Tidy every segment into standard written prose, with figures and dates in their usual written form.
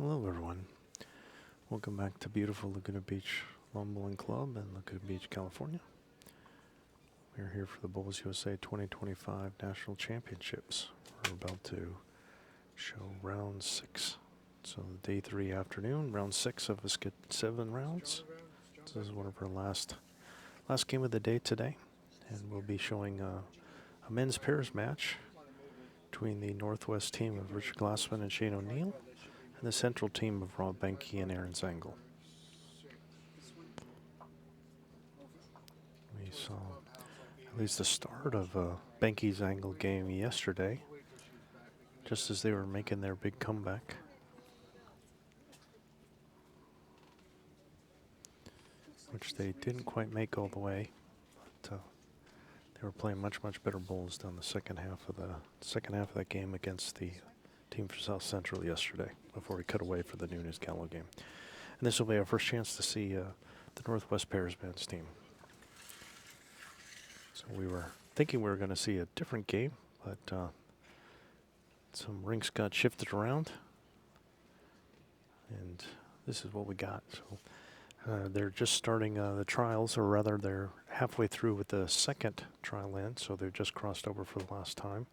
Hello everyone. Welcome back to beautiful Laguna Beach Lawn Bowling Club in Laguna Beach, California. We're here for the Bowls USA 2025 National Championships. We're about to show round 6. So day 3 afternoon, round 6 of us get 7 rounds. This is one of our last game of the day today. And we'll be showing a men's pairs match between the Northwest team of Richard Glasman and Shane O'Neill and the central team of Rob Behncke and Aaron Zangl. We saw at least the start of Behncke's Zangl game yesterday, just as they were making their big comeback. Which they didn't quite make all the way, but they were playing much better bowls down the second half of that game against the team for South Central yesterday, before we cut away for the Nunes Gallo game. And this will be our first chance to see the Northwest Pairs men's team. So we were thinking we were going to see a different game, but some rinks got shifted around, and this is what we got. So they're just starting the trials, or rather they're halfway through with the second trial end, so they've just crossed over for the last time.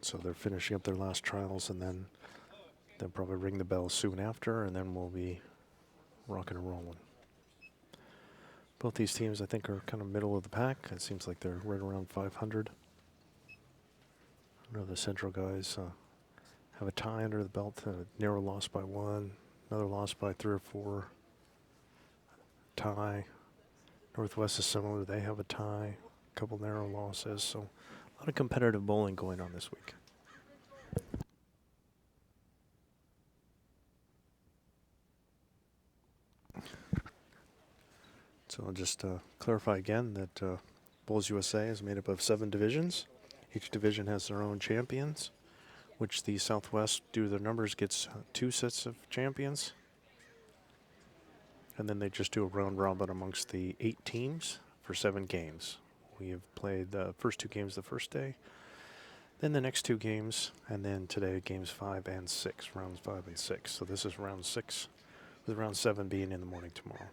So they're finishing up their last trials, and then they'll probably ring the bell soon after, and then we'll be rocking and rolling. Both these teams, I think, are kind of middle of the pack. It seems like they're right around 500. I know the Central guys have a tie under the belt, a narrow loss by 1, another loss by 3 or 4, tie. Northwest is similar. They have a tie, a couple narrow losses. So a lot of competitive bowling going on this week. So I'll just clarify again that Bowls USA is made up of 7 divisions. Each division has their own champions, which the Southwest, due to their numbers, gets 2 sets of champions. And then they just do a round robin amongst the 8 teams for 7 games. We have played the first 2 games the first day, then the next 2 games, and then today games 5 and 6, rounds 5 and 6. So this is round 6, with round 7 being in the morning tomorrow.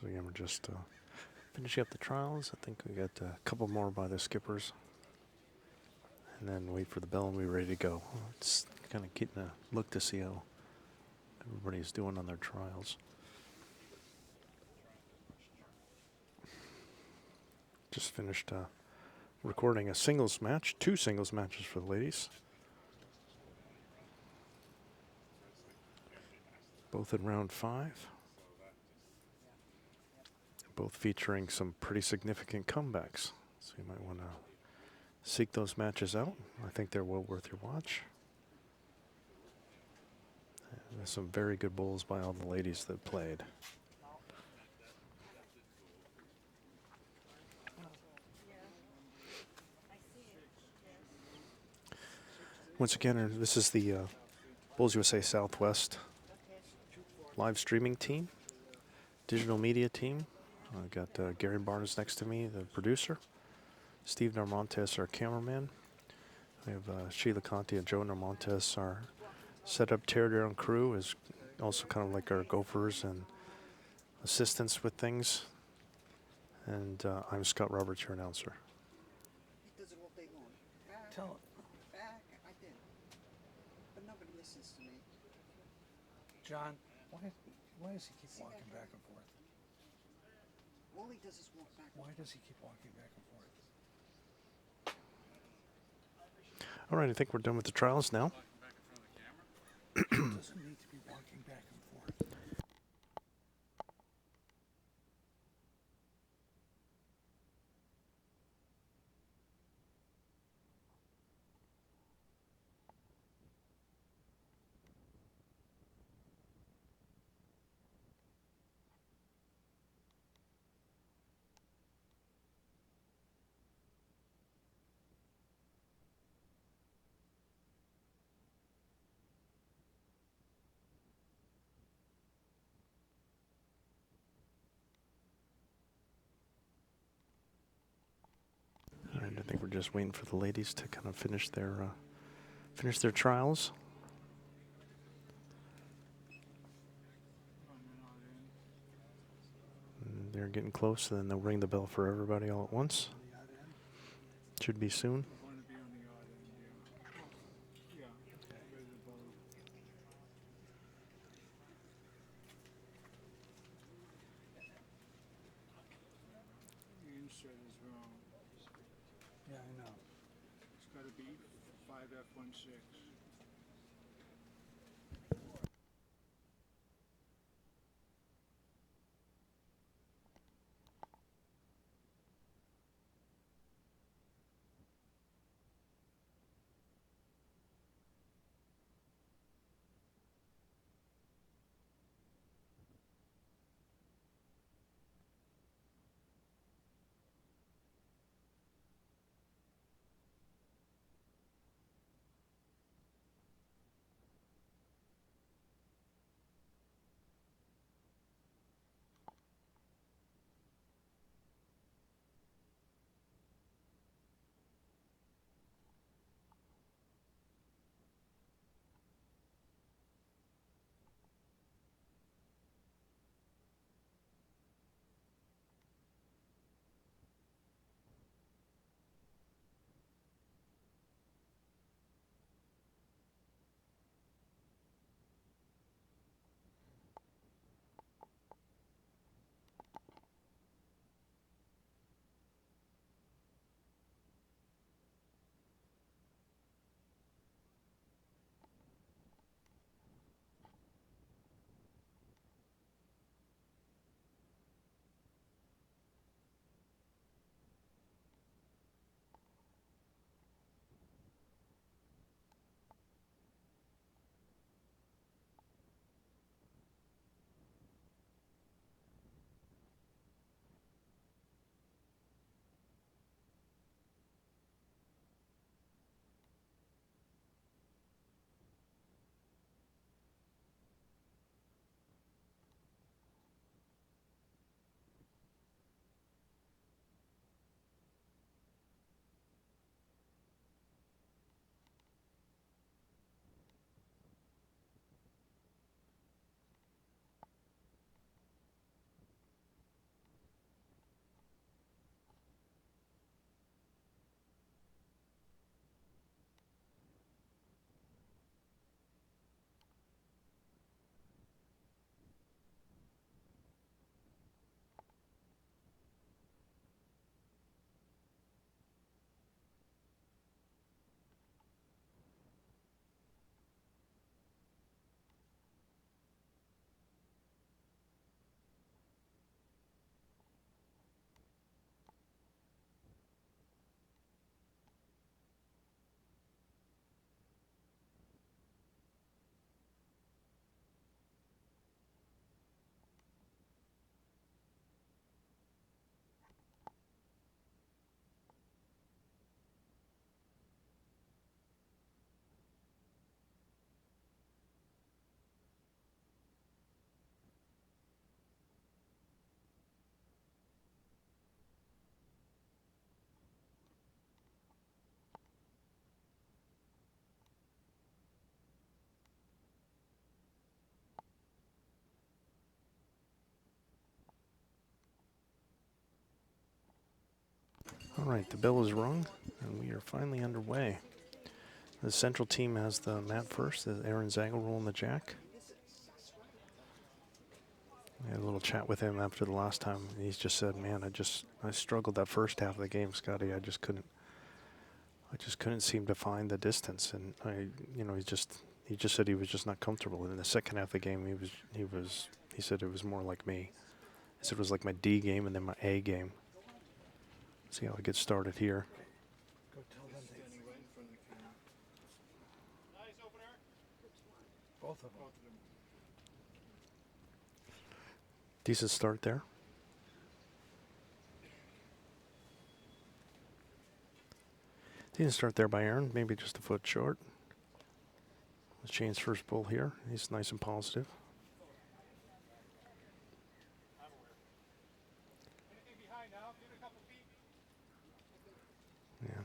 So again, we're just finishing up the trials. I think we got a couple more by the skippers. And then wait for the bell and we're ready to go. It's kind of getting a look to see how everybody's doing on their trials. Just finished recording a singles match, 2 singles matches for the ladies. Both in round 5. Both featuring some pretty significant comebacks. So you might want to seek those matches out. I think they're well worth your watch. And there's some very good bowls by all the ladies that played. Once again, this is the Bowls USA Southwest live streaming team, digital media team. I got Gary Barnes next to me, the producer. Steve Normontes, our cameraman. We have Sheila Conti and Joe Normontes, our setup teardown crew, is also kind of like our gophers and assistants with things. And I'm Scott Roberts, your announcer. He does it all day long. Tell him. Back, I did. But nobody listens to me. John, why does he keep walking back and forth? All he does is walk back. Why does he keep walking back and forth? All right, I think we're done with the trials now. He doesn't need to be walking back and forth. think we're just waiting for the ladies to kind of finish their trials. And they're getting close, and then they'll ring the bell for everybody all at once. On the other end? Should be soon. Want to be on the odd end, yeah. Yeah, ready to vote. The insert is wrong. Yeah, I know. It's got to be 5F16. All right, the bell is rung, and we are finally underway. The central team has the mat first. Aaron Zangl rolling the jack. I had a little chat with him after the last time. And he's just said, "Man, I struggled that first half of the game, Scotty. I just couldn't seem to find the distance." And he just said he was just not comfortable. And in the second half of the game, he said it was more like me. He said it was like my D game and then my A game. See how it gets started here. Go tell them they, Standing right in front of the camera. both of them. Both of them. Decent start there. Decent start there by Aaron, maybe just a foot short. Let's change first bull here. He's nice and positive. Yeah,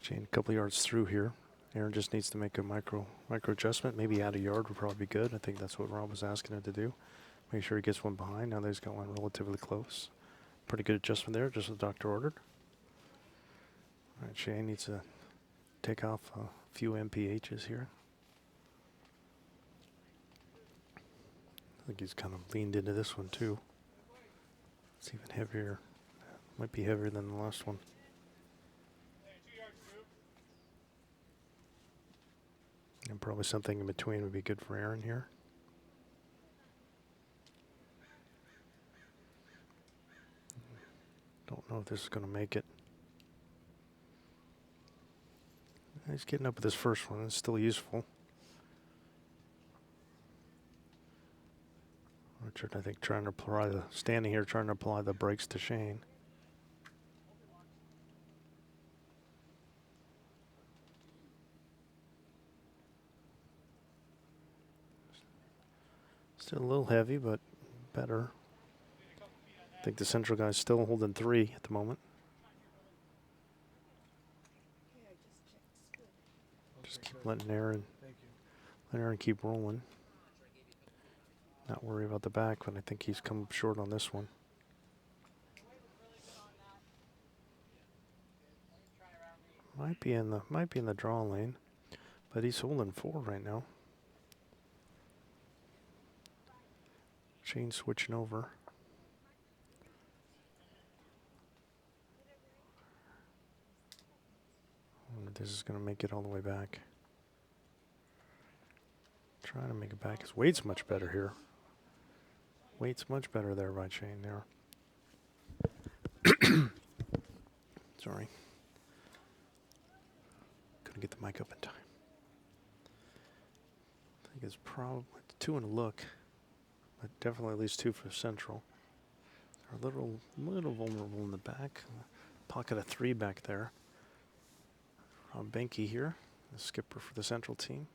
Chain a couple yards through here. Aaron just needs to make a micro adjustment. Maybe add a yard would probably be good. I think that's what Rob was asking him to do. Make sure he gets one behind. Now that he's got one relatively close. Pretty good adjustment there, just as the doctor ordered. All right, Shane needs to take off a few MPHs here. I think he's kind of leaned into this one too. It's even heavier. Might be heavier than the last one. And probably something in between would be good for Aaron here. Don't know if this is going to make it. He's getting up with his first one. It's still useful. Richard, I think, standing here trying to apply the brakes to Shane. Still a little heavy, but better. I think the central guy's still holding 3 at the moment. Okay, I just checked. It's good. Just keep letting Aaron, Thank you. let Aaron keep rolling. Not worry about the back, but I think he's come up short on this one. Might be in the draw lane, but he's holding 4 right now. Shane switching over. I wonder if this is going to make it all the way back. Trying to make it back. His weight's much better here. Weight's much better there by Shane there. Sorry. Couldn't get the mic up in time. I think it's probably 2 in a look, but definitely at least 2 for Central. They're a little vulnerable in the back. Pocket of 3 back there. Behncke here, the skipper for the Central team.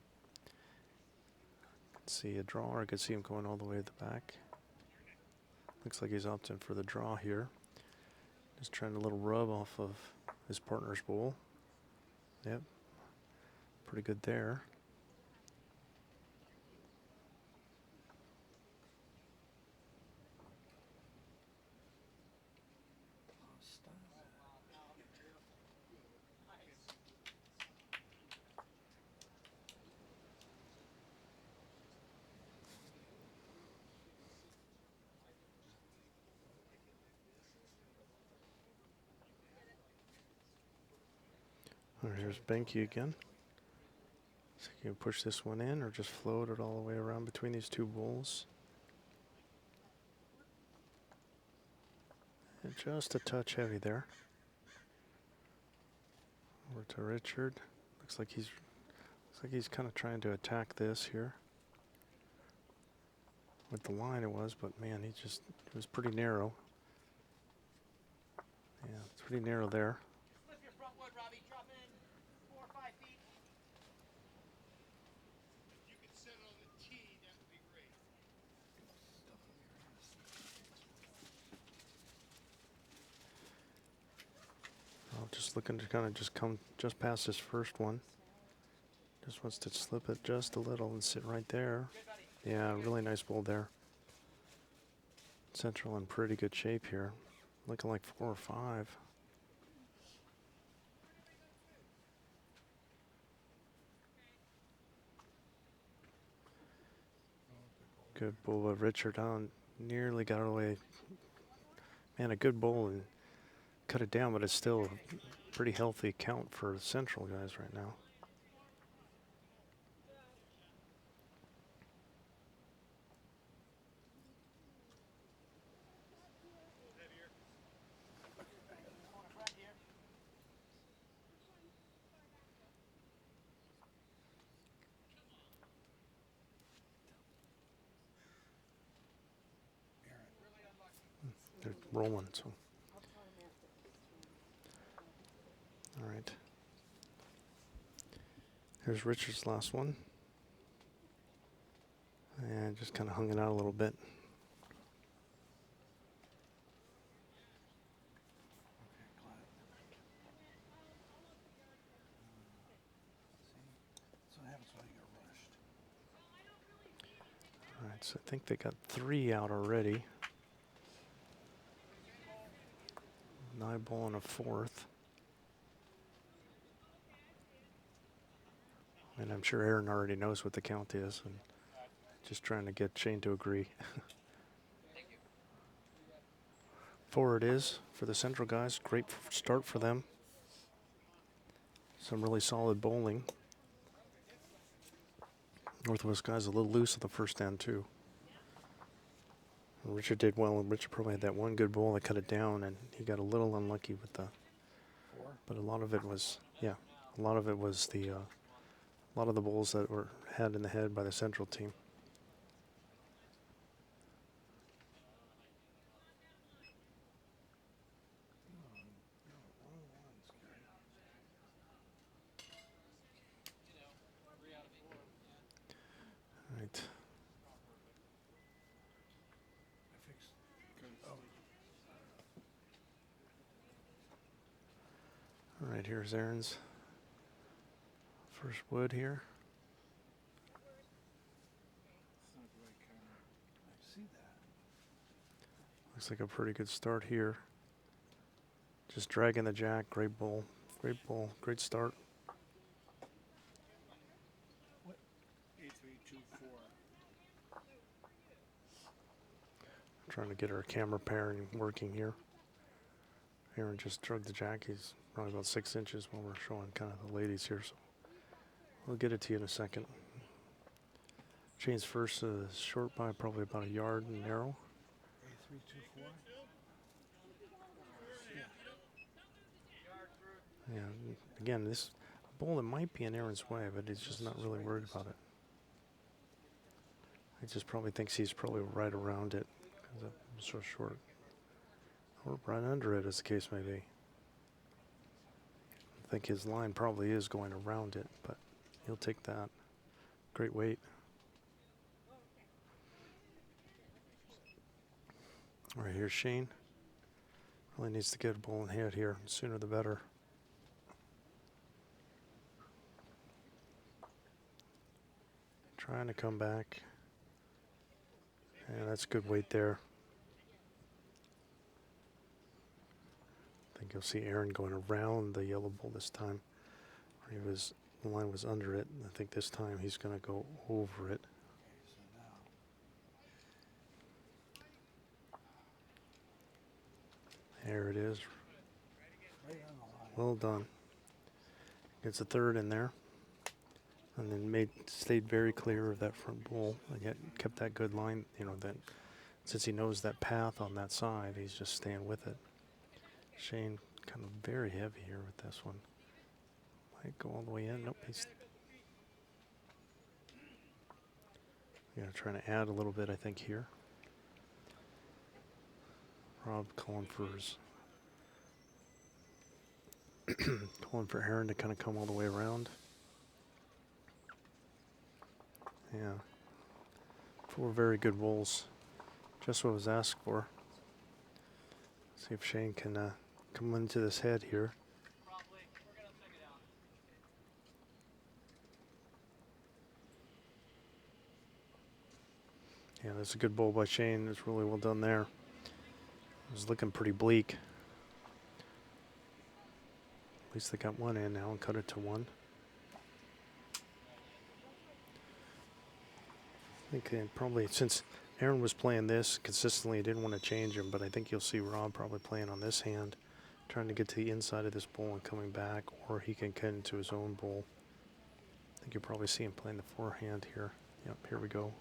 See a draw, or I could see him going all the way to the back. Looks like he's opting for the draw here. Just trying a little rub off of his partner's bowl. Yep, pretty good there. Here's Behncke again. So you can push this one in or just float it all the way around between these 2 bowls. And just a touch heavy there. Over to Richard. Looks like he's kind of trying to attack this here. With the line it was, but man, it was pretty narrow. Yeah, it's pretty narrow there. Lift your front wood, Robbie. Drop in 4 or 5 feet. If you could set it on the tee, that would be great. Just looking to kind of just come just past this first one. Just wants to slip it just a little and sit right there. Yeah, really nice bowl there. Central in pretty good shape here. Looking like 4 or 5. Good bowl of Richard on. Nearly got it away. Man, a good bowl and cut it down, but it's still a pretty healthy count for Central guys right now. They're rolling, so. All right. Here's Richard's last one. And just kind of hung it out a little bit. So I think they got 3 out already. 9 ball and a 4th. And I'm sure Aaron already knows what the count is, and just trying to get Shane to agree. 4 it is for the Central guys. Great start for them. Some really solid bowling. Northwest guys a little loose at the first end too. Richard did well, and Richard probably had that one good bowl that cut it down, and he got a little unlucky with the. 4. But a lot of it was, yeah, a lot of it was the, a lot of the bowls that were had in the head by the Central team. Right. I fixed. Oh, All right, here's Aaron's first wood here. It's not the right camera. I see that. Looks like a pretty good start here. Just dragging the jack. Great bowl. Great bowl. Great start. 8324. Trying to get our camera pairing working here. Aaron just drugged the jack. He's probably about 6 inches when we're showing kind of the ladies here. So we'll get it to you in a second. Shane's first is short by probably about a yard and narrow. 8324. Yeah, again, this bowl that might be in Aaron's way, but he's just not really worried about it. He just probably thinks he's probably right around it because it's so short. Or right under it, as the case may be. I think his line probably is going around it, but he'll take that. Great weight. All right, here's Shane. Really needs to get a bowl in head here. Sooner the better. Trying to come back. Yeah, that's good weight there. I think you'll see Aaron going around the yellow bowl this time. The line was under it. I think this time he's going to go over it. Okay, so now. There it is. Right on the line. Well done. Gets a third in there. And then stayed very clear of that front bowl, and yet kept that good line. You know, that since he knows that path on that side, he's just staying with it. Shane kind of very heavy here with this one. Might go all the way in. Nope, he's trying to add a little bit, I think, here. Rob calling for calling for Aaron to kind of come all the way around. Yeah. 4 very good bowls. Just what was asked for. See if Shane can come into this head here. Probably. We're gonna check it out. Yeah, that's a good bowl by Shane. It's really well done there. It was looking pretty bleak. At least they got one in now and cut it to 1. I think probably, since Aaron was playing this consistently, he didn't want to change him, but I think you'll see Rob probably playing on this hand, trying to get to the inside of this bowl and coming back, or he can get into his own bowl. I think you'll probably see him playing the forehand here. Yep, here we go.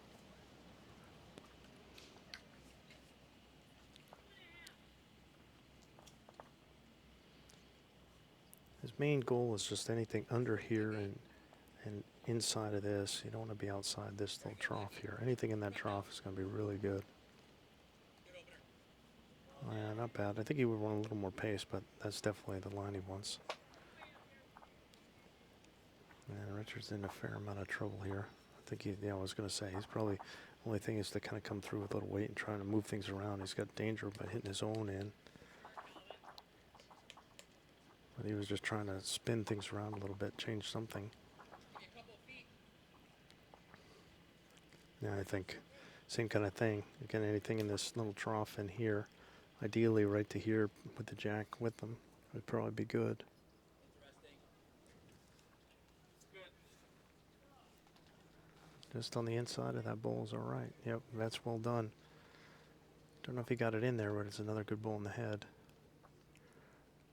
His main goal is just anything under here and inside of this. You don't want to be outside this little trough here. Anything in that trough is going to be really good. Oh, yeah, not bad. I think he would want a little more pace, but that's definitely the line he wants. And Richard's in a fair amount of trouble here. I think I was going to say, he's probably, only thing is to kind of come through with a little weight and trying to move things around. He's got danger by hitting his own in. But he was just trying to spin things around a little bit, change something. Yeah, I think Same kind of thing. Again, anything in this little trough in here, ideally right to here with the jack with them would probably be good. Just on the inside of that bowl is all right. Yep, that's well done. Don't know if he got it in there, but it's another good bowl in the head.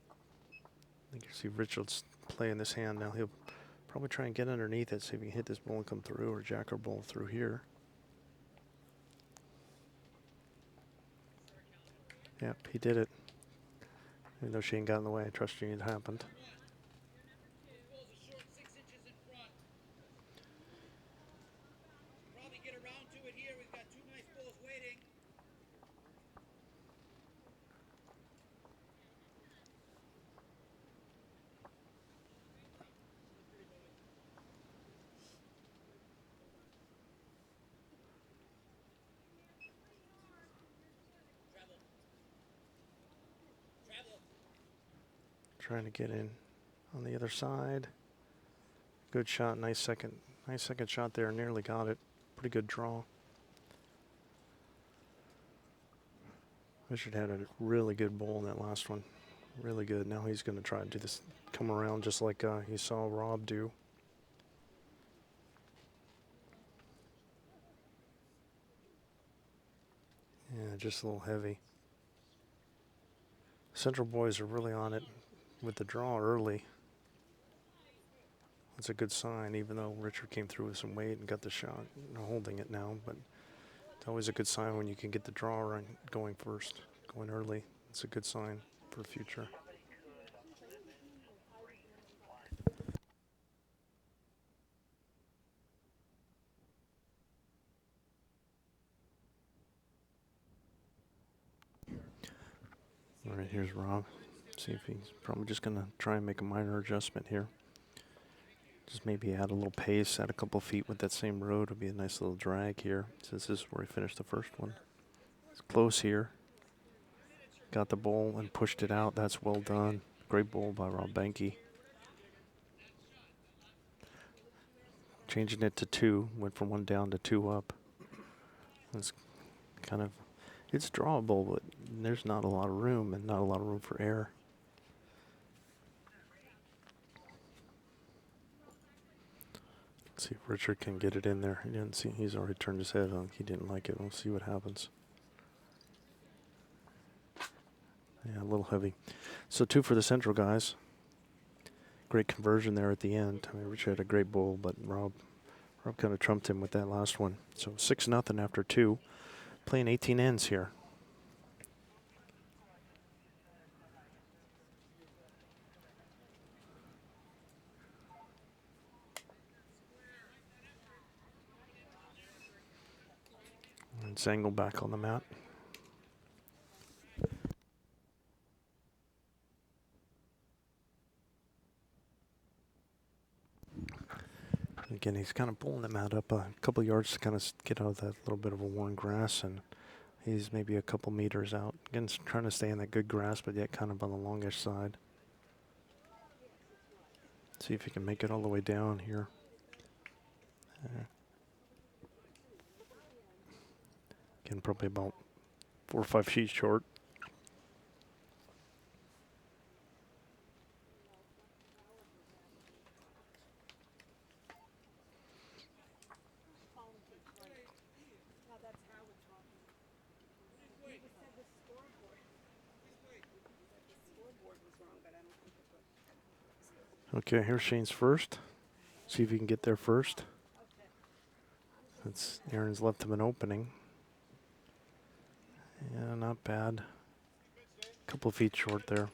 I think you see Richards playing this hand now. He'll probably try and get underneath it, see if he can hit this bowl and come through, or jack or bowl through here. Yep, he did it. Even though Shane got in the way, I trust you it happened. Probably get around to it here. We've got two nice balls waiting. Trying to get in on the other side. Good shot, nice second shot there, nearly got it. Pretty good draw. Richard had a really good bowl in that last one. Really good. Now he's going to try to do this, come around just like he saw Rob do. Yeah, just a little heavy. Central boys are really on it with the draw early. That's a good sign, even though Richard came through with some weight and got the shot, holding it now. But it's always a good sign when you can get the draw run going first, going early. It's a good sign for the future. All right, here's Rob. See if he's probably just going to try and make a minor adjustment here. Just maybe add a little pace, add a couple feet with that same road. Would be a nice little drag here. So this is where he finished the first one. It's close here. Got the bowl and pushed it out. That's well done. Great bowl by Rob Behncke. Changing it to 2. Went from 1 down to 2 up. It's kind of, it's drawable, but there's not a lot of room and not a lot of room for error. Let's see if Richard can get it in there. He didn't see, he's already turned his head on. He didn't like it. We'll see what happens. Yeah, a little heavy. So 2 for the Central guys. Great conversion there at the end. I mean, Richard had a great bowl, but Rob kind of trumped him with that last one. So 6-0 after 2. Playing 18 ends here. And Zangl back on the mat. Again, he's kind of pulling the mat up a couple yards to kind of get out of that little bit of a worn grass, and he's maybe a couple meters out. Again, trying to stay in that good grass, but yet kind of on the longish side. See if he can make it all the way down here. Again, probably about 4 or 5 feet short. Okay, here's Shane's first. See if he can get there first. That's Aaron's left him an opening. Yeah, not bad. Couple of feet short there.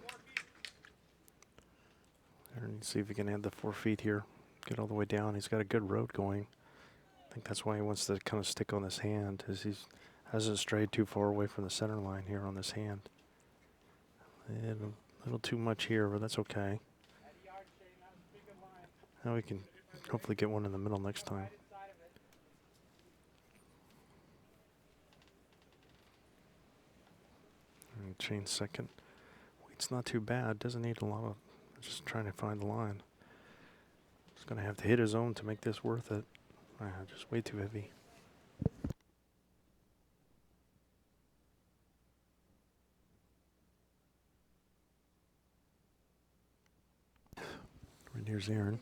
Aaron, see if he can add the 4 feet here. Get all the way down. He's got a good road going. I think that's why he wants to kind of stick on this hand, as he hasn't strayed too far away from the center line here on this hand. And a little too much here, but that's okay. Now we can hopefully get one in the middle next time. And Shane's second. Weight's not too bad. Doesn't need a lot of, just trying to find the line. He's going to have to hit his own to make this worth it. Just way too heavy. And here's Aaron.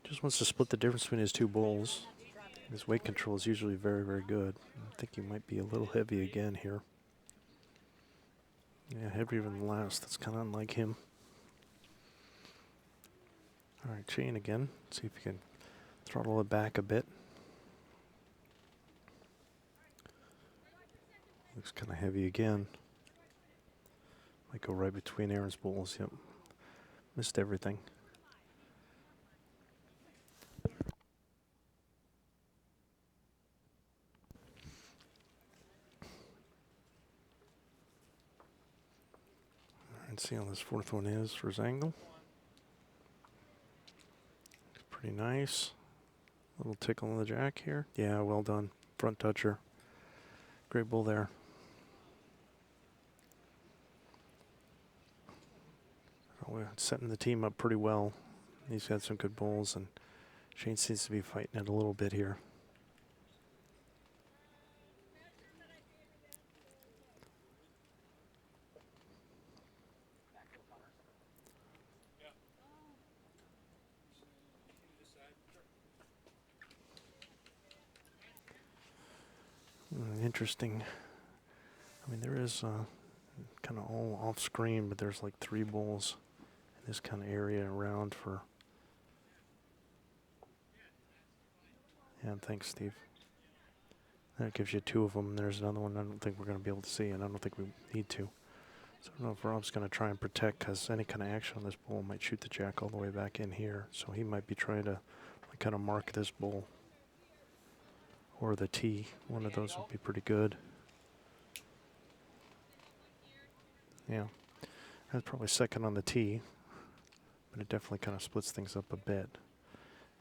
Just wants to split the difference between his two bowls. His weight control is usually very, very good. I think he might be a little heavy again here. Yeah, heavier than the last. That's kind of unlike him. All right, chain again. See if you can throttle it back a bit. Looks kind of heavy again. Might go right between Aaron's bowls. Yep. Missed everything. Let's see how this fourth one is for Zangl. Pretty nice. Little tickle on the jack here. Yeah, well done. Front toucher. Great bull there. Oh, we're setting the team up pretty well. He's got some good bulls, and Shane seems to be fighting it a little bit here. Interesting. I mean, there is kind of all off screen, but there's like 3 bulls in this kind of area around for. Yeah, thanks, Steve. That gives you 2 of them. And there's another one I don't think we're going to be able to see, and I don't think we need to. So I don't know if Rob's going to try and protect, because any kind of action on this bull might shoot the jack all the way back in here. So he might be trying to like, kind of mark this bull. Or the tee. One of those would be pretty good. Yeah. That's probably second on the tee. But it definitely kind of splits things up a bit.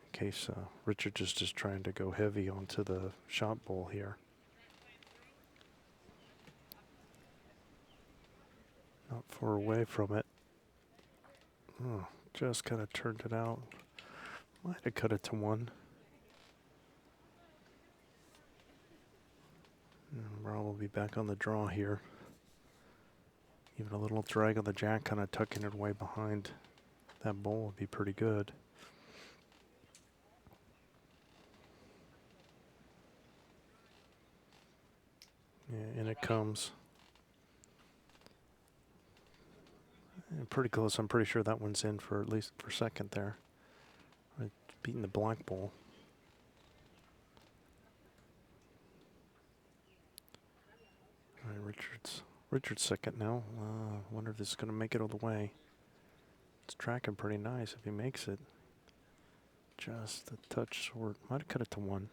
In case Richard is just trying to go heavy onto the shot bowl here. Not far away from it. Oh, just kind of turned it out. Might have cut it to 1. And Rob will be back on the draw here. Even a little drag on the jack, kind of tucking it way behind that bowl would be pretty good. Yeah, and it comes. And pretty close. I'm pretty sure that one's in for at least for second there. Beating the black bowl. All right, Richard's second now. Wonder if this is going to make it all the way. It's tracking pretty nice if he makes it. Just a touch short. Might have cut it to 1.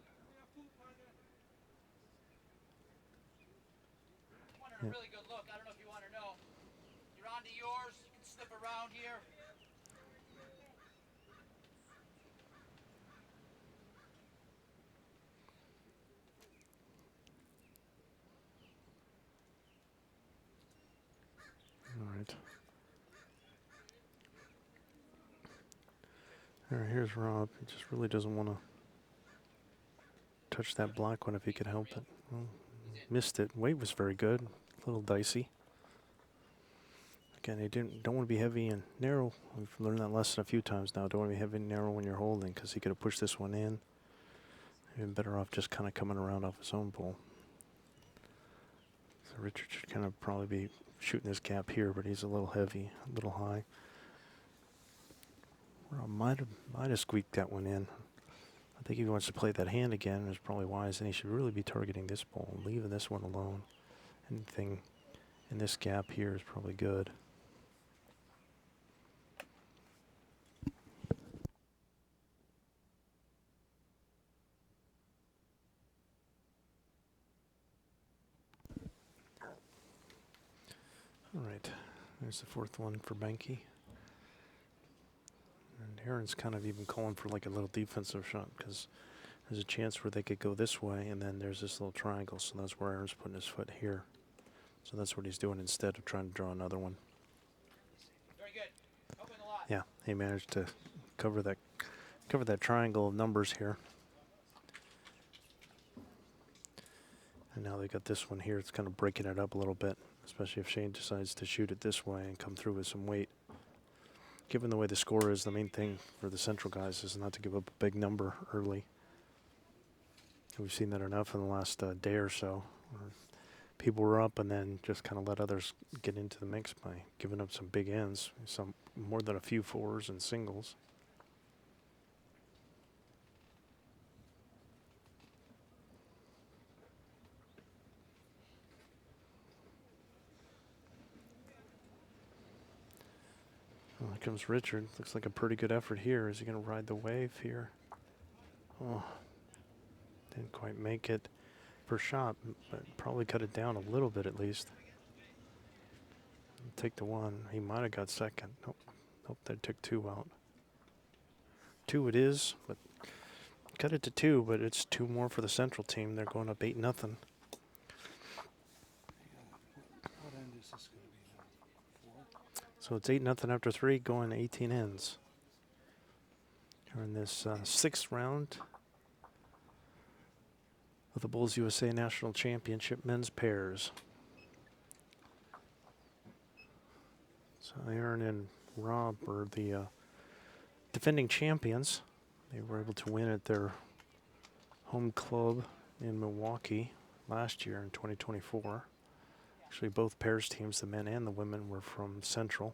Wanted a really good look. I don't know if you want to know. You're on to yours. You can slip around here. All right. All right, here's Rob. He just really doesn't want to touch that black one if he could help it. Well, missed it. Weight was very good. A little dicey. Again, you don't want to be heavy and narrow. We've learned that lesson a few times now. Don't want to be heavy and narrow when you're holding, because he could have pushed this one in. Even better off just kind of coming around off his own ball. So Richard should kind of probably be shooting this gap here, but he's a little heavy, a little high. Well, might have squeaked that one in. I think if he wants to play that hand again, it's probably wise, and he should really be targeting this ball, leaving this one alone. Anything in this gap here is probably good. All right, there's the fourth one for Behncke. And Aaron's kind of even calling for like a little defensive shot, because there's a chance where they could go this way, and then there's this little triangle, so that's where Aaron's putting his foot here. So that's what he's doing instead of trying to draw another one. Very good. Helping a lot. Yeah, he managed to cover that triangle of numbers here. And now they got this one here. It's kind of breaking it up a little bit, especially if Shane decides to shoot it this way and come through with some weight. given the way the score is, the main thing for the Central guys is not to give up a big number early. We've seen that enough in the last day or so. People were up and then just kind of let others get into the mix by giving up some big ends, some more than a few fours and singles. Well, here comes Richard. Looks like a pretty good effort here. Is he going to ride the wave here? Oh, didn't quite make it per shot, but probably cut it down a little bit at least. Take the one. He might have got second. Nope. Nope, that took two out. Two it is, but cut it to two, but it's two more for the Central team. They're going up 8-0. What end is this going to be now? 4? So it's 8-0 after three, going 18 ends. We're in this sixth round of the Bulls USA National Championship men's pairs. So Aaron and Rob are the defending champions. They were able to win at their home club in Milwaukee last year in 2024. Actually, both pairs teams, the men and the women, were from Central,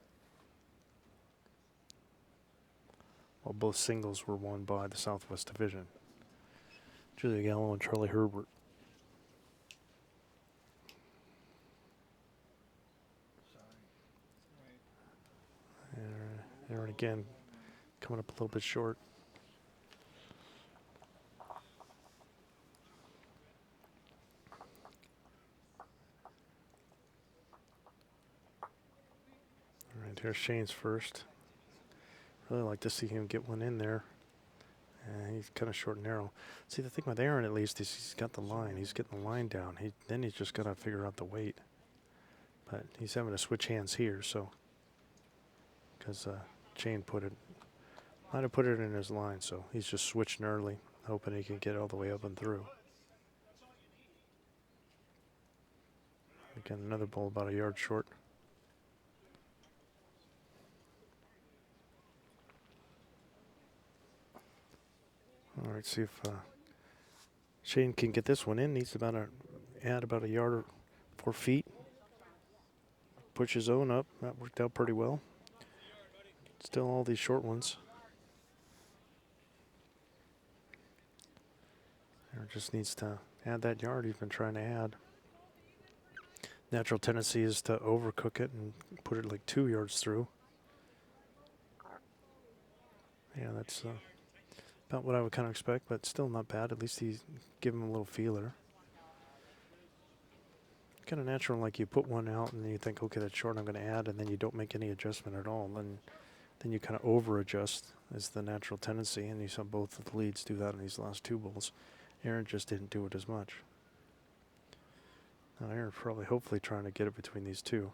while both singles were won by the Southwest Division. Julia Gallo and Charlie Herbert. Aaron again coming up a little bit short. All right, here's Shane's first. Really like to see him get one in there. And he's kind of short and narrow. See, the thing with Aaron at least is he's got the line. He's getting the line down. Then he's just got to figure out the weight. But he's having to switch hands here, so because Shane might have put it in his line, so he's just switching early, hoping he can get all the way up and through. Again, another ball about a yard short. All right, see if Shane can get this one in. Needs add about a yard or 4 feet. Push his own up. That worked out pretty well. Still all these short ones. Aaron just needs to add that yard he's been trying to add. Natural tendency is to overcook it and put it like 2 yards through. Yeah, that's about what I would kind of expect, but still not bad. At least he's giving him a little feeler. Kind of natural, like you put one out and you think, okay, that's short, I'm going to add, and then you don't make any adjustment at all. And then you kind of over-adjust is the natural tendency, and you saw both of the leads do that in these last 2 bowls. Aaron just didn't do it as much. Now Aaron's probably hopefully trying to get it between these two.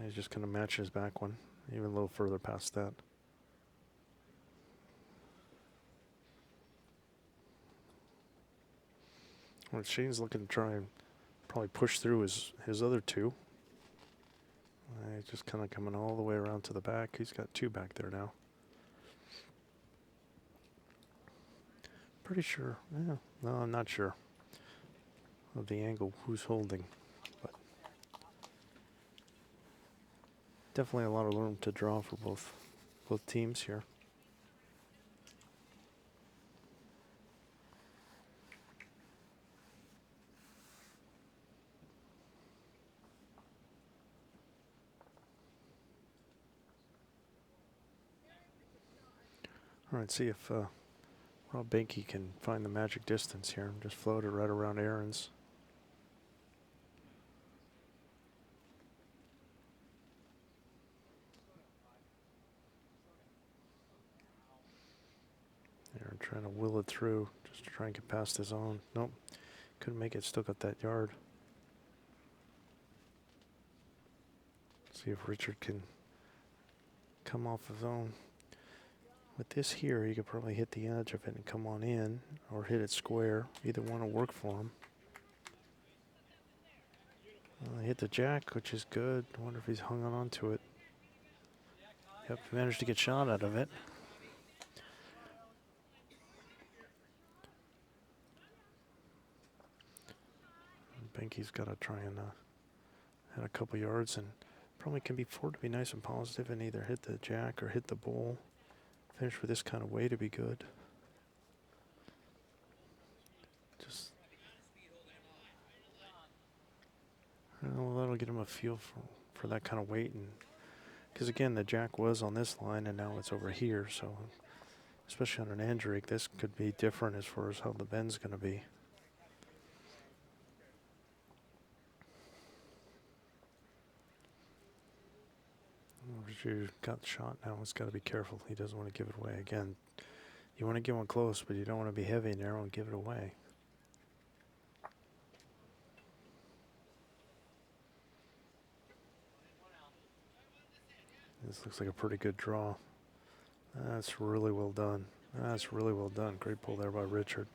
He's just going to match his back one, even a little further past that. Well, Shane's looking to try and probably push through his other 2. He's just kind of coming all the way around to the back. He's got 2 back there now. Pretty sure. Yeah, no, I'm not sure of the angle who's holding, but definitely a lot of room to draw for both teams here. All right, see if Rob Behncke can find the magic distance here and just float it right around Aaron's. Aaron trying to will it through just to try and get past his own. Nope, couldn't make it, still got that yard. See if Richard can come off his own. With this here, he could probably hit the edge of it and come on in, or hit it square. Either one will work for him. Hit the jack, which is good. I wonder if he's hung on to it. Yep, managed to get shot out of it. Behncke's got to try and hit a couple yards, and probably can be afford to be nice and positive and either hit the jack or hit the bull. Finish with this kind of way to be good. Just, well, that'll get him a feel for that kind of weight, and because again, the jack was on this line and now it's over here, so especially on an Andrake, this could be different as far as how the bend's going to be. Richard got shot now. He's got to be careful. He doesn't want to give it away. Again, you want to get one close, but you don't want to be heavy and narrow and give it away. This looks like a pretty good draw. That's really well done. That's really well done. Great pull there by Richard.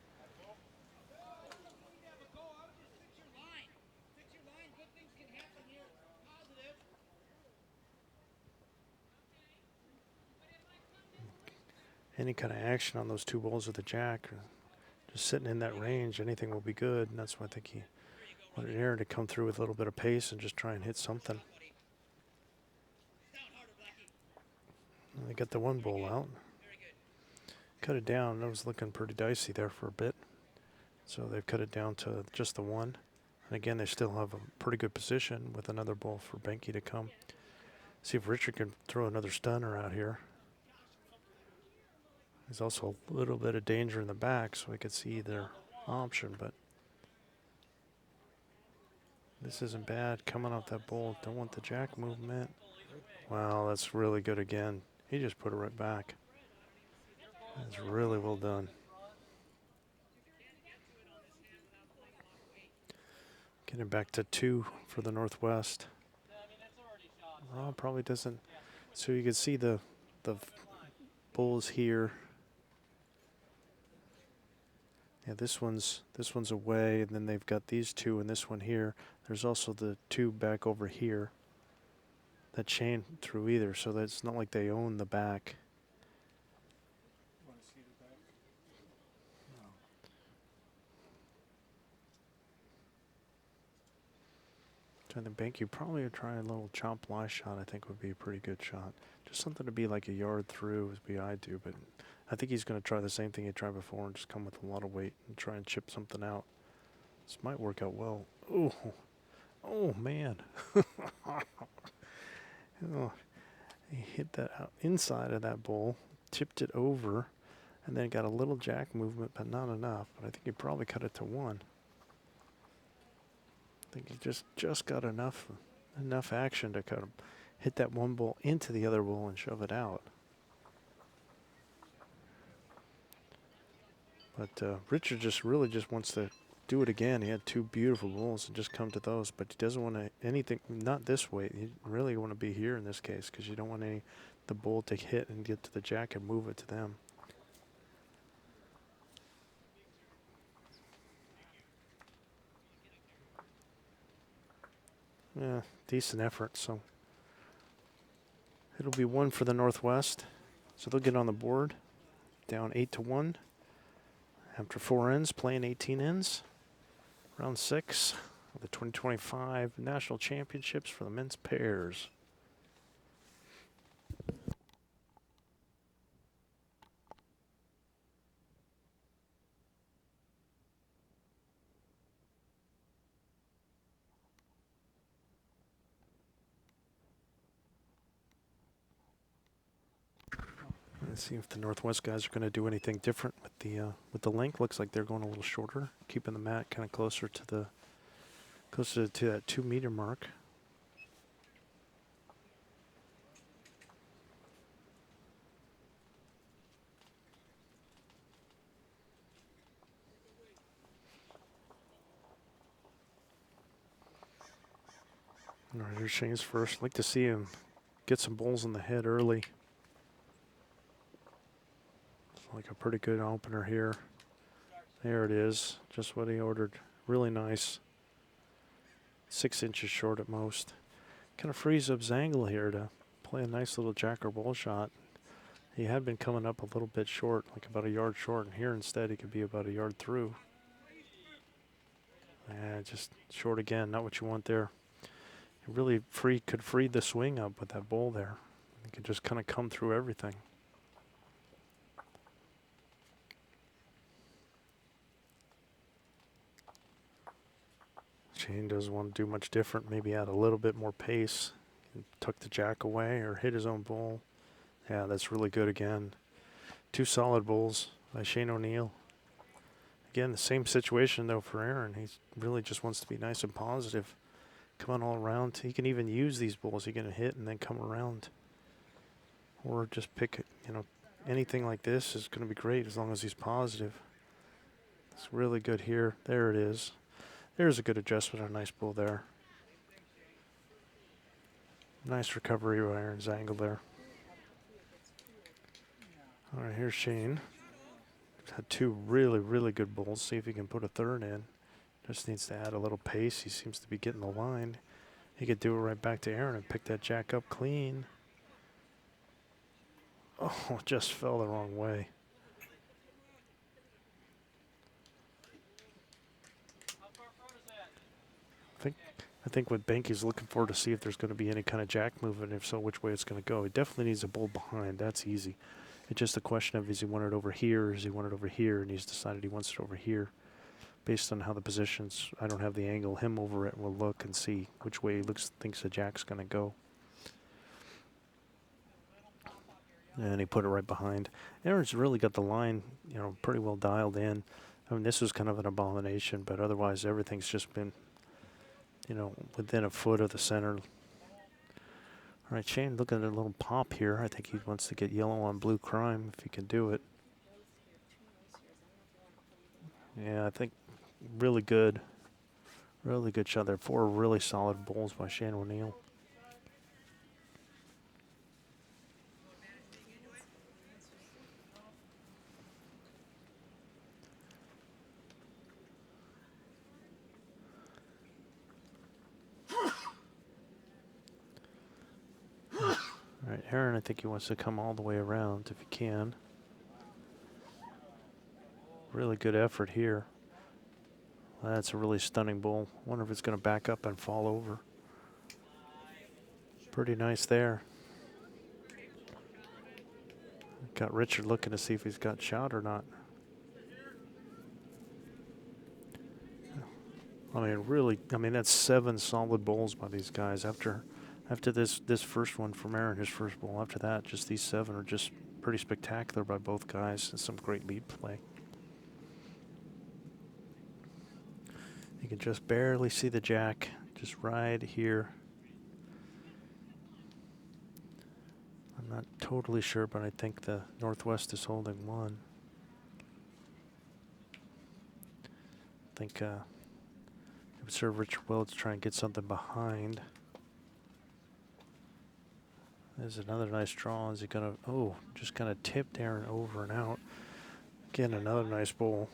Any kind of action on those two balls of the jack, just sitting in that range, anything will be good. And that's why I think he wanted Aaron to come through with a little bit of pace and just try and hit something. And they got the one ball out. Cut it down. That was looking pretty dicey there for a bit. So they've cut it down to just the one. And again, they still have a pretty good position with another ball for Behncke to come. See if Richard can throw another stunner out here. There's also a little bit of danger in the back, so I could see either option, but this isn't bad. Coming off that ball, don't want the jack movement. Wow, that's really good again. He just put it right back. That's really well done. Getting back to 2 for the Northwest. Oh, probably doesn't. So you can see the bulls here. Yeah, this one's away, and then they've got these two and this one here. There's also the two back over here that chain through either, so that it's not like they own the back. Want to see the back? No. Trying to bank, you probably would try a little chop fly shot. I think would be a pretty good shot. Just something to be like a yard through would be I do, but I think he's going to try the same thing he tried before and just come with a lot of weight and try and chip something out. This might work out well. Oh man. Oh, he hit that out inside of that bowl, tipped it over, and then got a little jack movement, but not enough. But I think he probably cut it to 1. I think he just got enough action to kind of hit that one ball into the other ball and shove it out. But Richard just really wants to do it again. He had 2 beautiful balls and just come to those, but he doesn't want to anything, not this way. You really want to be here in this case because you don't want the ball to hit and get to the jack and move it to them. Yeah, decent effort. So it'll be 1 for the Northwest. So they'll get on the board, down 8-1. After 4 ends, playing 18 ends. Round 6 of the 2025 National Championships for the men's pairs. Let's see if the Northwest guys are going to do anything different with the length. Looks like they're going a little shorter, keeping the mat kind of closer to that 2 meter mark. All right, here's Shane's first. Like to see him get some balls in the head early. like a pretty good opener here. There it is, just what he ordered. Really nice. 6 inches short at most. Kind of frees up Zangl here to play a nice little jack or bull shot. He had been coming up a little bit short, like about a yard short, and here instead he could be about a yard through. And just short again, not what you want there. It really could free the swing up with that bull there. He could just kind of come through everything. Shane doesn't want to do much different, maybe add a little bit more pace. Tuck the jack away or hit his own bull. Yeah, that's really good again. 2 solid bulls by Shane O'Neill. Again, the same situation though for Aaron. He really just wants to be nice and positive. Come on all around. He can even use these bulls. He can hit and then come around. Or just pick, anything like this is going to be great as long as he's positive. It's really good here. There it is. There's a good adjustment, a nice bull there. Nice recovery by Aaron Zangl there. All right, here's Shane. Had 2 really, really good bulls. See if he can put a third in. Just needs to add a little pace. He seems to be getting the line. He could do it right back to Aaron and pick that jack up clean. Oh, just fell the wrong way. I think what Behncke's looking for to see if there's going to be any kind of jack movement. If so, which way it's going to go. He definitely needs a bull behind. That's easy. It's just a question of, is he want it over here, or is he want it over here? And he's decided he wants it over here. Based on how the positions, I don't have the angle. Him over it, we'll look and see which way he thinks the jack's going to go. And he put it right behind. Aaron's really got the line, pretty well dialed in. I mean, this was kind of an abomination, but otherwise everything's just been, within a foot of the center. All right, Shane looking at a little pop here. I think he wants to get yellow on blue crime if he can do it. Yeah, I think really good shot there. 4 really solid bulls by Shane O'Neill. All right, Aaron, I think he wants to come all the way around if he can. Really good effort here. That's a really stunning bull. Wonder if it's going to back up and fall over. Pretty nice there. Got Richard looking to see if he's got shot or not. I mean, that's 7 solid bowls by these guys. After this first one from Aaron, his first bowl. After that, just these 7 are just pretty spectacular by both guys, and some great lead play. You can just barely see the jack, just right here. I'm not totally sure, but I think the Northwest is holding 1. I think it would serve Richard well to try and get something behind. There's another nice draw. Is he gonna, just kind of tipped Aaron over and out. Again, another nice bowl.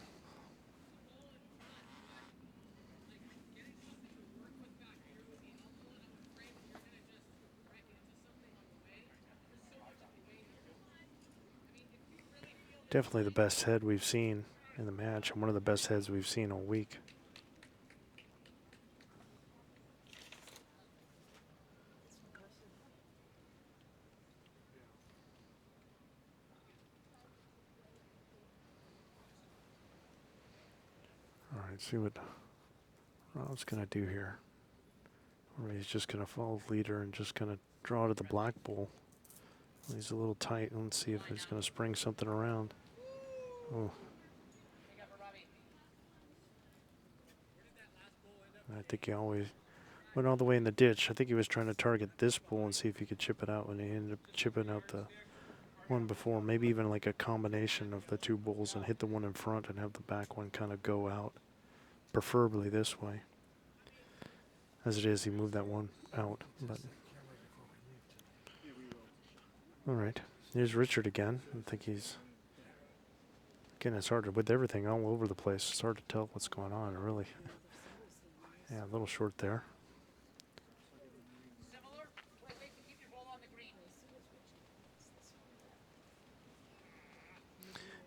Definitely the best head we've seen in the match, and one of the best heads we've seen all week. All right, see what Rob's going to do here. Or he's just going to follow the leader and just going to draw to the black bull. He's a little tight. Let's see if he's going to spring something around. Oh. I think he always went all the way in the ditch. I think he was trying to target this bull and see if he could chip it out, when he ended up chipping out the one before. Maybe even like a combination of the 2 bulls and hit the one in front and have the back one kind of go out. Preferably this way. As it is, he moved that one out. But all right, here's Richard again. I think he's Again, it's hard to, with everything all over the place, it's hard to tell what's going on, really. Yeah, a little short there. Similar? Wait to keep your ball on the green.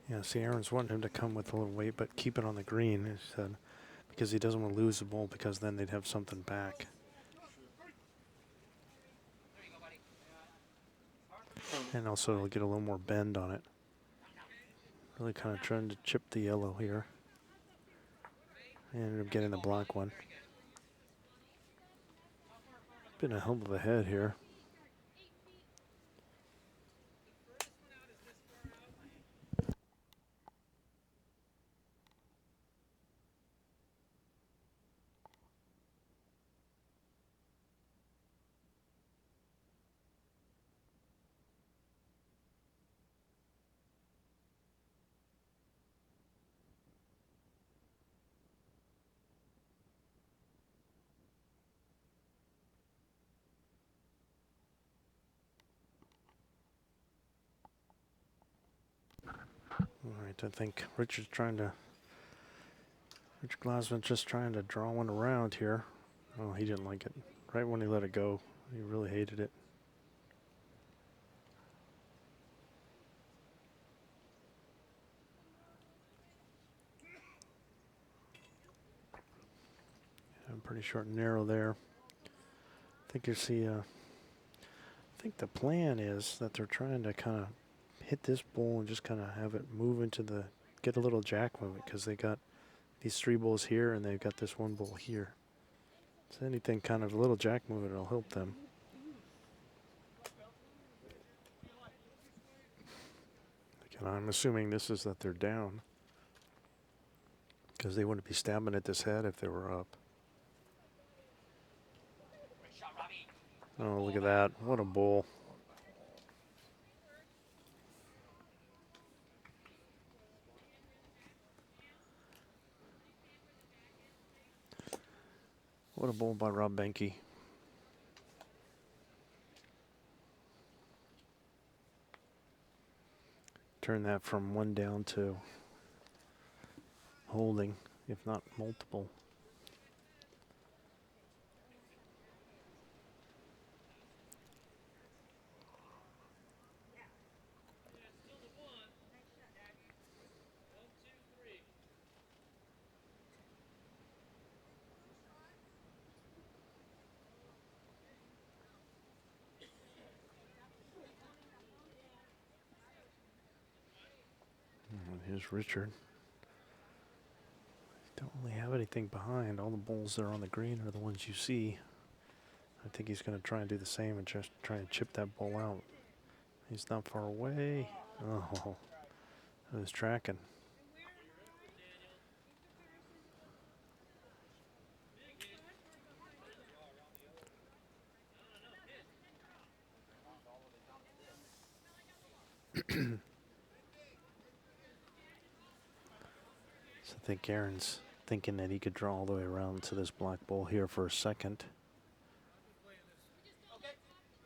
Yeah, see, Aaron's wanting him to come with a little weight, but keep it on the green, he said, because he doesn't want to lose the ball, because then they'd have something back. There you go, buddy. And also it'll get a little more bend on it. Really kind of trying to chip the yellow here. And ended up getting the black one. Been a hell of a head here. All right, I think Richard Glasman just trying to draw one around here. Oh, he didn't like it. Right when he let it go, he really hated it. I'm pretty short and narrow there. I think you see, I think the plan is that they're trying to kind of hit this bull and just kind of have it move into the, get a little jack movement, because they got these 3 bulls here and they've got this 1 bull here. So anything kind of a little jack movement will help them. Again, I'm assuming this is that they're down, because they wouldn't be stabbing at this head if they were up. Great shot, Robbie. Oh, look at that. What a bull. What a bull by Rob Behncke. Turn that from 1 down to holding, if not multiple. Here's Richard. Don't really have anything behind. All the bulls that are on the green are the ones you see. I think he's going to try and do the same and just try and chip that bull out. He's not far away. Oh, I was tracking. So I think Aaron's thinking that he could draw all the way around to this black bull here for a second.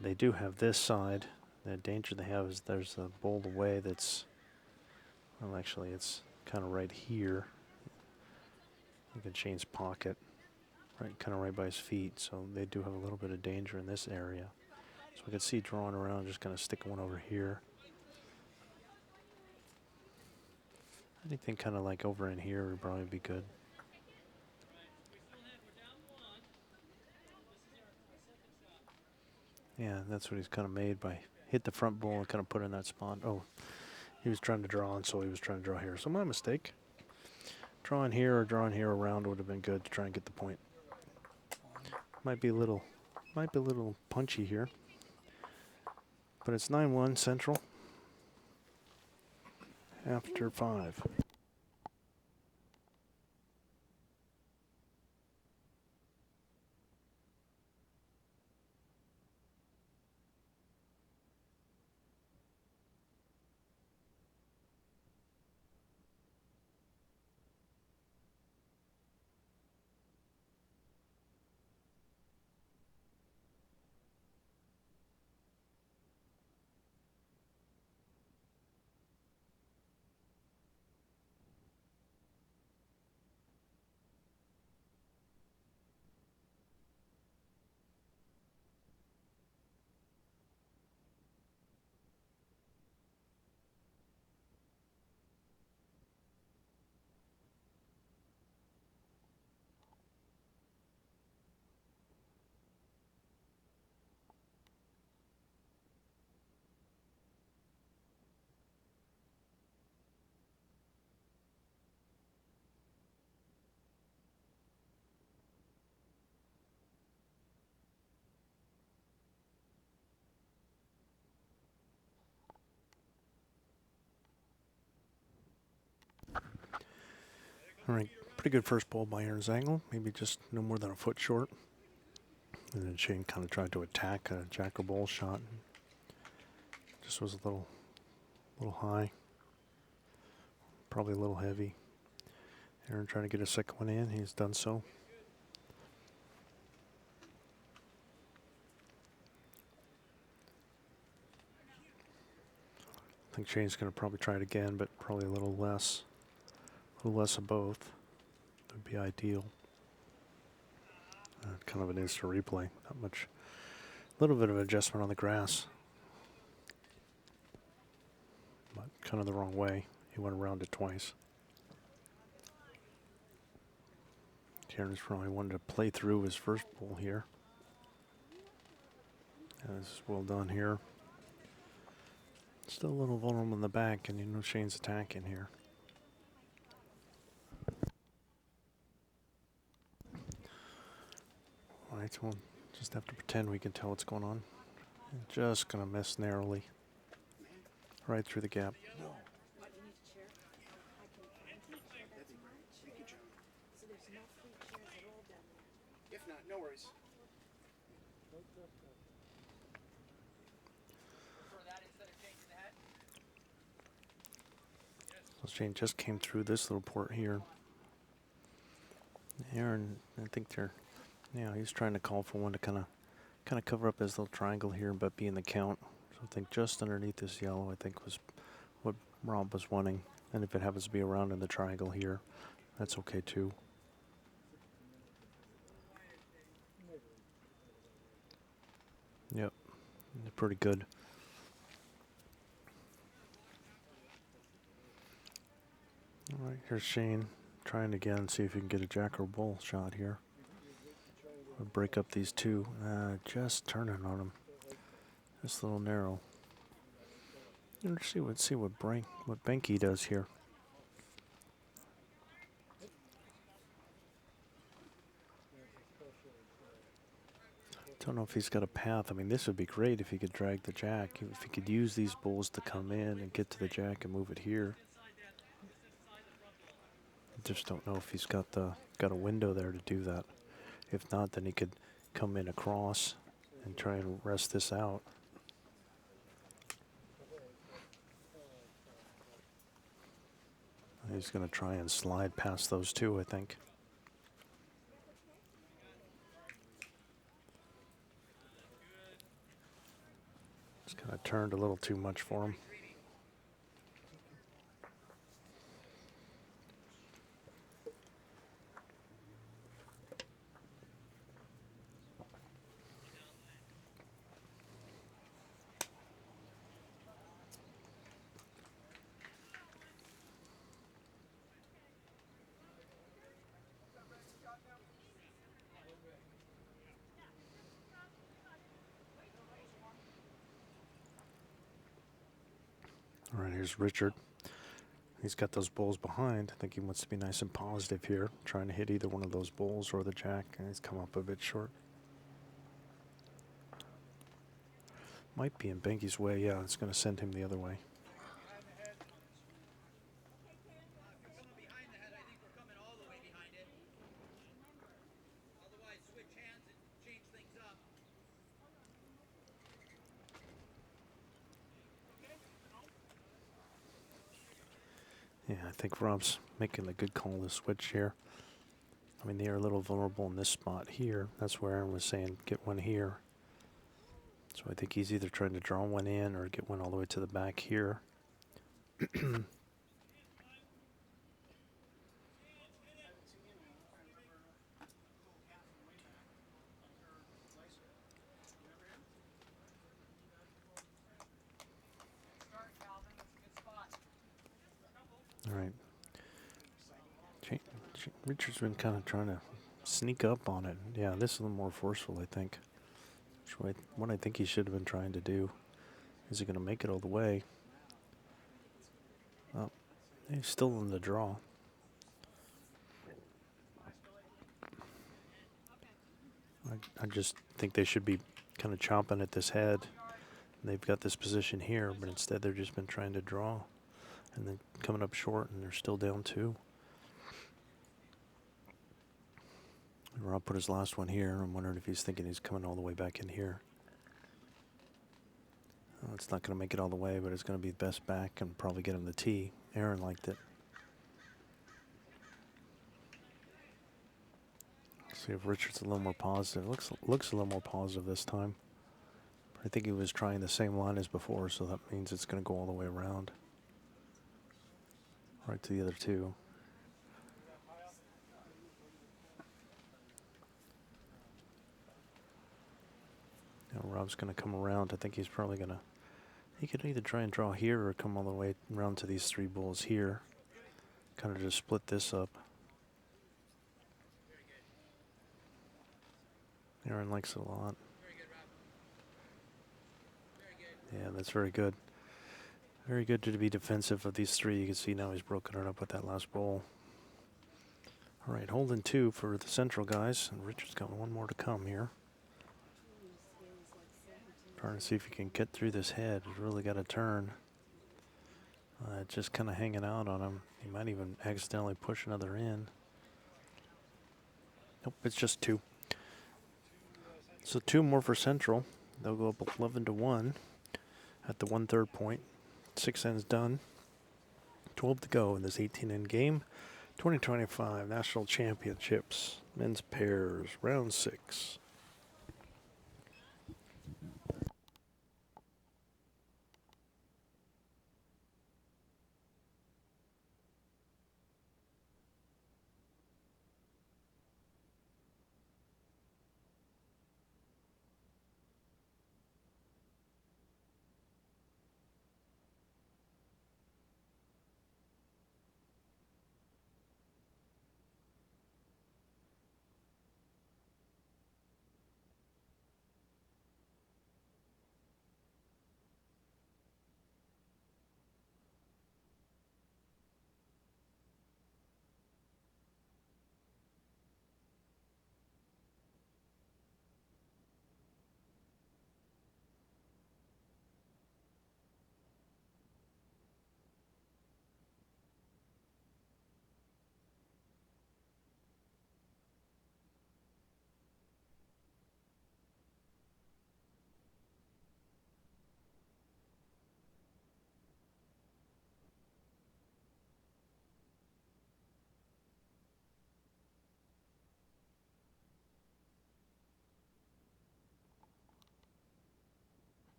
They do have this side. The danger they have is there's a bull away that's, well, actually it's kind of right here. You can change pocket, right, kind of right by his feet. So they do have a little bit of danger in this area. So we can see drawing around, just kind of sticking one over here. Anything kind of like over in here would probably be good. Yeah, that's what he's kind of made by hit the front bull and kind of put in that spot. Oh, he was trying to draw, and so he was trying to draw here. So my mistake. Drawing here or drawing here around would have been good to try and get the point. Might be a little punchy here. But it's 9-1 Central after 5. All right, pretty good first ball by Aaron Zangl. Maybe just no more than a foot short. And then Shane kind of tried to attack a jack or ball shot. Just was a little high. Probably a little heavy. Aaron trying to get a second one in. He's done so. I think Shane's going to probably try it again, but probably a little less of both. Would be ideal. Kind of an instant replay. Not much. A little bit of adjustment on the grass, but kind of the wrong way. He went around it twice. Aaron's probably wanted to play through his first ball here. This is well done here. Still a little vulnerable in the back, and you know Shane's attacking here. All right, so we'll just have to pretend we can tell what's going on. Just going to miss narrowly. Right through the gap. No. What, you need a chair? I can find you a chair that's marked. Thank you, John. So there's no free chairs at all down there. If not, no worries. For that instead of changing the hat. So Shane just came through this little port here. Aaron, I think they're, yeah, he's trying to call for one to kind of cover up his little triangle here, but be in the count. So I think just underneath this yellow, I think was what Rob was wanting. And if it happens to be around in the triangle here, that's okay too. Yep, pretty good. All right, here's Shane trying again, see if he can get a jack or bull shot here. We'll break up these two. Just turning on him. Just a little narrow. Let's see what Behncke does here. Don't know if he's got a path. I mean, this would be great if he could drag the jack. If he could use these bulls to come in and get to the jack and move it here. I just don't know if he's got a window there to do that. If not, then he could come in across and try and rest this out. He's going to try and slide past those two, I think. It's kind of turned a little too much for him. All right, here's Richard. He's got those bulls behind. I think he wants to be nice and positive here, trying to hit either one of those bulls or the jack, and he's come up a bit short. Might be in Behncke's way. Yeah, it's going to send him the other way. Behind the head. If you're coming behind the head, I think we're coming all the way behind it. Otherwise, switch hands and change things up. Yeah, I think Rob's making a good call to switch here. I mean, they are a little vulnerable in this spot here. That's where Aaron was saying get one here. So I think he's either trying to draw one in or get one all the way to the back here. Start, Calvin. That's a good spot. All right. Richard's been kind of trying to sneak up on it. Yeah, this is a little more forceful, I think. What I think he should have been trying to do. Is he going to make it all the way? Oh, he's still in the draw. I just think they should be kind of chomping at this head. They've got this position here, but instead they've just been trying to draw. And then coming up short, and they're still down two. Rob put his last one here. I'm wondering if he's thinking he's coming all the way back in here. Oh, it's not going to make it all the way, but it's going to be best back and probably get him the tee. Aaron liked it. See if Richard's a little more positive. Looks a little more positive this time. I think he was trying the same line as before, so that means it's going to go all the way around. Right to the other two. Now Rob's going to come around. I think he's probably going to... He could either try and draw here or come all the way around to these three bulls here. Kind of just split this up. Aaron likes it a lot. Yeah, that's very good. Very good to be defensive of these three. You can see now he's broken it up with that last bowl. All right, holding 2 for the Central guys. And Richard's got one more to come here. Trying to see if he can get through this head. He's really got to turn. Just kind of hanging out on him. He might even accidentally push another in. Nope, it's just 2. So 2 more for Central. They'll go up 11-1 at the 1/3 point. 6 ends done. 12 to go in this 18-end game. 2025 National Championships. Men's pairs. Round 6.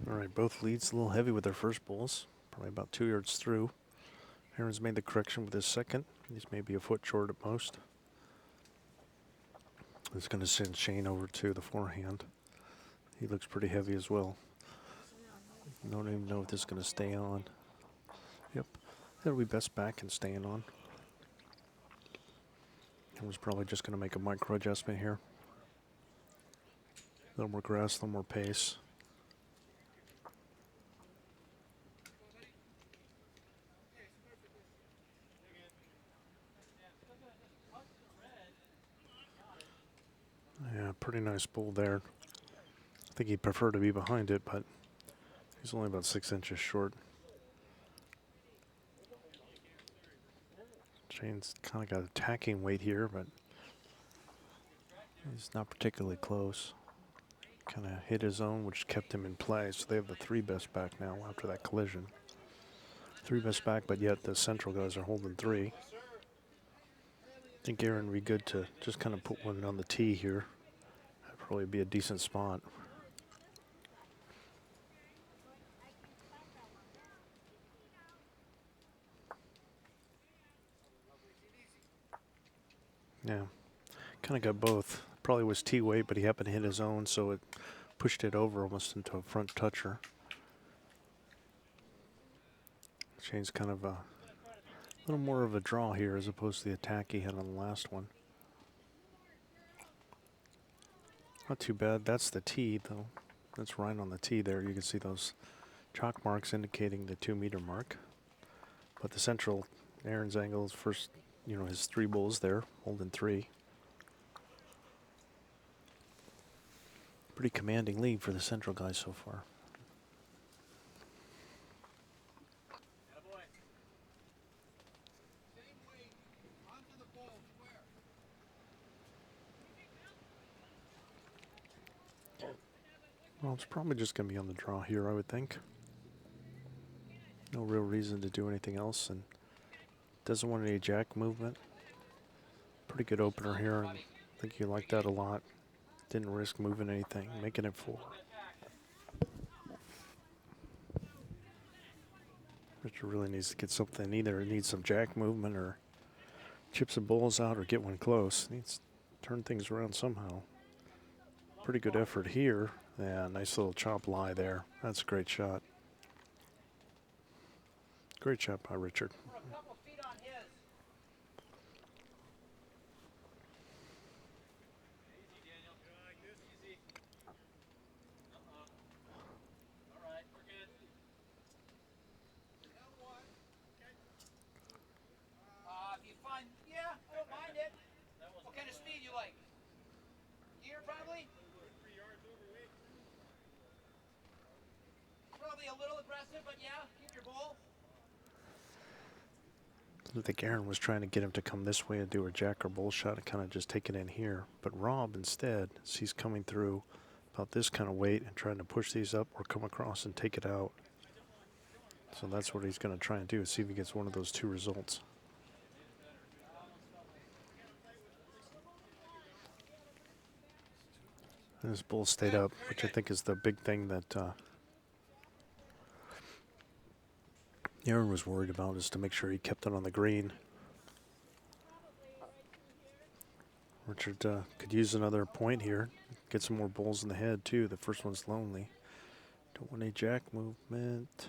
All right, both leads a little heavy with their first bulls. Probably about 2 yards through. Aaron's made the correction with his second. He's maybe a foot short at most. It's going to send Shane over to the forehand. He looks pretty heavy as well. Don't even know if this is going to stay on. Yep, that'll be best back and staying on. Aaron's probably just going to make a micro adjustment here. A little more grass, a little more pace. Yeah, pretty nice bull there. I think he'd prefer to be behind it, but he's only about 6 inches short. Shane's kind of got attacking weight here, but he's not particularly close. Kind of hit his own, which kept him in play. So they have the 3 best back now after that collision. 3 best back, but yet the Central guys are holding 3. I think Aaron would be good to just kind of put one on the tee here. That'd probably be a decent spot. Yeah, kind of got both. Probably was tee weight, but he happened to hit his own, so it pushed it over almost into a front toucher. Shane's kind of a little more of a draw here as opposed to the attack he had on the last one. Not too bad. That's the tee, though. That's right on the tee there. You can see those chalk marks indicating the 2 meter mark. But the Central, Aaron Zangl's first, his 3 bulls there, holding 3. Pretty commanding lead for the Central guys so far. Well, it's probably just going to be on the draw here, I would think. No real reason to do anything else, and doesn't want any jack movement. Pretty good opener here, and I think you like that a lot. Didn't risk moving anything, making it 4. Richard really needs to get something. Either needs some jack movement or chip some balls out or get one close. Needs to turn things around somehow. Pretty good effort here. Yeah, nice little chop lie there. That's a great shot. Great shot by Richard. We're a couple feet on his. Easy, Daniel. Like this, easy. All right, we're good. If you find, yeah, I don't mind it. What kind of speed you like? Gear, probably? Probably a little aggressive, but yeah, keep your bowl. I think Aaron was trying to get him to come this way and do a jack or bull shot and kind of just take it in here. But Rob instead sees coming through about this kind of weight and trying to push these up or come across and take it out. So that's what he's going to try and do, see if he gets one of those 2 results. And his bull stayed up, which I think is the big thing that Aaron was worried about, is to make sure he kept it on the green. Richard could use another point here. Get some more bulls in the head, too. The first one's lonely. Don't want any jack movement.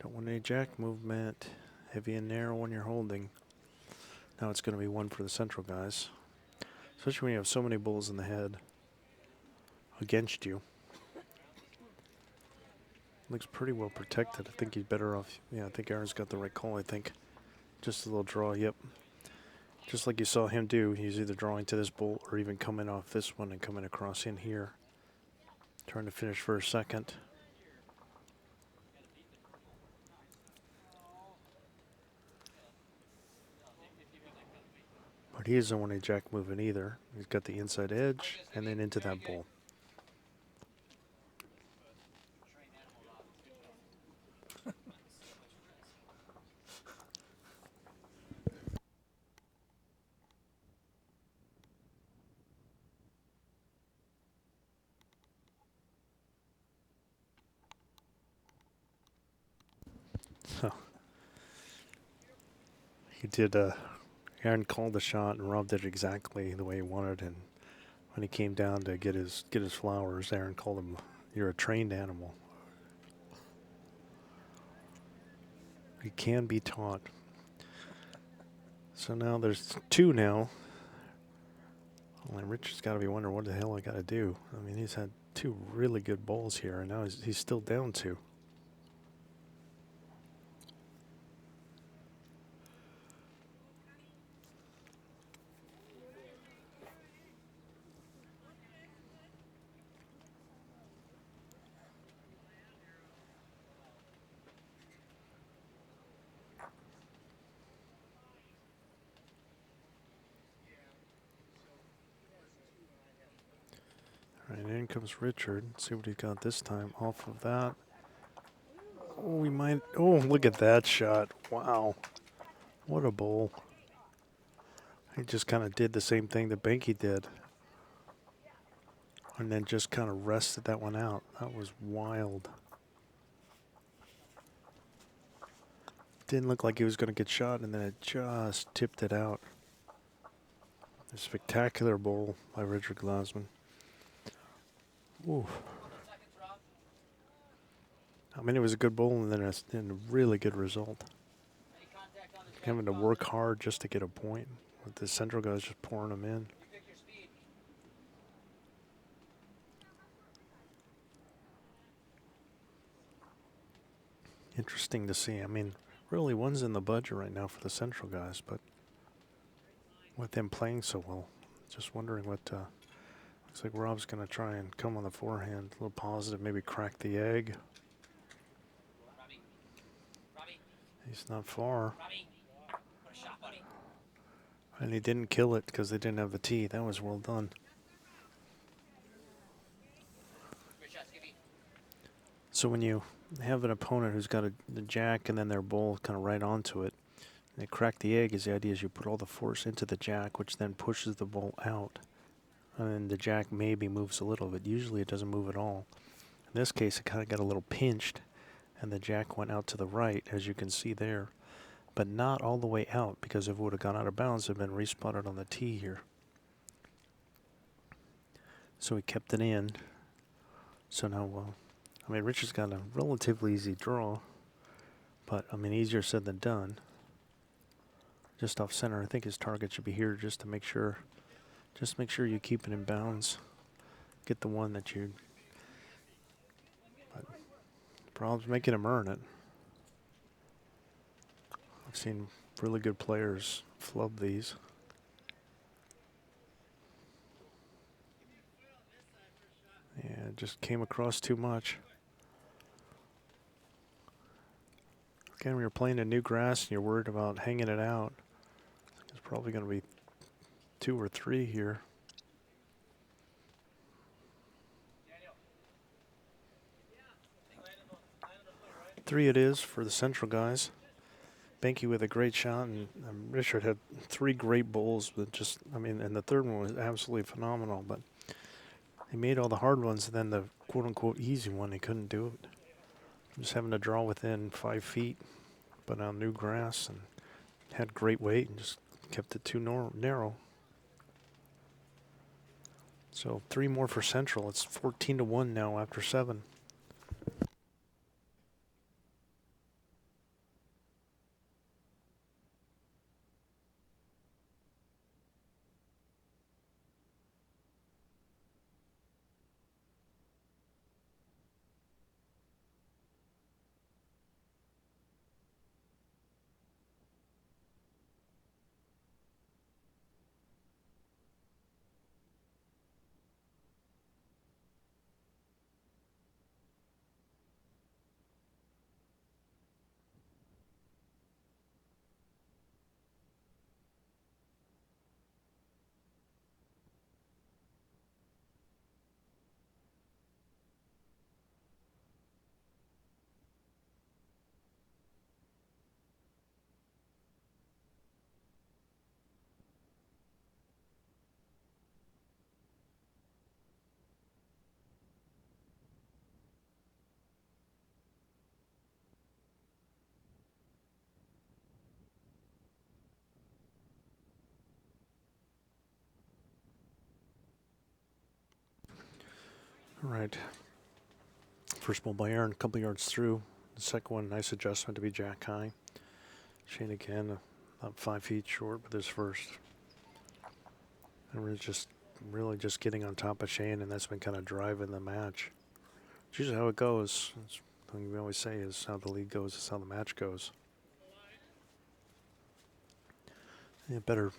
Don't want any jack movement. Heavy and narrow when you're holding. Now it's going to be 1 for the central guys. Especially when you have so many bulls in the head against you. Looks pretty well protected. I think he's better off. Yeah, I think Aaron's got the right call, I think. Just a little draw, yep. Just like you saw him do, he's either drawing to this bull or even coming off this one and coming across in here. Trying to finish for a second. But he doesn't want any jack moving either. He's got the inside edge and then into that bull. So he did. Aaron called the shot, and Rob did exactly the way he wanted. And when he came down to get his flowers, Aaron called him, "You're a trained animal." He can be taught. So now there's 2 now. Only Richard's got to be wondering what the hell I got to do. I mean, he's had 2 really good balls here, and now he's still down 2. All right, in comes Richard. Let's see what he got this time off of that. Oh, we might. Oh, look at that shot. Wow. What a bowl. He just kind of did the same thing that Behncke did. And then just kind of rested that one out. That was wild. Didn't look like he was going to get shot, and then it just tipped it out. A spectacular bowl by Richard Glasman. Ooh. I mean, it was a good bowl and then a really good result. Having to work hard just to get a point, with the central guys just pouring them in. Interesting to see. I mean, really one's in the budget right now for the central guys, but with them playing so well, just wondering what, looks like Rob's going to try and come on the forehand, a little positive, maybe crack the egg. He's not far. And he didn't kill it because they didn't have the tee. That was well done. So when you have an opponent who's got the jack and then their bull kind of right onto it, and they crack the egg, is the idea is you put all the force into the jack, which then pushes the bull out. And then the jack maybe moves a little, but usually it doesn't move at all. In this case, it kind of got a little pinched, and the jack went out to the right, as you can see there. But not all the way out, because if it would have gone out of bounds, it would have been respotted on the tee here. So he kept it in. So now, I mean, Richard's got a relatively easy draw, but I mean, easier said than done. Just off center, I think his target should be here, just to make sure you keep it in bounds. Get the one that you. But problem's making him earn it. I've seen really good players flub these. Yeah, it just came across too much. Again, when you're playing in new grass and you're worried about hanging it out, it's probably going to be 2 or 3 here. Three it is for the Central guys. Behncke with a great shot, and Richard had 3 great bowls, but just, I mean, and the third one was absolutely phenomenal, but he made all the hard ones, and then the quote-unquote easy one, he couldn't do it. Just having to draw within 5 feet, but on new grass, and had great weight, and just kept it too narrow. So 3 more for Central. It's 14-1 now after 7. All right. First ball by Aaron, a couple yards through. The second one, nice adjustment to be jack high. Shane again, about 5 feet short with his first. And we're really just getting on top of Shane, and that's been kind of driving the match. It's usually how it goes. It's something we always say is how the league goes, is how the match goes. Yeah, better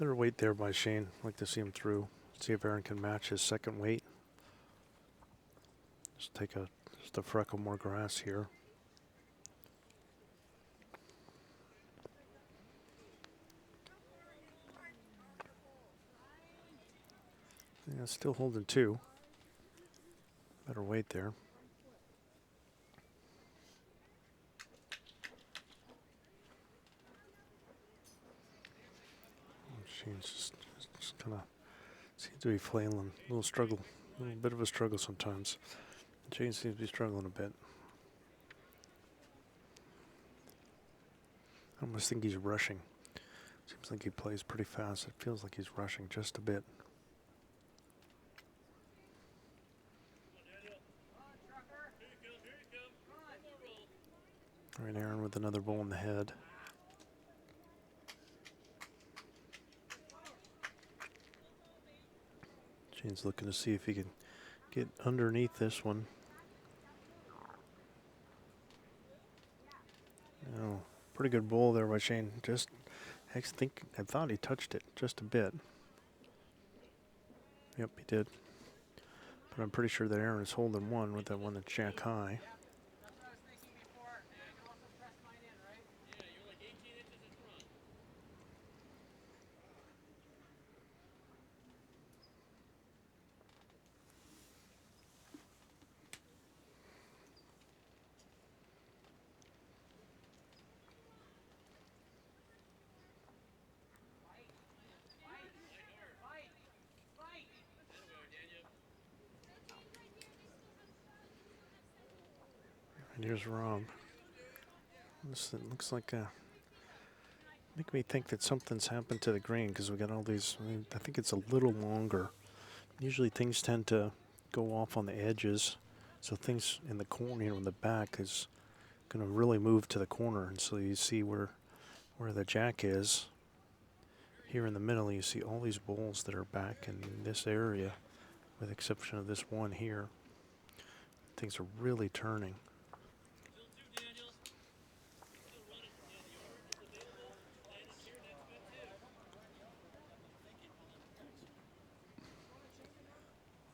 weight there by Shane. I'd like to see him through. See if Aaron can match his second weight. Just take just a freckle more grass here. Yeah, still holding 2. Better weight there. Shane's just kind of seems to be flailing. A little bit of a struggle sometimes. Shane seems to be struggling a bit. I almost think he's rushing. Seems like he plays pretty fast. It feels like he's rushing just a bit. All right, Aaron with another ball in the head. Shane's looking to see if he can get underneath this one. Oh, pretty good ball there by Shane. I thought he touched it just a bit. Yep, he did. But I'm pretty sure that Aaron is holding one with that one that's jack high. Here's Rob. This it looks like make me think that something's happened to the green because we got all these. I think it's a little longer. Usually things tend to go off on the edges, so things in the corner, in the back, is going to really move to the corner, and so you see where the jack is. Here in the middle, you see all these bowls that are back in this area, with the exception of this one here. Things are really turning.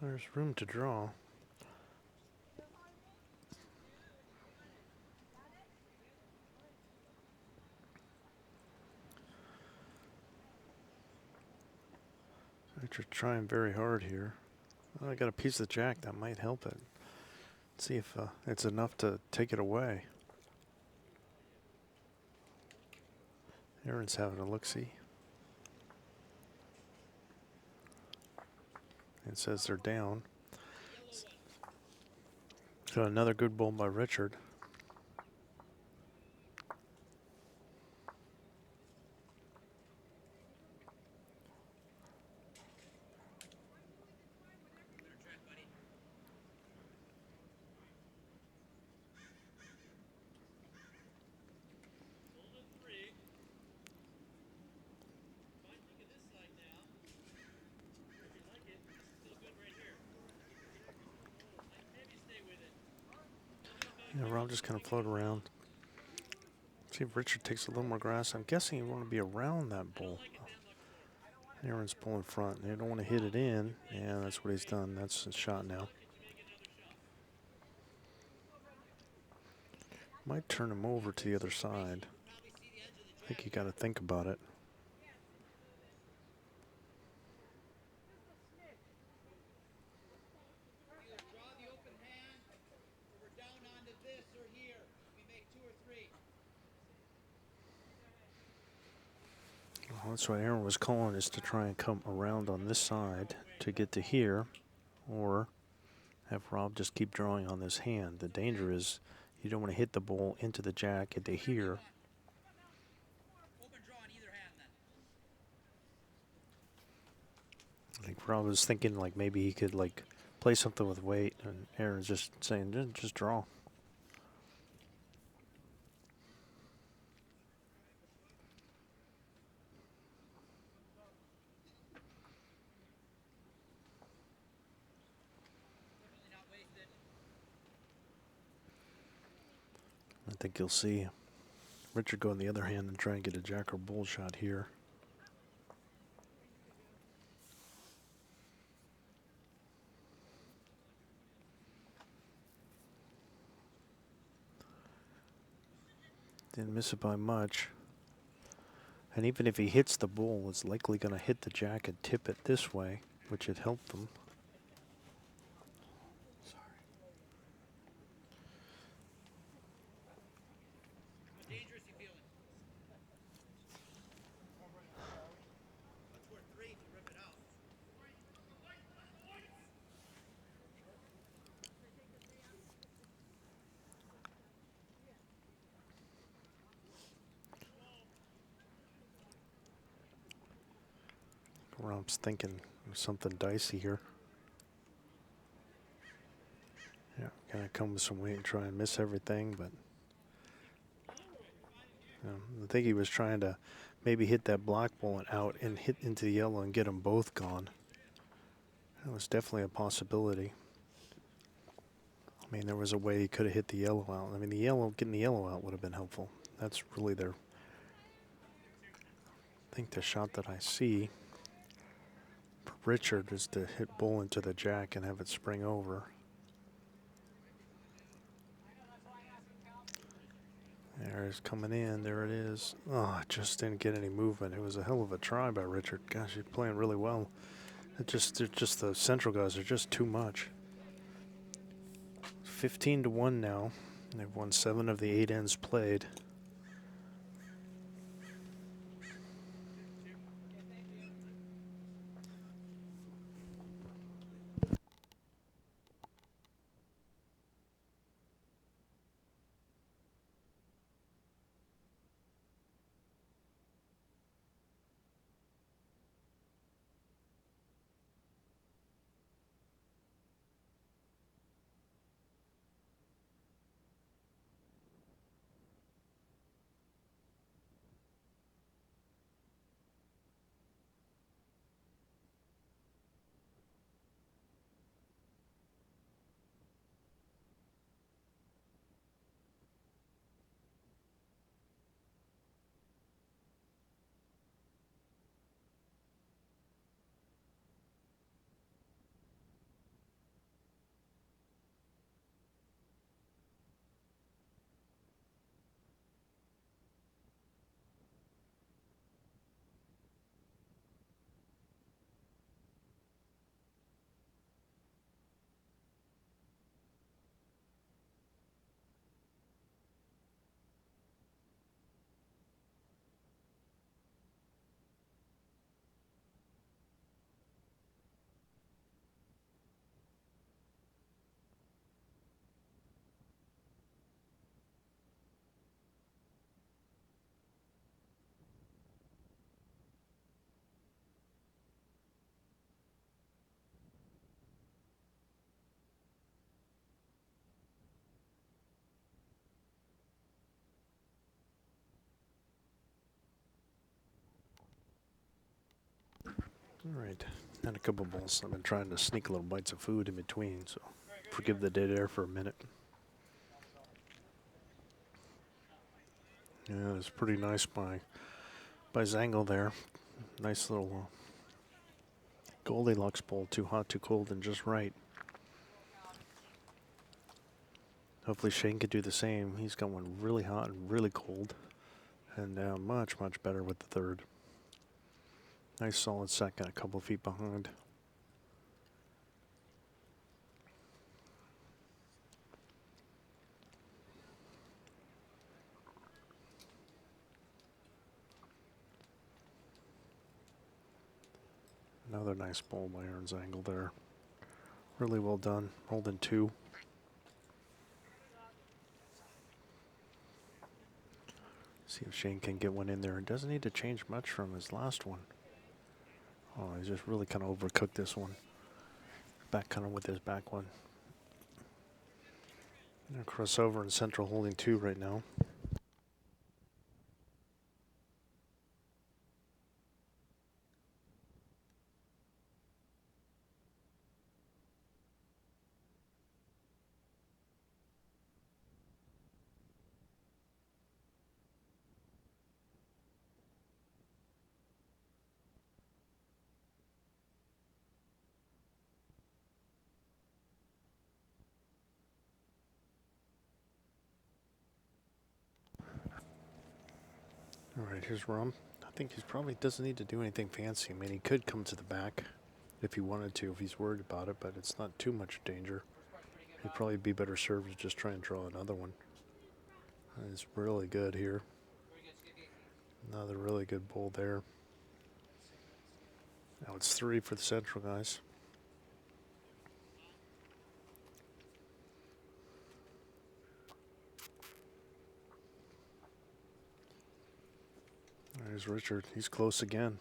There's room to draw. Richard trying very hard here. Well, I got a piece of jack that might help it. Let's see if it's enough to take it away. Aaron's having a look-see. It says they're down. So another good bowl by Richard. Yeah, Rob just kind of float around. See if Richard takes a little more grass. I'm guessing you want to be around that bull. Aaron's pulling front. They don't want to hit it in. Yeah, that's what he's done. That's his shot now. Might turn him over to the other side. I think you got to think about it. Well, that's what Aaron was calling, is to try and come around on this side to get to here, or have Rob just keep drawing on this hand. The danger is you don't want to hit the ball into the jack into here. I think Rob was thinking like maybe he could like play something with weight, and Aaron's just saying just draw. I think you'll see Richard go on the other hand and try and get a jack or bull shot here. Didn't miss it by much. And even if he hits the bull, it's likely going to hit the jack and tip it this way, which would help them. Rob's thinking something dicey here. Yeah, gonna come with some weight and try and miss everything, but I think he was trying to maybe hit that black ball and out and hit into the yellow and get them both gone. That was definitely a possibility. I mean, there was a way he could have hit the yellow out. I mean, getting the yellow out would have been helpful. That's really I think the shot that I see for Richard is to hit bull into the jack and have it spring over. There it's coming in. There it is. Oh, it just didn't get any movement. It was a hell of a try by Richard. Gosh, he's playing really well. Just the central guys are just too much. 15-1 now. They've won 7 of the 8 ends played. All right, had a couple bowls. I've been trying to sneak little bites of food in between, so forgive the dead air for a minute. Yeah, it's pretty nice by Zangl there. Nice little Goldilocks bowl, too hot, too cold, and just right. Hopefully Shane could do the same. He's got one really hot and really cold, and much, much better with the third. Nice solid second, a couple feet behind. Another nice bowl by Aaron Zangl there. Really well done. Rolled in 2. See if Shane can get one in there. It doesn't need to change much from his last one. Oh, he's just really kind of overcooked this one. Back kind of with his back one. Crossover in central holding 2 right now. All right, here's Rum. I think he probably doesn't need to do anything fancy. I mean, he could come to the back if he wanted to, if he's worried about it, but it's not too much danger. He'd probably be better served to just try and draw another one. It's really good here. Another really good bowl there. Now it's 3 for the central guys. There's Richard. He's close again.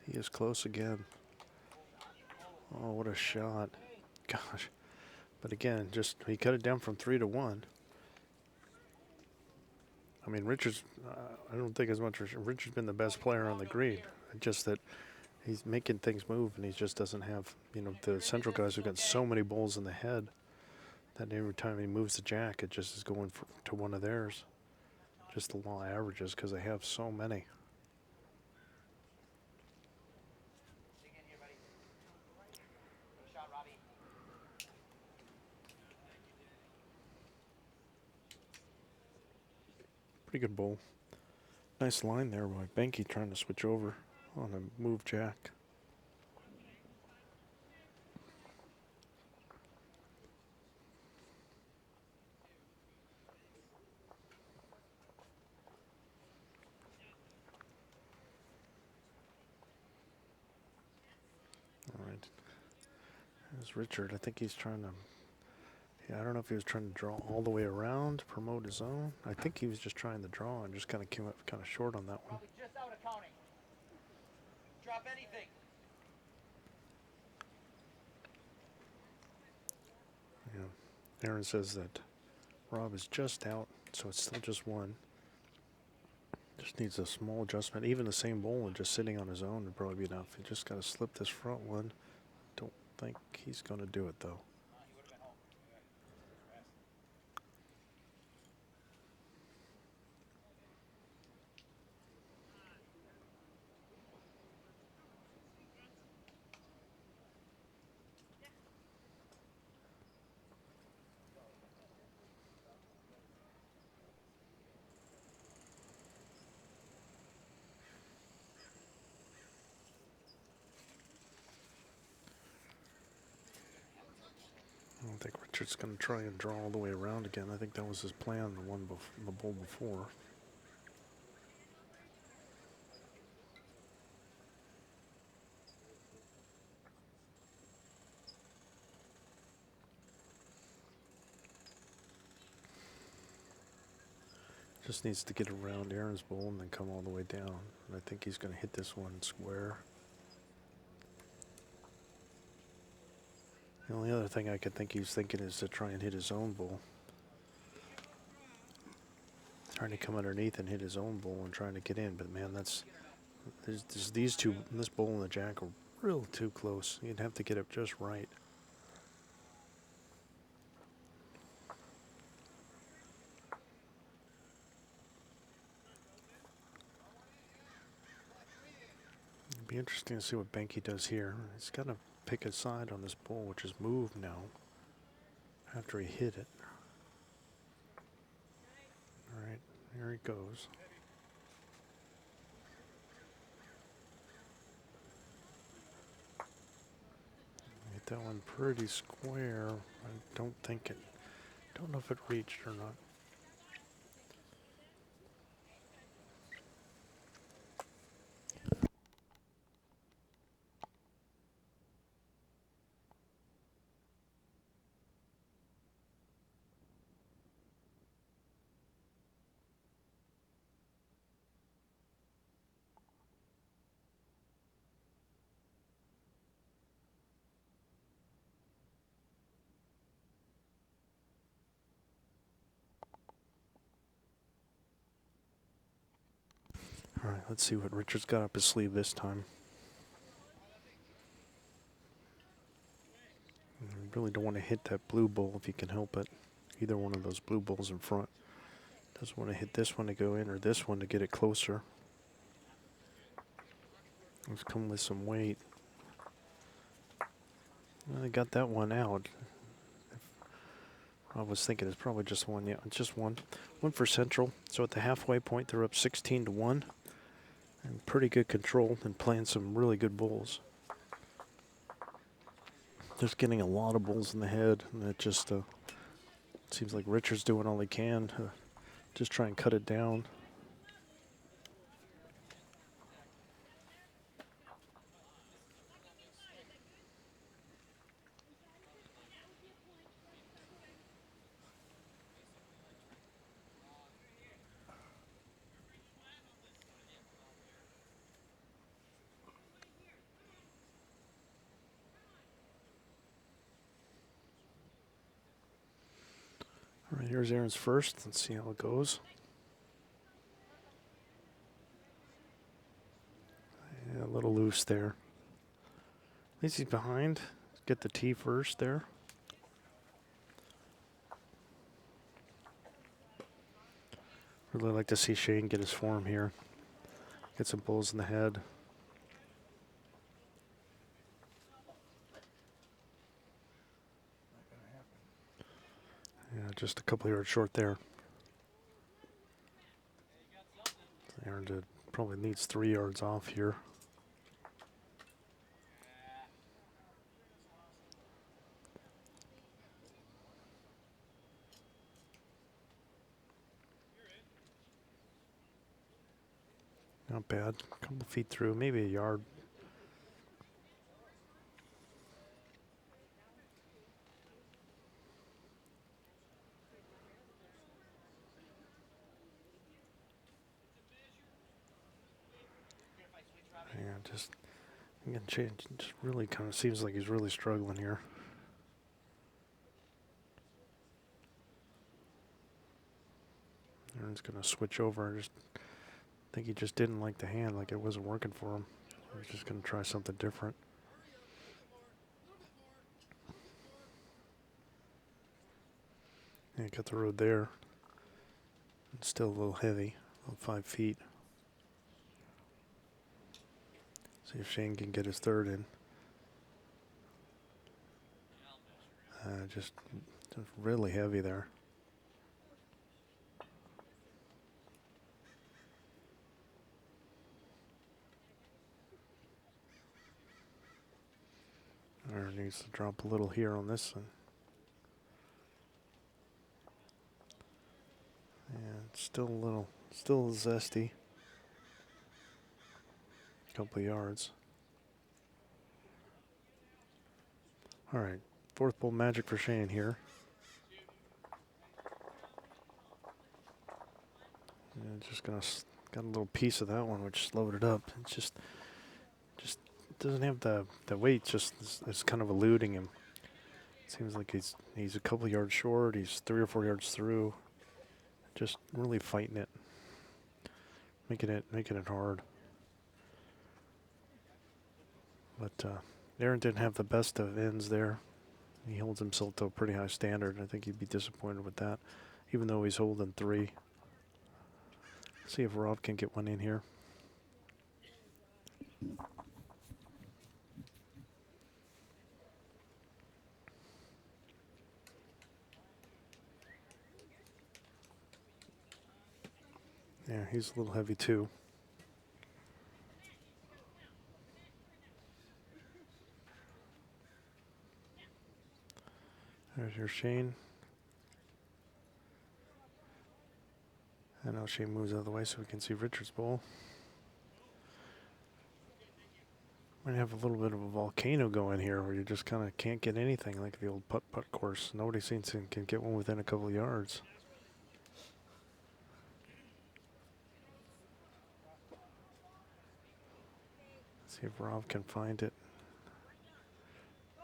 He is close again. Oh, what a shot. Gosh. But again, just he cut it down from 3 to 1. I mean, Richard's, I don't think as much. Richard's been the best player on the green. Just that he's making things move and he just doesn't have, you know, the central guys who've got so many bowls in the head that every time he moves the jack, it just is going to one of theirs. Just the law averages because they have so many. Pretty good bowl. Nice line there by Behncke trying to switch over on a move jack. All right. There's Richard. I think he's trying to... Yeah, I don't know if he was trying to draw all the way around, promote his own. I think he was just trying to draw and just kind of came up kind of short on that one. Probably just out of counting. Drop anything. Yeah. Aaron says that Rob is just out, so it's still just 1. Just needs a small adjustment. Even the same bowl and just sitting on his own would probably be enough. He just got to slip this front one. Don't think he's going to do it, though. I don't think Richard's going to try and draw all the way around again. I think that was his plan, the bowl before. Just needs to get around Aaron's bowl and then come all the way down. And I think he's going to hit this one square. The only other thing I could think he's thinking is to try and hit his own bowl. Trying to come underneath and hit his own bowl and trying to get in. But man, these two, this bull and the jack are real too close. You'd have to get it just right. It'd be interesting to see what Behncke does here. He's got to pick a side on this bull, which is moved now after he hit it. All right, here he goes. Hit that one pretty square. I don't know if it reached or not. All right, let's see what Richard's got up his sleeve this time. You really don't want to hit that blue bull if you can help it. Either one of those blue bulls in front. Doesn't want to hit this one to go in or this one to get it closer. Let's come with some weight. Well, I got that one out. I was thinking it's probably just one. Yeah, it's just one. One for Central. So at the halfway point, they're up 16-1. And pretty good control and playing some really good bulls. Just getting a lot of bulls in the head, and it just seems like Richard's doing all he can to just try and cut it down. All right, here's Aaron's first. Let's see how it goes. Yeah, a little loose there. At least he's behind. Get the tee first there. Really like to see Shane get his form here. Get some bulls in the head. Not gonna happen. Yeah, just a couple yards short there. Aaron did, probably needs 3 yards off here. Not bad. A couple feet through, maybe a yard. Yeah, just again, change. Just really kind of seems like he's really struggling here. Aaron's gonna switch over. I think he just didn't like the hand, like it wasn't working for him. He's just gonna try something different. Yeah, got the road there. It's still a little heavy, about 5 feet. See if Shane can get his third in. Just really heavy there. Aaron needs to drop a little here on this one. Yeah, it's still zesty. Couple yards. All right, fourth bull magic for Shane here. And just got a little piece of that one, which slowed it up. It just doesn't have the weight. Just it's kind of eluding him. It seems like he's a couple yards short. He's 3 or 4 yards through. Just really fighting it, making it hard. But Aaron didn't have the best of ends there. He holds himself to a pretty high standard. I think he'd be disappointed with that, even though he's holding 3. See if Rob can get one in here. Yeah, he's a little heavy too. There's your Shane. And now Shane moves out of the way so we can see Richard's bowl. Might have a little bit of a volcano going here where you just kind of can't get anything like the old putt-putt course. Nobody seems to can get one within a couple of yards. See if Rob can find it.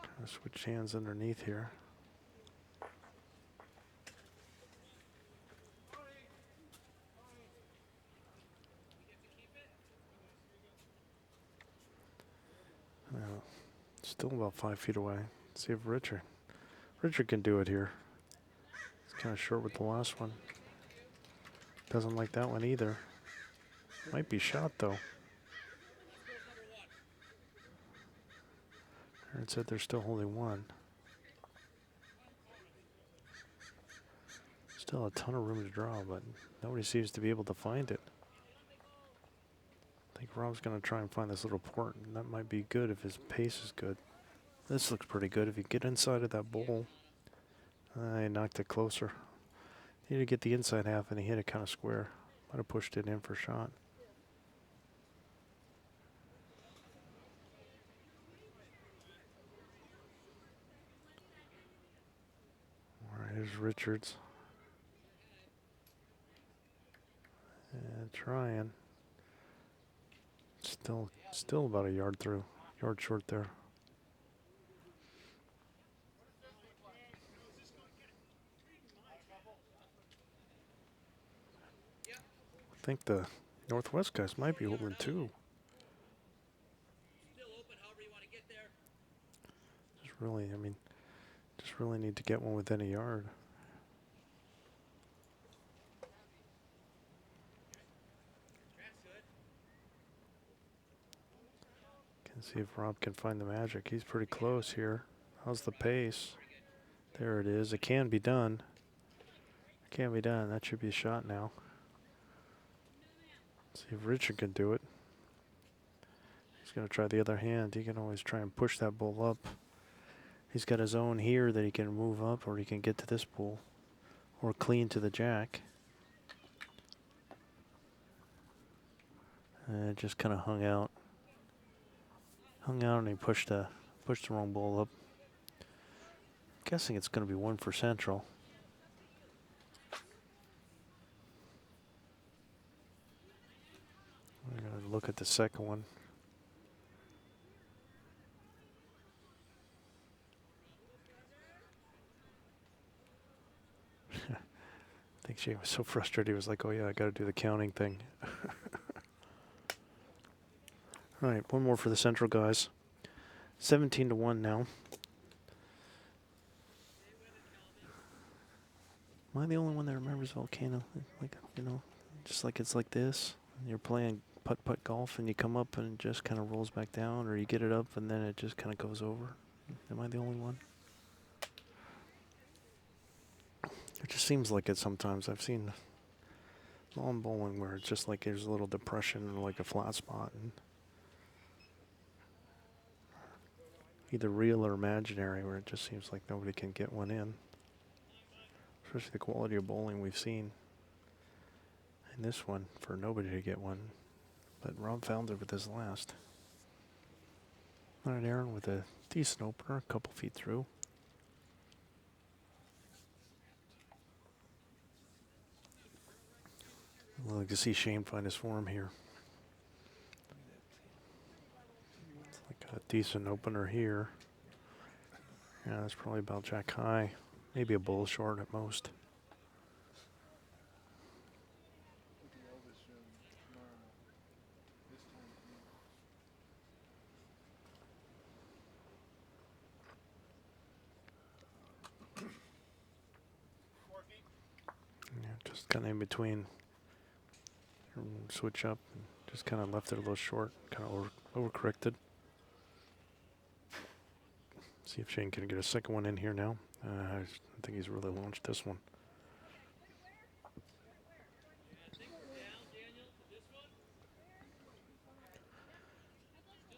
Kind of switch hands underneath here. Still about 5 feet away. Let's see if Richard can do it here. He's kind of short with the last one. Doesn't like that one either. Might be shot though. Aaron said they're still holding 1. Still a ton of room to draw, but nobody seems to be able to find it. I think Rob's going to try and find this little port, and that might be good if his pace is good. This looks pretty good. If you get inside of that bowl, I knocked it closer. He did get the inside half, and he hit it kind of square. Might have pushed it in for a shot. All right, here's Richards. And trying. Still about a yard through. Yard short there. I think the Northwest guys might be holding 2. Just really need to get one within a yard. Can see if Rob can find the magic. He's pretty close here. How's the pace? There it is. It can be done. It can be done. That should be a shot now. See if Richard can do it. He's going to try the other hand. He can always try and push that bull up. He's got his own here that he can move up, or he can get to this bull, or clean to the jack. And it just kind of hung out. And he pushed the wrong bull up. Guessing it's going to be 1 for Central. We're going to look at the second one. I think Shane was so frustrated he was like, oh yeah, I got to do the counting thing. All right, one more for the Central guys. 17-1 now. Am I the only one that remembers Volcano? Like, you know, just like it's like this. You're playing putt-putt golf and you come up and it just kind of rolls back down, or you get it up and then it just kind of goes over. Am I the only one? It just seems like it sometimes. I've seen lawn bowling where it's just like there's a little depression or like a flat spot. And either real or imaginary, where it just seems like nobody can get one in. Especially the quality of bowling we've seen in this one for nobody to get one. But Rob found it with his last. All right, Aaron with a decent opener, a couple feet through. I'd like to see Shane find his form here. It's like a decent opener here. Yeah, that's probably about jack high. Maybe a bull short at most. Just kind of in between. Switch up. And just kind of left it a little short. Kind of overcorrected. See if Shane can get a second one in here now. I think he's really launched this one.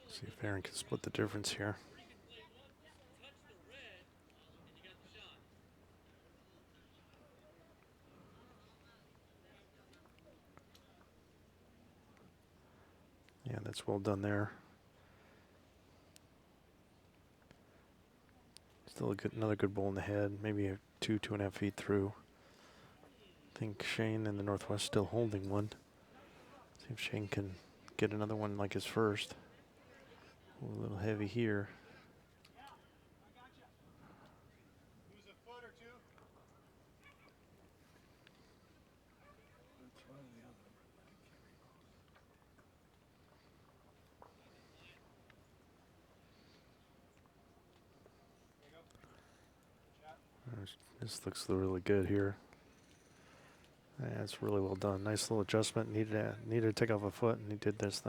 See if Aaron can split the difference here. Yeah, that's well done there. Still another good bowl in the head. Maybe a 2.5 feet through. I think Shane in the Northwest still holding one. See if Shane can get another one like his first. A little heavy here. It's one or the other. This looks really good here. Yeah, it's really well done. Nice little adjustment. Needed to take off a foot, and he did that.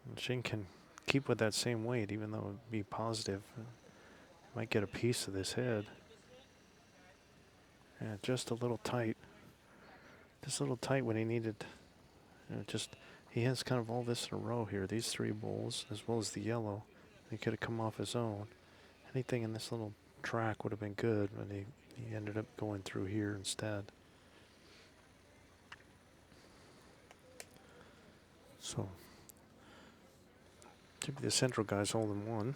And Shane can keep with that same weight, even though it would be positive. Might get a piece of this head. Yeah, just a little tight. Just a little tight when he needed. He has kind of all this in a row here. These three bowls, as well as the yellow. He could have come off his own. Anything in this little track would have been good, but he ended up going through here instead. So, maybe the central guy's holding one.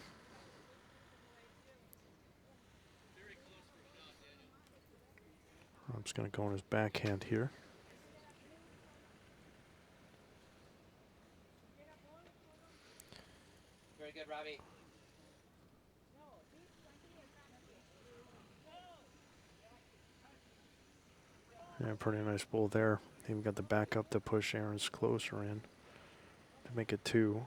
I'm just going to go on his backhand here. Very good, Robbie. Yeah, pretty nice bowl there. Even got the backup to push Aaron's closer in to make it 2.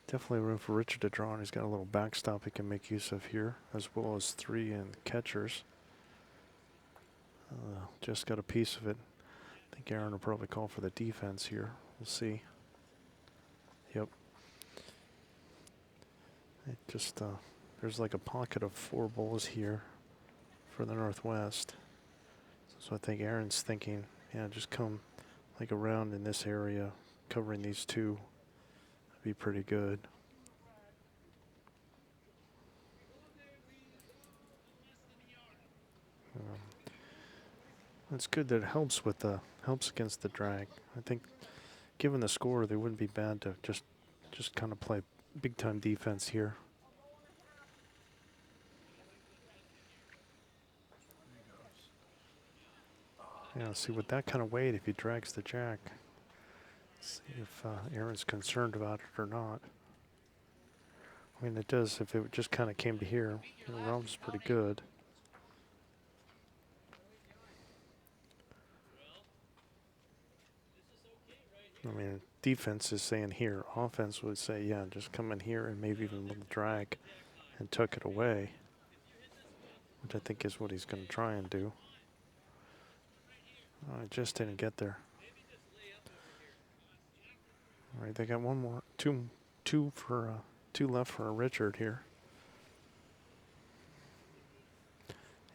Definitely room for Richard to draw, and he's got a little backstop he can make use of here, as well as 3 and catchers. Just got a piece of it. I think Aaron will probably call for the defense here. We'll see. Yep. It just, there's like a pocket of 4 bowls here for the Northwest. So I think Aaron's thinking, yeah, just come like around in this area, covering these 2. That'd be pretty good. It's good that it helps against the drag. I think, given the score, they wouldn't be bad to just kind of play big time defense here. Yeah, see with that kind of weight, if he drags the jack, see if Aaron's concerned about it or not. I mean, it does. If it just kind of came to here, the realm's pretty good. I mean, defense is saying here. Offense would say, yeah, just come in here and maybe even a little drag and tuck it away, which I think is what he's going to try and do. I just didn't get there. All right, they got one more, two left for Richard here.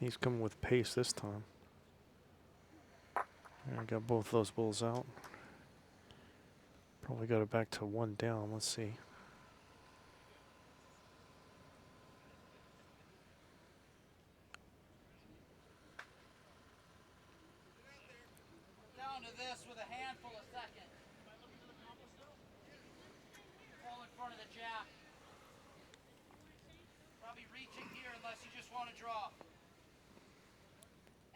He's coming with pace this time. I got both those bulls out. Probably got it back to 1 down. Let's see. Down to this with a handful of seconds. Fall in front of the jack. Probably reaching here unless you just want to draw.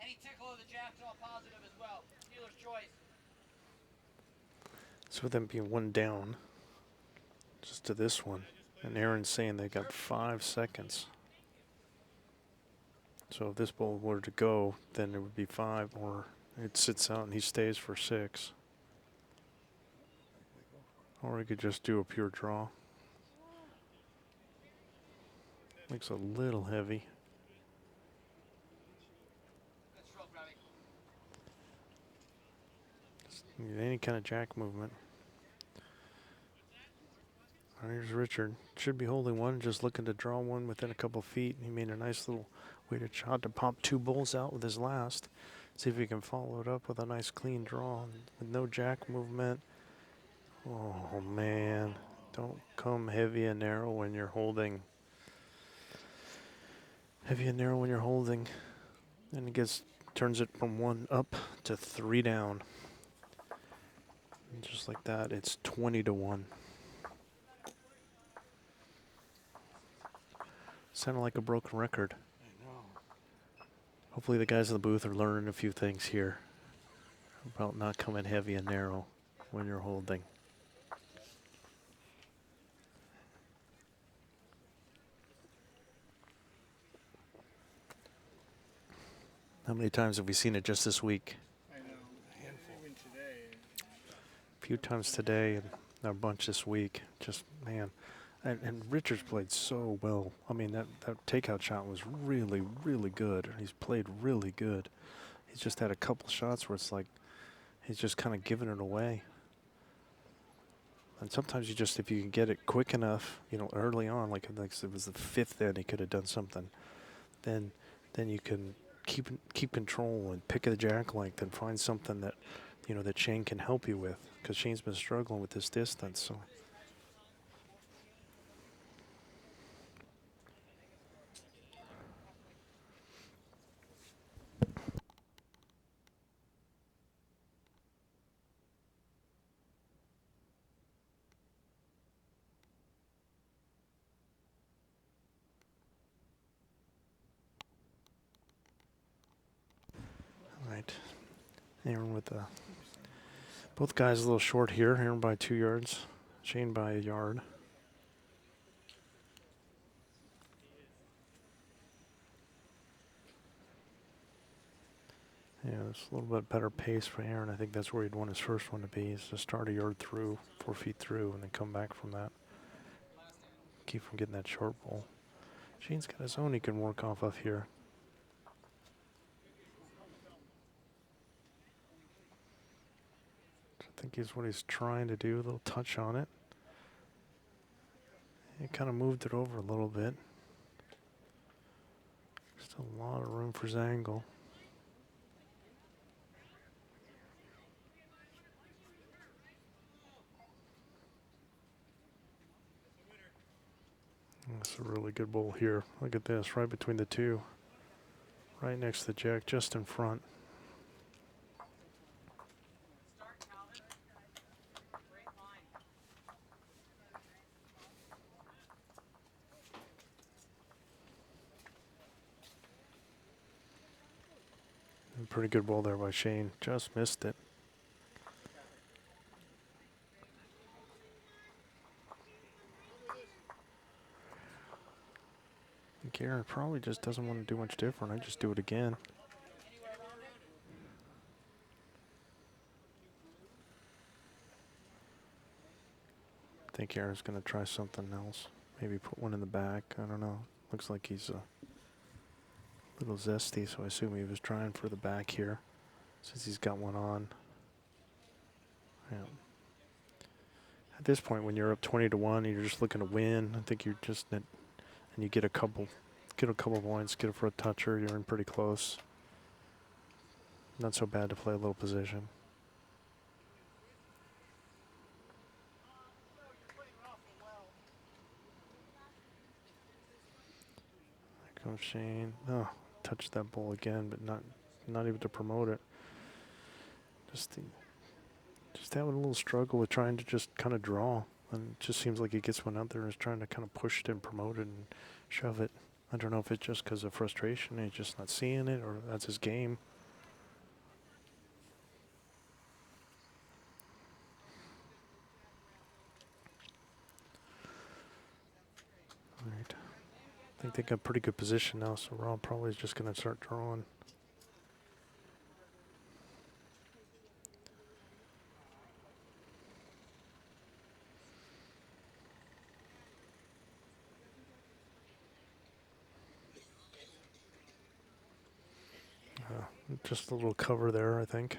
Any tickle of the jack's all positive as well. Dealer's choice. So with them being 1 down, just to this one, and Aaron's saying they got 5 seconds. So if this ball were to go, then it would be 5, or it sits out and he stays for 6. Or he could just do a pure draw. Makes a little heavy. Any kind of jack movement. Here's Richard. Should be holding one, just looking to draw one within a couple feet. He made a nice little weighted shot to pop 2 bulls out with his last. See if he can follow it up with a nice clean draw with no jack movement. Oh man, don't come heavy and narrow when you're holding. Heavy and narrow when you're holding. And it turns it from 1 up to 3 down. And just like that, it's 20-1. Sounded like a broken record. I know. Hopefully the guys in the booth are learning a few things here about not coming heavy and narrow when you're holding. How many times have we seen it just this week? I know. Even today. A few times today and a bunch this week. Just, man. And Richards played so well. I mean, that takeout shot was really, really good. He's played really good. He's just had a couple shots where it's like he's just kind of giving it away. And sometimes if you can get it quick enough, early on, like it was the 5th end, he could have done something. Then you can keep control and pick a jack length and find something that, that Shane can help you with, because Shane's been struggling with this distance. So. Right. Aaron with both guys a little short here. Aaron by 2 yards. Shane by 1 yard. Yeah, it's a little bit better pace for Aaron. I think that's where he'd want his first one to be, is to start 1 yard through, 4 feet through, and then come back from that. Keep from getting that short ball. Shane's got his own he can work off of here. I think is what he's trying to do, a little touch on it. He kind of moved it over a little bit. Still a lot of room for Zangl. That's a really good bowl here. Look at this, right between the two. Right next to the jack, just in front. Pretty good ball there by Shane. Just missed it. Aaron probably just doesn't want to do much different. I just do it again. I think Aaron's going to try something else. Maybe put one in the back. I don't know. Looks like he's a little zesty, so I assume he was trying for the back here since he's got one on. Yeah. At this point, when you're up 20-1 and you're just looking to win, I think you're just and you get a couple points, get a front toucher, you're in pretty close. Not so bad to play a little position. There comes Shane. Oh, touched that ball again, but not able to promote it. Just having a little struggle with trying to just kind of draw. And it just seems like he gets one out there and is trying to kind of push it and promote it and shove it. I don't know if it's just because of frustration and he's just not seeing it, or that's his game. All right. I think they got pretty good position now, so Rob probably is just going to start drawing. Just a little cover there, I think.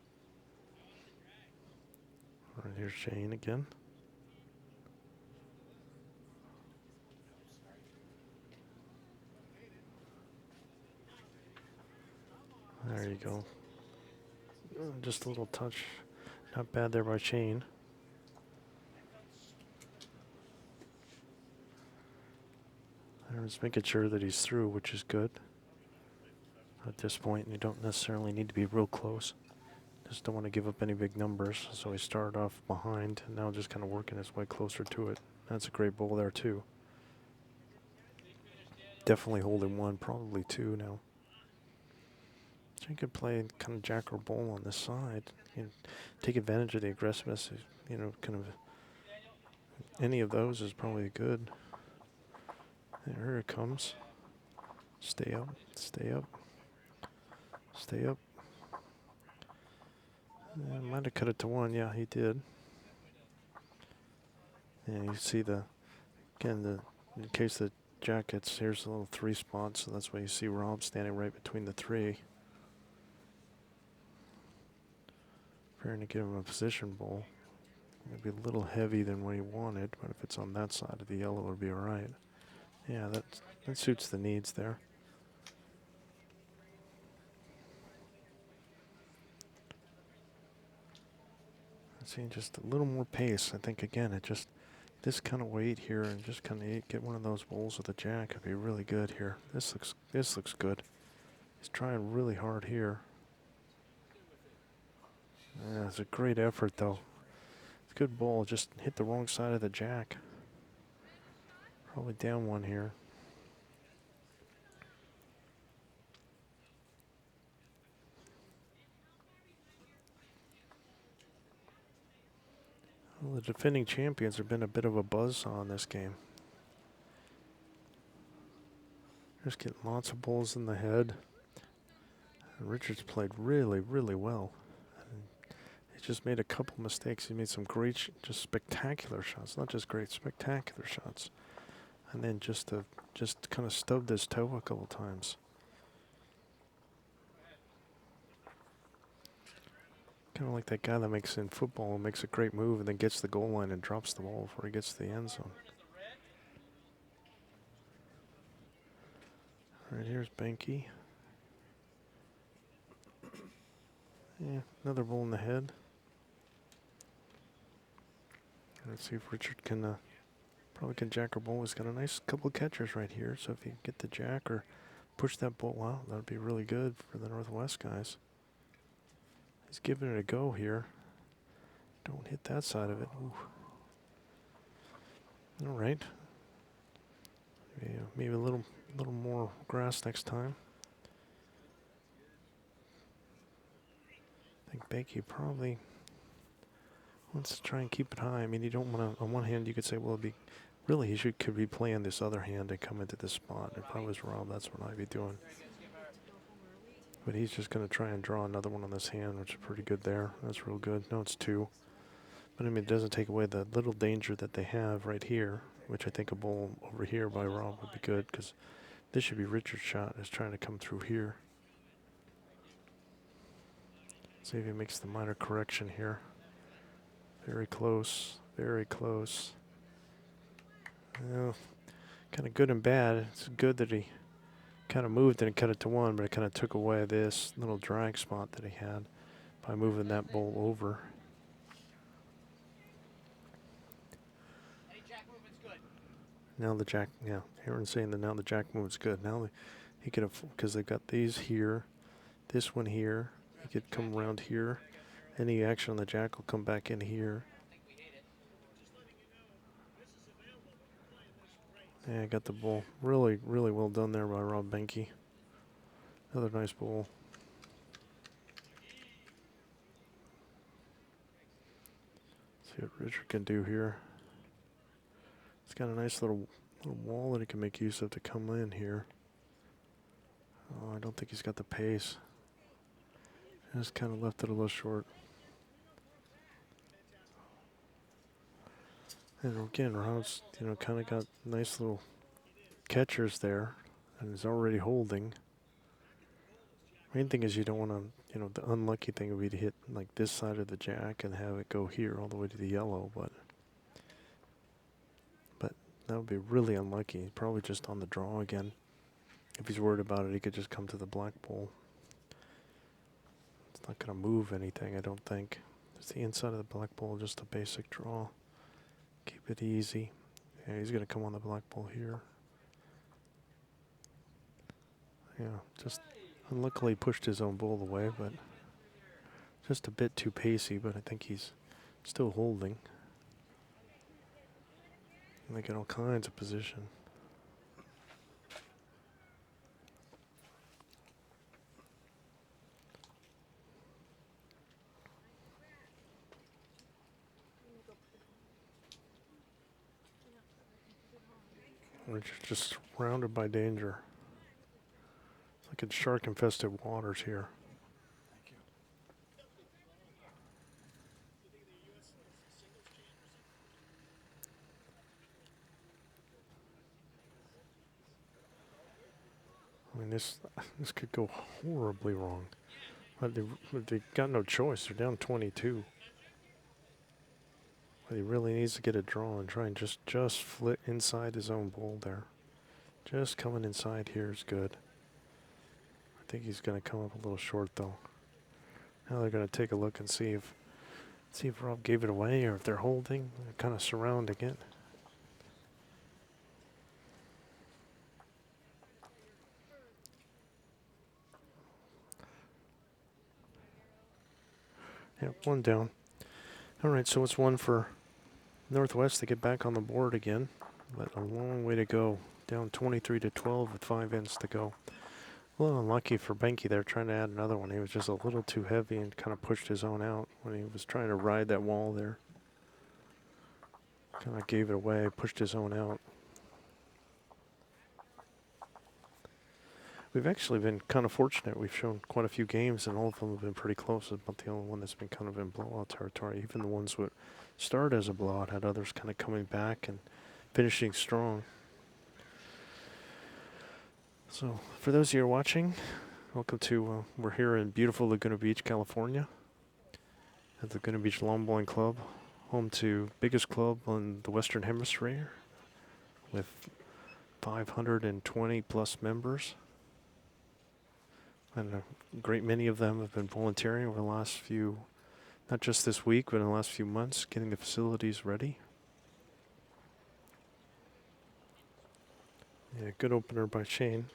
here's Shane again. There you go. Just a little touch. Not bad there by Shane. And just making sure that he's through, which is good. At this point, you don't necessarily need to be real close. Just don't want to give up any big numbers. So he started off behind and now just kind of working his way closer to it. That's a great bowl there too. Definitely holding one, probably two now. So you could play kind of jack or bull on this side. You know, take advantage of the aggressiveness. You know, kind of any of those is probably good. There it comes. Stay up, stay up, stay up. Might have cut it to one. Yeah, he did. And you see in case the jack gets, here's a little 3 spot, so that's why you see Rob standing right between the 3. Trying to give him a position bowl. Maybe a little heavy than what he wanted, but if it's on that side of the yellow, it'll be all right. Yeah, that suits the needs there. See, just a little more pace. I think again, it just this kind of weight here, and just kind of get one of those bowls with a jack would be really good here. This looks good. He's trying really hard here. Yeah, it's a great effort though. It's a good bowl. Just hit the wrong side of the jack. Probably down one here. Well, the defending champions have been a bit of a buzzsaw in this game. Just getting lots of balls in the head. And Richards played really, really well. And he just made a couple mistakes. He made some great, just spectacular shots. Not just great, spectacular shots. And then just kind of stubbed his toe a couple times. Kind of like that guy that makes in football, makes a great move and then gets the goal line and drops the ball before he gets to the end zone. All right, here's Behncke. Yeah, another ball in the head. Let's see if Richard can, probably can jack or bowl. He's got a nice couple of catchers right here, so if he can get the jack or push that ball out, that would be really good for the Northwest guys. He's giving it a go here. Don't hit that side of it. Ooh. All right. Yeah, maybe a little more grass next time. I think Behncke probably wants to try and keep it high. I mean, you don't want to. On one hand, you could say, well, it'd be really could be playing this other hand and come into this spot. If I was Rob, that's what I'd be doing. But he's just going to try and draw another one on this hand, which is pretty good there. That's real good. No, it's 2. But I mean, it doesn't take away the little danger that they have right here, which I think a bowl over here by Rob would be good, because this should be Richard's shot. Is trying to come through here. See if he makes the minor correction here. Very close. Very close. Well, kind of good and bad. It's good that he kind of moved and cut it to 1, but it kind of took away this little drag spot that he had by moving that bowl over. Any jack movement's good. Now the jack, yeah, Aaron's saying that now the jack move's good. Now he could have, because they've got these here, this one here. He could come around here. Any action on the jack will come back in here. Yeah, got the ball. Really, really well done there by Rob Behncke. Another nice ball. See what Richard can do here. He's got a nice little wall that he can make use of to come in here. Oh, I don't think he's got the pace. Just kind of left it a little short. And again, Rob's, kind of got nice little catchers there, and is already holding. Main thing is you don't want to, the unlucky thing would be to hit like this side of the jack and have it go here all the way to the yellow, but that would be really unlucky. Probably just on the draw again. If he's worried about it, he could just come to the black bull. It's not going to move anything, I don't think. It's the inside of the black bull, just a basic draw. Keep it easy. Yeah, he's going to come on the black bull here. Yeah, just unluckily pushed his own bull away, but just a bit too pacey, but I think he's still holding. And they get all kinds of position. We're just surrounded by danger. It's like it's shark-infested waters here. Thank you. I mean, this could go horribly wrong. But they got no choice. They're down 22. But he really needs to get a draw and try and just flit inside his own bull there. Just coming inside here is good. I think he's going to come up a little short though. Now they're going to take a look and see if Rob gave it away or if they're holding. They're kind of surrounding it. Yep, one down. All right, so it's one for Northwest to get back on the board again, but a long way to go. Down 23-12 with 5 ends to go. A little unlucky for Behncke there, trying to add another one. He was just a little too heavy and kind of pushed his own out when he was trying to ride that wall there. Kind of gave it away, pushed his own out. We've actually been kind of fortunate. We've shown quite a few games, and all of them have been pretty close. It's about the only one that's been kind of in blowout territory. Even the ones that started as a blowout had others kind of coming back and finishing strong. So, for those of you who are watching, welcome to, we're here in beautiful Laguna Beach, California, at the Laguna Beach Lawn Bowling Club, home to biggest club in the Western Hemisphere, with 520 plus members. And a great many of them have been volunteering over the last few, not just this week, but in the last few months, getting the facilities ready. Yeah, good opener by Shane.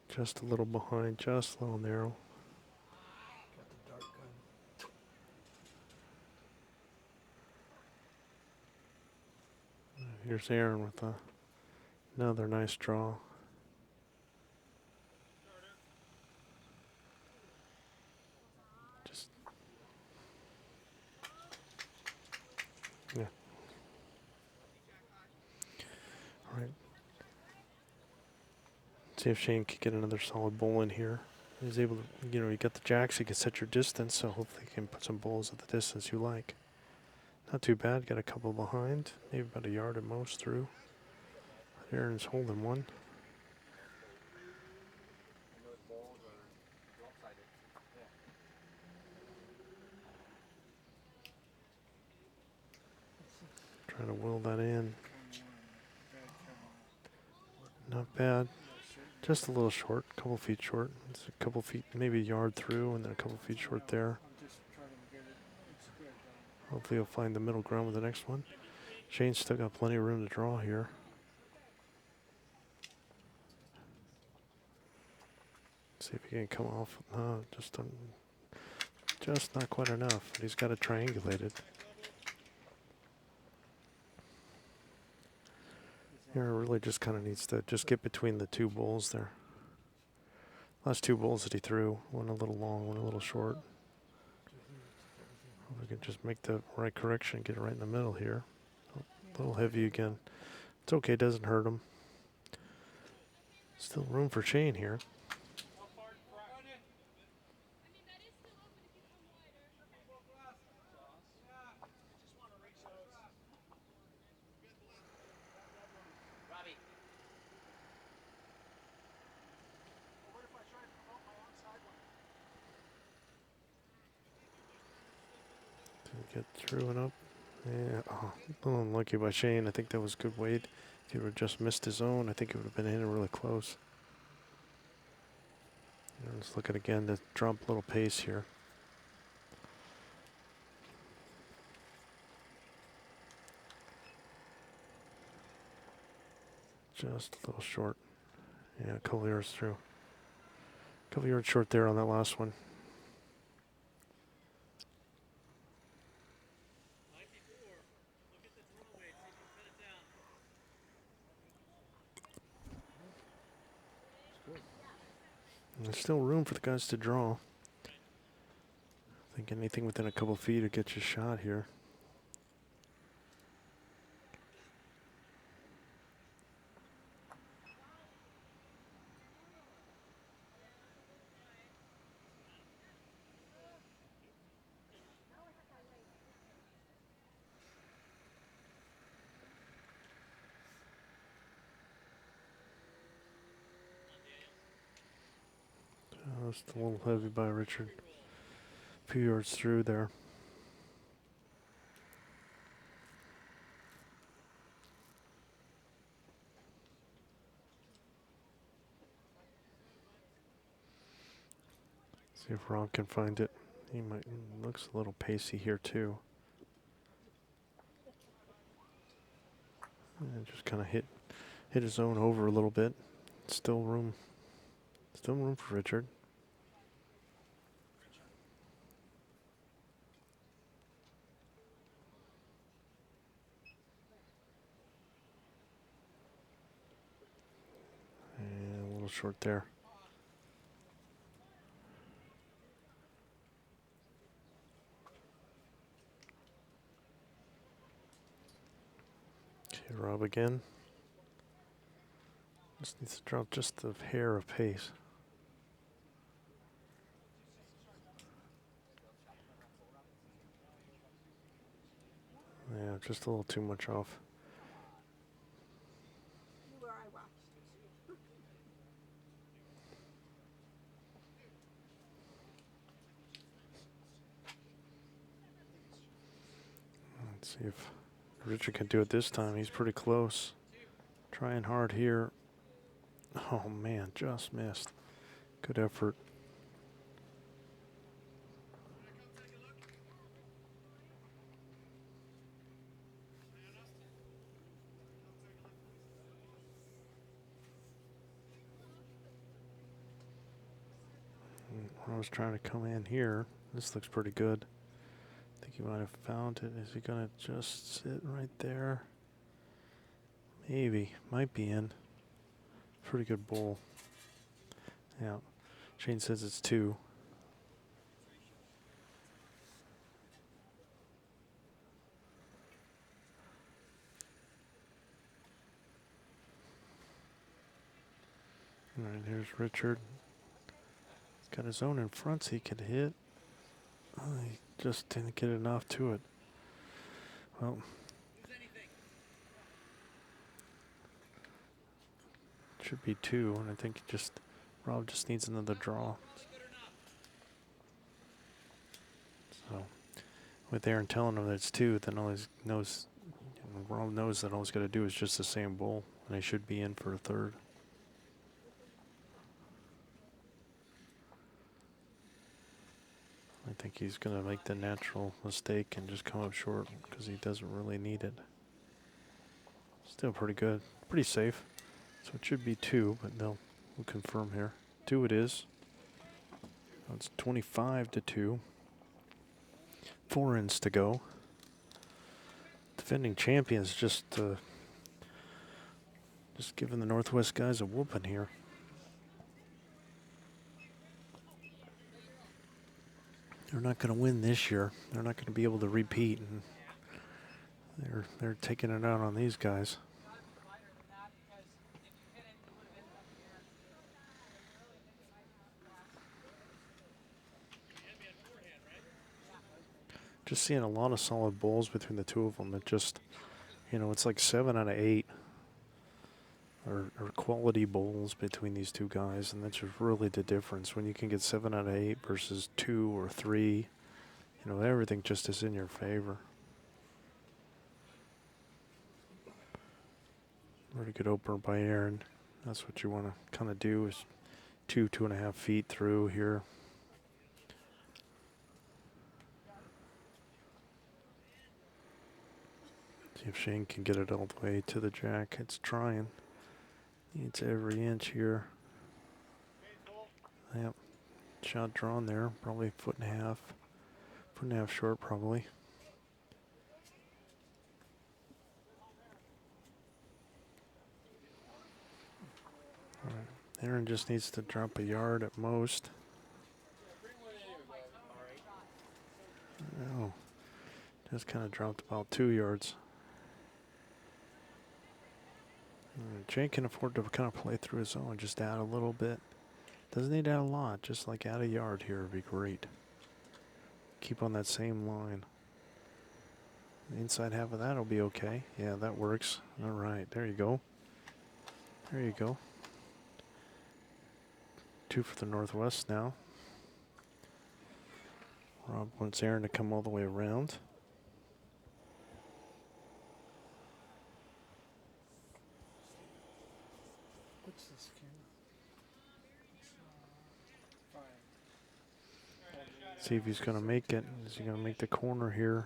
Just a little behind, just a little narrow. Got the dart gun. Here's Aaron with another nice draw. Just, yeah. All right. See if Shane can get another solid bowl in here. He's able to, you got the jacks, you can set your distance, so hopefully you can put some bowls at the distance you like. Not too bad, got a couple behind, maybe about a yard at most through. Aaron's holding one. Trying to will that in. Not bad. Just a little short, a couple feet short. It's a couple feet, maybe a yard through, and then a couple feet short there. Hopefully he'll find the middle ground with the next one. Shane's still got plenty of room to draw here. See if he can come off. No, just not quite enough. He's got it triangulated. Here really just kind of needs to just get between the two bowls there. Last two bowls that he threw, one a little long, one a little short. If we can just make the right correction, get it right in the middle here. A little heavy again. It's okay, doesn't hurt him. Still room for Shane here. Get through and up. Yeah, oh, a little unlucky by Shane. I think that was good weight. If he would have just missed his own, I think it would have been in really close. Let's look at again to drop a little pace here. Just a little short. Yeah, a couple yards through. A couple yards short there on that last one. There's still room for the guys to draw. I think anything within a couple feet will get you a shot here. Just a little heavy by Richard. A few yards through there. See if Rob can find it. He might. Looks a little pacey here too. And just kind of hit his zone over a little bit. Still room for Richard. And a little short there. Okay, Rob again. Just needs to drop just a hair of pace. Yeah, just a little too much off. Where I watched. Let's see if Richard can do it this time. He's pretty close. Trying hard here. Oh man, just missed. Good effort. I was trying to come in here. This looks pretty good. I think he might have found it. Is he gonna just sit right there? Maybe. Might be in. Pretty good bowl. Yeah. Shane says it's 2. All right, here's Richard. He's got his own in front so he could hit. Oh, he just didn't get enough to it. Well, should be 2, and I think Rob just needs another draw. So, with Aaron telling him that it's 2, then Rob knows that all he's got to do is just the same bowl, and he should be in for a third. I think he's going to make the natural mistake and just come up short because he doesn't really need it. Still pretty good. Pretty safe. So it should be 2, but we'll confirm here. 2 it is. It's 25-2. 4 ends to go. Defending champions just giving the Northwest guys a whooping here. They're not going to win this year. They're not going to be able to repeat, and they're taking it out on these guys. Just seeing a lot of solid bowls between the two of them. It just, it's like 7 out of 8 are quality bowls between these two guys, and that's just really the difference. When you can get 7 out of 8 versus 2 or 3, You know, everything just is in your favor. Really good opener by Aaron. That's what you want to kind of do is 2.5 feet through here. See if Shane can get it all the way to the jack. It's trying. Needs every inch here. Yep. Shot drawn there. Probably 1.5 feet. 1.5 feet short probably. All right. Aaron just needs to drop a yard at most. Oh, just kind of dropped about 2 yards. Jake can afford to kind of play through his own, just add a little bit. Doesn't need to add a lot, just like add a yard here would be great. Keep on that same line. The inside half of that will be okay. Yeah, that works. All right, there you go. There you go. 2 for the Northwest now. Rob wants Aaron to come all the way around. What's this camera? Fine. See if he's going to make it. Is he going to make the corner here?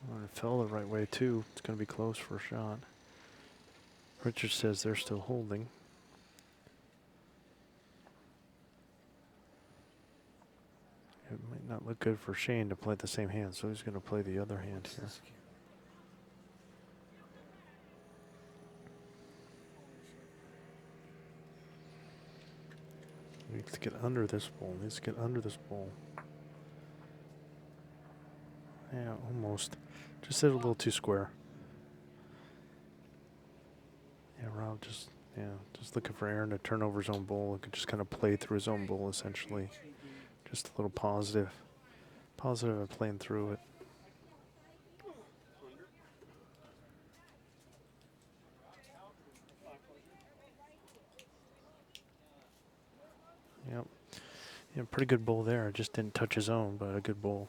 Well, it fell the right way too. It's going to be close for a shot. Richard says they're still holding. It might not look good for Shane to play the same hand, so he's going to play the other hand What's here. this camera? Needs to get under this ball. Needs to get under this ball. Yeah, almost. Just hit a little too square. Yeah, Rob just looking for Aaron to turn over his own bowl. He could just kind of play through his own bowl essentially. Just a little positive and playing through it. Yep. Yeah, pretty good bowl there. Just didn't touch his own, but a good bowl.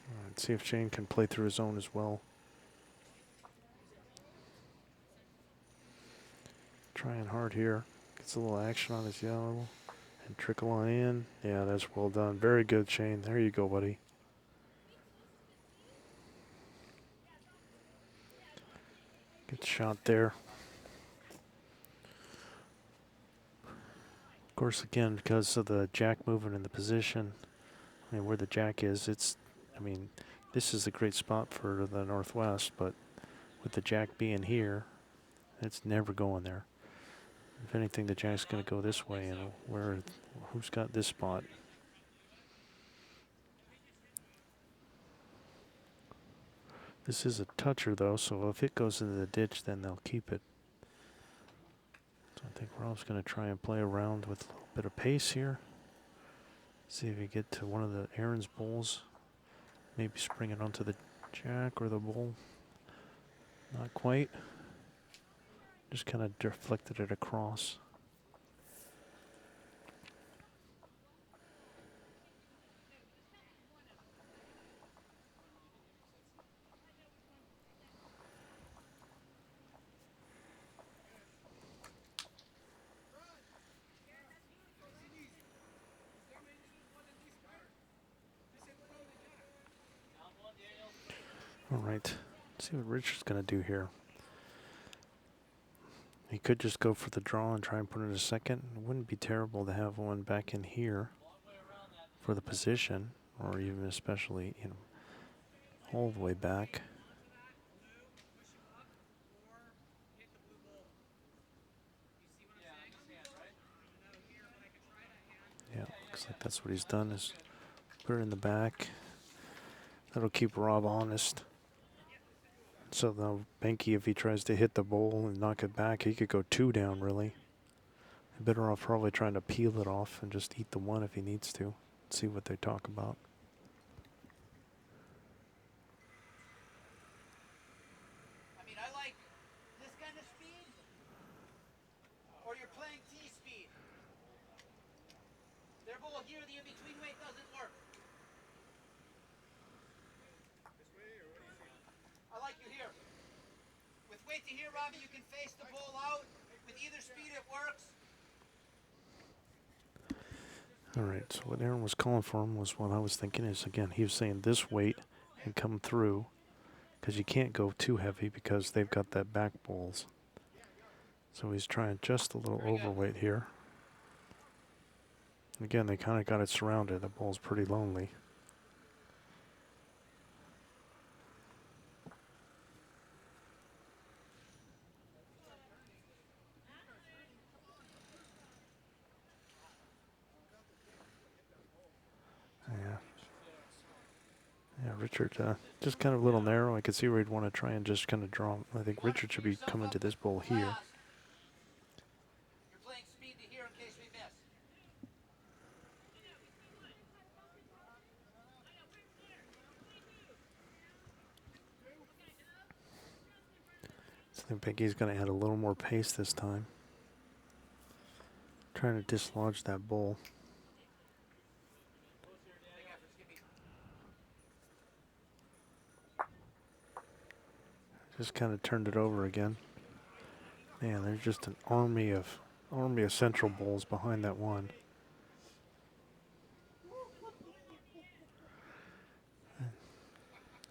All right, see if Shane can play through his own as well. Trying hard here. Gets a little action on his yellow and trickle on in. Yeah, that's well done. Very good, Shane. There you go, buddy. Good shot there. Of course, again, because of the jack movement in the position, I mean, where the jack is, this is a great spot for the Northwest, but with the jack being here, it's never going there. If anything, the jack's going to go this way, and who's got this spot? This is a toucher, though, so if it goes into the ditch, then they'll keep it. So I think Rob's going to try and play around with a little bit of pace here. See if we get to one of the Aaron's bowls. Maybe spring it onto the jack or the bowl. Not quite. Just kind of deflected it across. All right, let's see what Richard's going to do here. He could just go for the draw and try and put it in a second. It wouldn't be terrible to have one back in here for the position, or even especially, all the way back. Yeah, looks like that's what he's done, is put it in the back. That'll keep Rob honest. So now Behncke, if he tries to hit the bowl and knock it back, he could go 2 down, really. Better off probably trying to peel it off and just eat the 1 if he needs to. See what they talk about. I mean, I like this kind of speed or or you're playing T-speed. Their ball here, the in-between weight doesn't work. I like you here. With weight to here, Robbie, you can face the ball out. With either speed, it works. All right, so what Aaron was calling for him was what I was thinking is, again, he was saying this weight and come through because you can't go too heavy because they've got that back balls. So he's trying just a little overweight here. Again, they kind of got it surrounded. The ball's pretty lonely. Yeah. Yeah, Richard, just kind of a little narrow. I could see where he'd want to try and just kind of draw. I think Richard should be coming to this ball here. You're playing speed to here in case we miss. So I think Behncke's going to add a little more pace this time. Trying to dislodge that ball. Big effort, Skippy. Just kind of turned it over again. Man, there's just an army of central balls behind that one.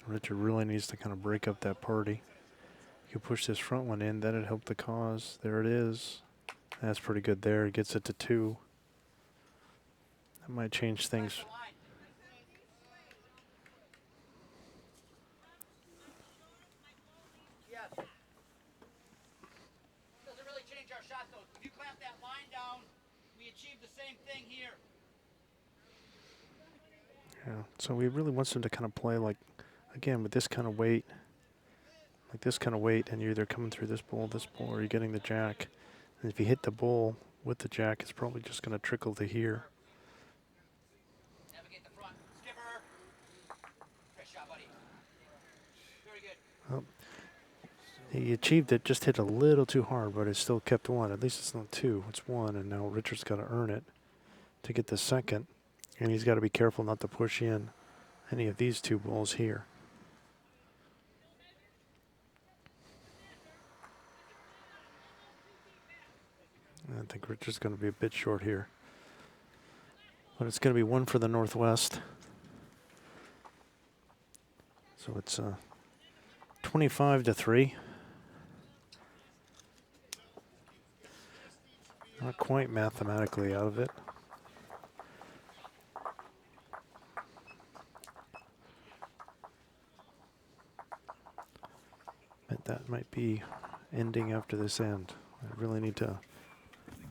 Richard really needs to kind of break up that party. You push this front one in, that'd help the cause. There it is. That's pretty good there. It gets it to 2. That might change things. The line. Yes. Doesn't really change our shot though. If you clamp that line down, we achieve the same thing here. Yeah. So he really wants them to kind of play like, again, with this kind of weight. Like this kind of weight, and you're either coming through this ball, or you're getting the jack. And if you hit the ball with the jack, it's probably just going to trickle to here. Navigate the front. Skipper. Great shot, buddy. Very good. Oh. He achieved it, just hit a little too hard, but it still kept 1. At least it's not 2, it's 1, and now Richard's got to earn it to get the second. And he's got to be careful not to push in any of these 2 balls here. I think Richard's going to be a bit short here. But it's going to be 1 for the Northwest. So it's 25-3. Not quite mathematically out of it. But that might be ending after this end. I really need to,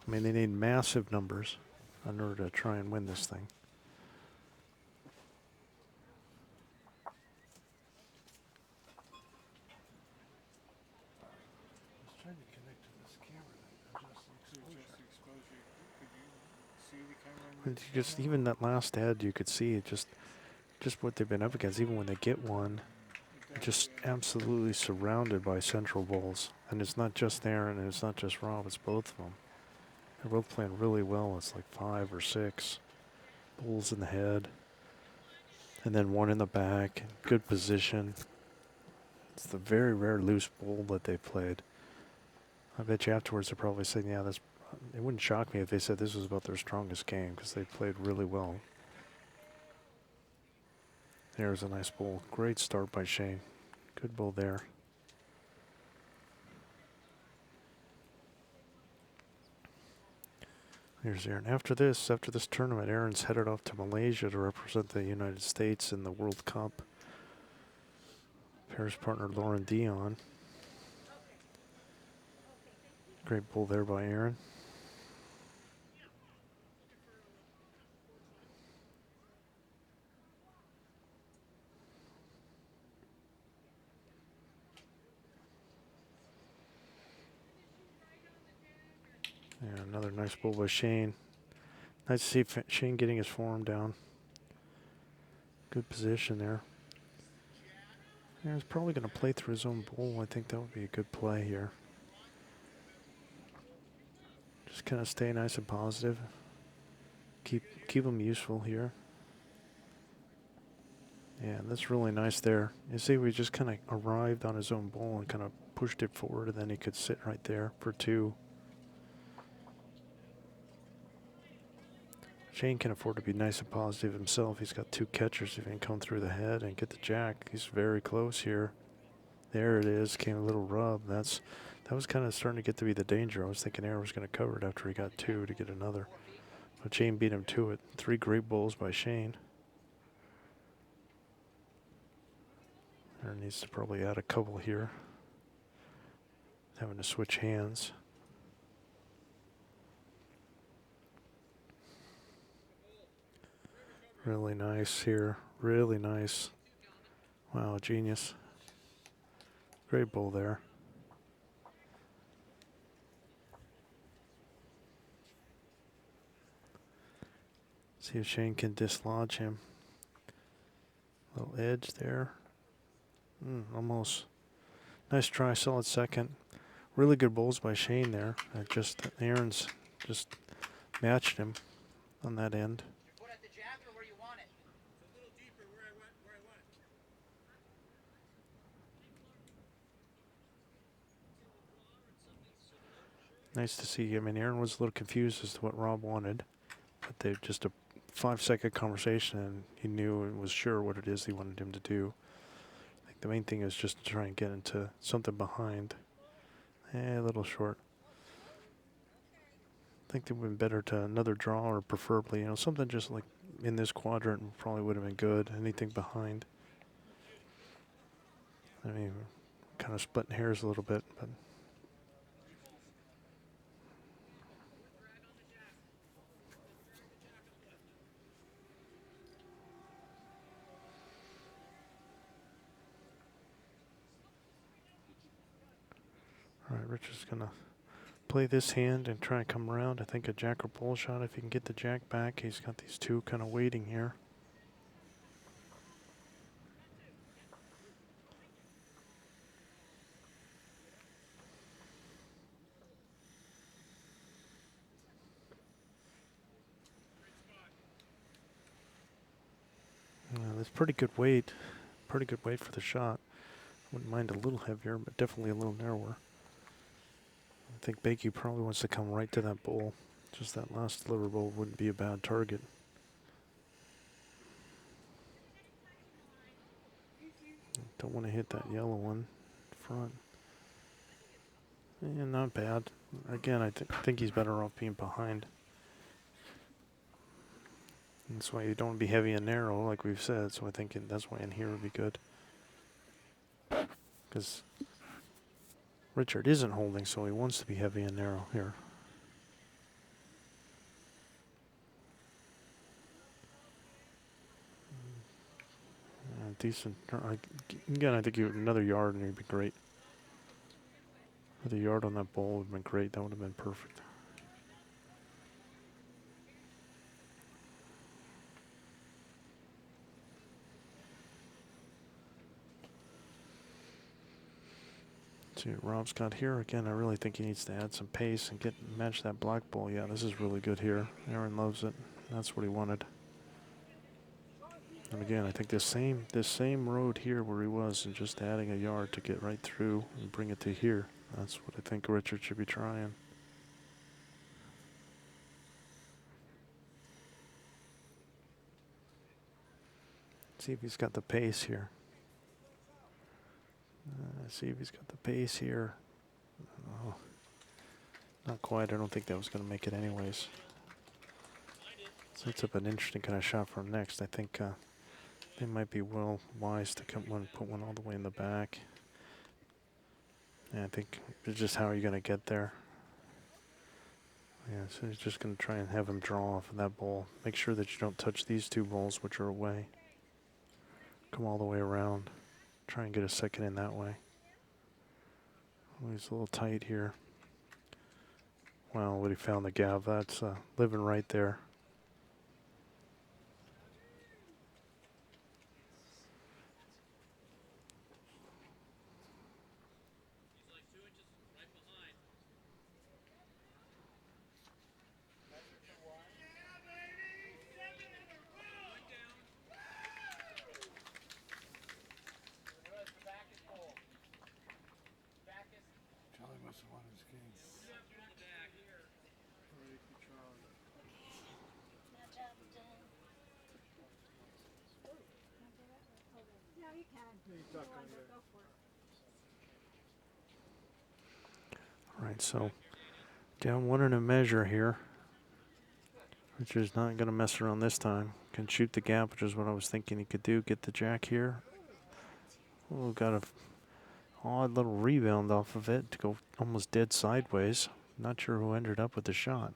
I mean, they need massive numbers in order to try and win this thing. I was trying to connect to this camera and adjust the exposure. Just exposure. Could you see the camera? And you just even that last ad, you could see it just what they've been up against. Even when they get one, just absolutely surrounded by central balls. And it's not just Aaron, and it's not just Rob, it's both of them. They're both playing really well. It's like 5 or 6 balls in the head, and then 1 in the back. Good position. It's the very rare loose ball that they played. I bet you afterwards they're probably saying, yeah, that's. It wouldn't shock me if they said this was about their strongest game because they played really well. There's a nice ball. Great start by Shane. Good ball there. Here's Aaron. After this tournament, Aaron's headed off to Malaysia to represent the United States in the World Cup. Paris partner Lauren Dion. Great ball there by Aaron. Yeah, another nice ball by Shane. Nice to see Shane getting his form down. Good position there. Yeah, he's probably going to play through his own ball. I think that would be a good play here. Just kind of stay nice and positive. Keep him useful here. Yeah, that's really nice there. You see, we just kind of arrived on his own ball and kind of pushed it forward, and then he could sit right there for 2. Shane can afford to be nice and positive himself. He's got 2 catchers. If he can come through the head and get the jack, he's very close here. There it is. Came a little rub. That was kind of starting to get to be the danger. I was thinking Aaron was going to cover it after he got 2 to get another. But Shane beat him to it. 3 great bowls by Shane. Aaron needs to probably add a couple here. Having to switch hands. Really nice here. Really nice. Wow, genius. Great bowl there. See if Shane can dislodge him. Little edge there. Almost. Nice try, solid second. Really good bowls by Shane there. Aaron's just matched him on that end. Put at the jack or where you want it? It's a little deeper where I went. Nice to see. I mean, Aaron was a little confused as to what Rob wanted, but they just a 5-second conversation, and he knew and was sure what it is he wanted him to do. I think the main thing is just to try and get into something behind. A little short. I think it would have been better to another draw, or preferably, something just like in this quadrant probably would have been good. Anything behind. I mean, kind of splitting hairs a little bit, but. All right, Richard's going to play this hand and try and come around. I think a jack or bull shot. If he can get the jack back, he's got these 2 kind of waiting here. That's pretty good weight. Pretty good weight for the shot. Wouldn't mind a little heavier, but definitely a little narrower. I think Behncke probably wants to come right to that bowl. Just that last sliver bowl wouldn't be a bad target. Don't want to hit that yellow one front. Yeah, not bad. Again, I think he's better off being behind. That's why you don't want to be heavy and narrow, like we've said. So I think that's why in here would be good. Because Richard isn't holding, so he wants to be heavy and narrow here. Decent. Again, I think another yard and he'd be great. Another yard on that ball would have been great. That would have been perfect. See what Rob's got here. Again, I really think he needs to add some pace and match that black ball. Yeah, this is really good here. Aaron loves it. That's what he wanted. And again, I think this same road here where he was, and just adding a yard to get right through and bring it to here. That's what I think Richard should be trying. See if he's got the pace here. See if he's got the pace here. Oh, not quite. I don't think that was going to make it anyways. Sets up an interesting kind of shot for him next. I think they might be well wise to put one all the way in the back. Yeah, I think it's just how are you going to get there. Yeah, so he's just going to try and have him draw off of that ball. Make sure that you don't touch these 2 balls, which are away. Come all the way around. Try and get a second in that way. Oh, he's a little tight here. Wow, what he found the gav. That's living right there. on his game. Ready for Charlie. Yeah, you can. He's duck under. Go for it. All right, so down one in a measure here. Richard's not going to mess around this time. Can shoot the gap, which is what I was thinking he could do. Get the jack here. Oh, got a odd little rebound off of it to go almost dead sideways. Not sure who ended up with the shot.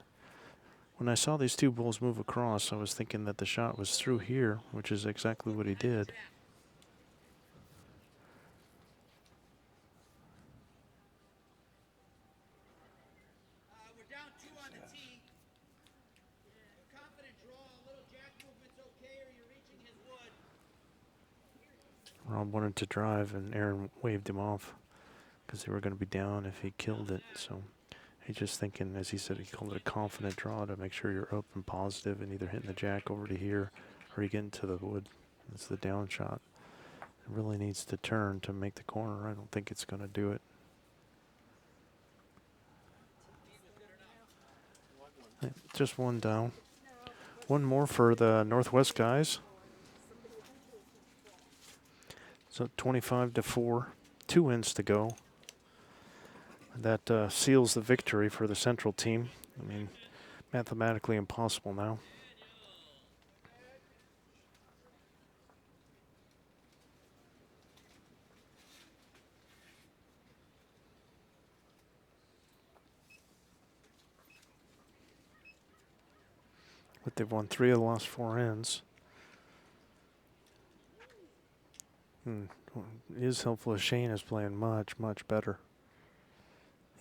When I saw these two bulls move across, I was thinking that the shot was through here, which is exactly what he did. We're down 2 on the tee. Confident draw, a little jack movement's okay, or you're reaching his wood. Rob wanted to drive, and Aaron waved him off because they were going to be down if he killed it. So he's just thinking, as he said, he called it a confident draw to make sure you're up and positive and either hitting the jack over to here or you get into the wood. That's the down shot. It really needs to turn to make the corner. I don't think it's going to do it. Just one down. One more for the Northwest guys. So 25-4, 2 ends to go. That seals the victory for the Central team. I mean, mathematically impossible now. But they've won 3 of the last 4 ends. It is helpful as Shane is playing much, much better.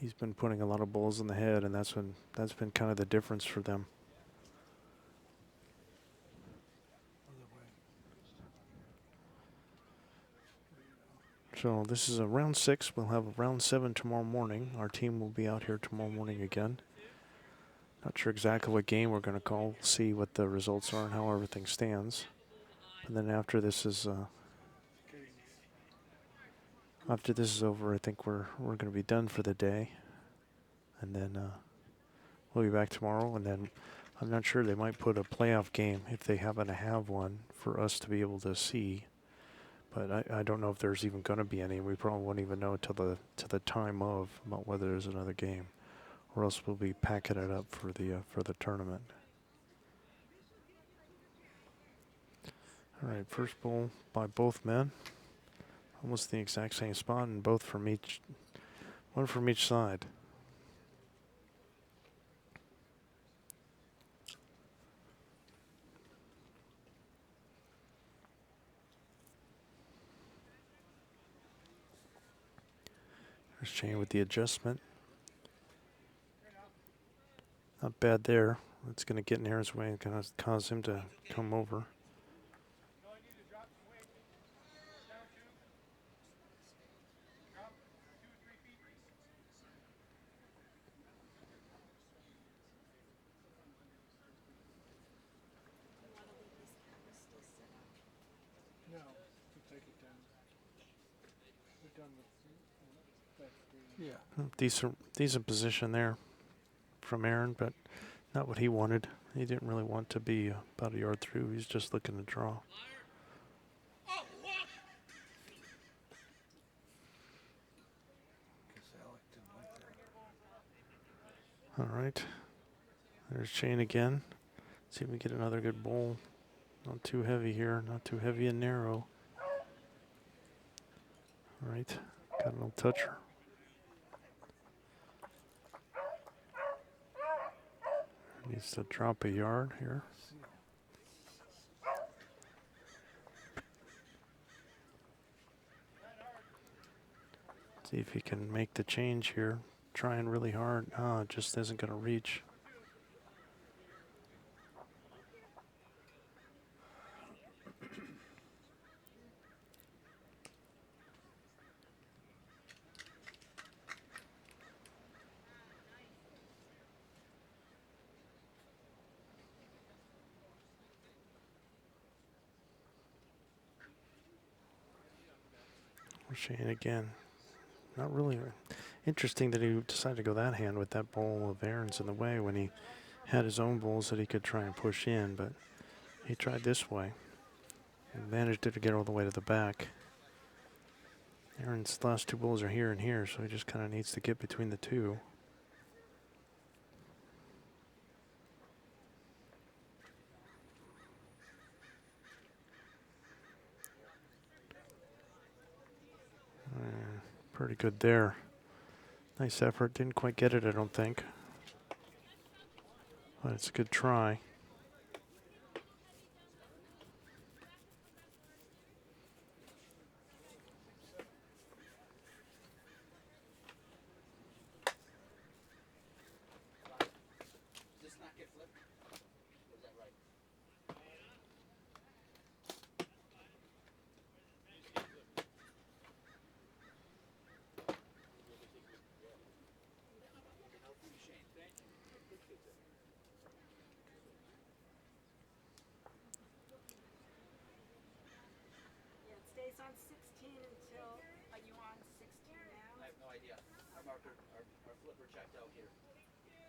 He's been putting a lot of balls in the head, and that's been kind of the difference for them. So this is a round 6. We'll have a round 7 tomorrow morning. Our team will be out here tomorrow morning again. Not sure exactly what game we're going to call. We'll see what the results are and how everything stands. And then after this is over, I think we're going to be done for the day. And then we'll be back tomorrow. And then I'm not sure, they might put a playoff game if they happen to have one for us to be able to see. But I don't know if there's even going to be any. We probably won't even know till the time of about whether there's another game, or else we'll be packing it up for the tournament. All right, first ball by both men. Almost the exact same spot, and both from one from each side. There's Shane with the adjustment. Not bad there. It's going to get in Aaron's way and going to cause him to come over. No, to take it down. We're done with that three. Yeah. Decent position there from Aaron, but not what he wanted. He didn't really want to be about a yard through. He's just looking to draw. All right. There's Shane again. See if we get another good bowl. Not too heavy here. Not too heavy and narrow. All right. Got a little toucher. Needs to drop a yard here. See if he can make the change here. Trying really hard. It just isn't going to reach. Shane again. Not really. Interesting that he decided to go that hand with that bowl of Aaron's in the way when he had his own bowls that he could try and push in, but he tried this way and managed to get all the way to the back. Aaron's last two bowls are here and here, so he just kind of needs to get between the two. Pretty good there. Nice effort. Didn't quite get it, I don't think. But it's a good try. Does this not get flipped? Or is that right? Shane, thank you. Good kids in here. Yeah, it stays on 16 until, are you on 16 now? I have no idea. Our marker, our flipper checked out here.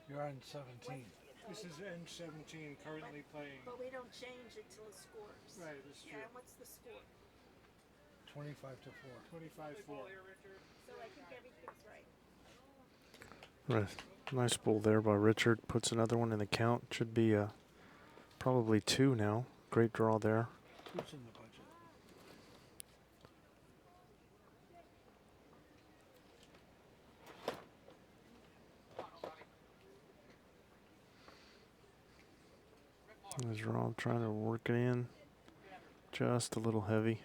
You're on 17. This is N17 currently playing. But we don't change it till it scores. Right, that's true. Yeah, and what's the score? 25 to 4. 25-4. So I think everything's right. Right. Nice ball there by Richard. Puts another one in the count. Should be probably two now. Great draw there. Who's in the budget? There's Rob trying to work it in. Just a little heavy.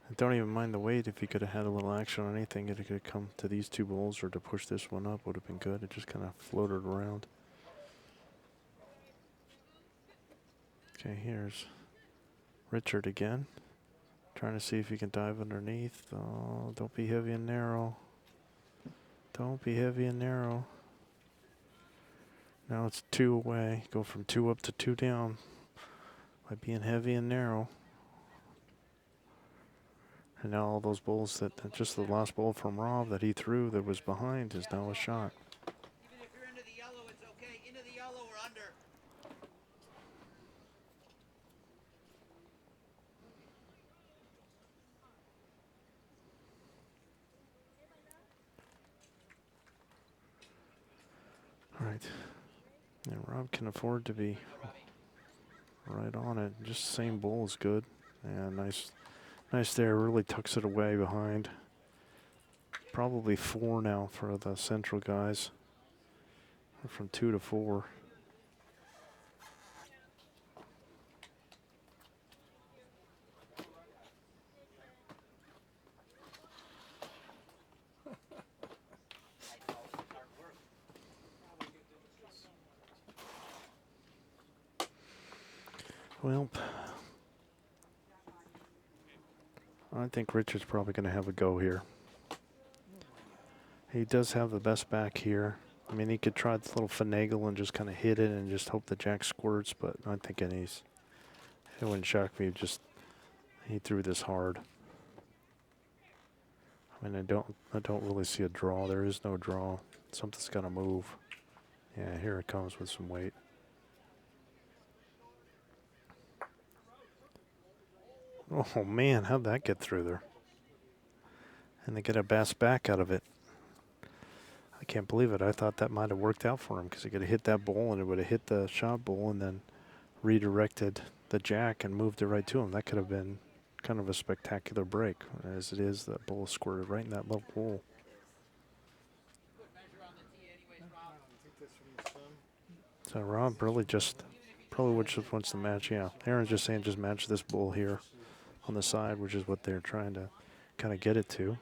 I don't even mind the weight. If he could have had a little action on anything, it could have come to these two bowls or to push this one up would have been good. It just kind of floated around. Okay, here's Richard again. Trying to see if he can dive underneath. Oh, don't be heavy and narrow. Don't be heavy and narrow. Now it's two away. Go from two up to two down by being heavy and narrow. And now all those bowls that just the last bowl from Rob that he threw that was behind is now a shot. Even if you're into the yellow, it's okay. Into the yellow or under. All right. And Rob can afford to be right on it. Just same bowl is good. Yeah, nice there. Really tucks it away behind. Probably four now for the central guys. From 2 to 4. Well, I think Richard's probably going to have a go here. He does have the best back here. I mean, he could try this little finagle and just kind of hit it and just hope the jack squirts, but I think it wouldn't shock me if just he threw this hard. I mean, I don't really see a draw. There is no draw. Something's got to move. Yeah, here it comes with some weight. Oh man, how'd that get through there? And they get a bass back out of it. I can't believe it. I thought that might have worked out for him because he could have hit that ball and it would have hit the shot ball and then redirected the jack and moved it right to him. That could have been kind of a spectacular break. As it is, that ball squirted right in that little hole. Good measure on the tee anyways, I Rob. don't think that's from his son. So Rob really just wants to match. Yeah, Aaron's just saying just match this ball here on the side, which is what they're trying to kind of get it to.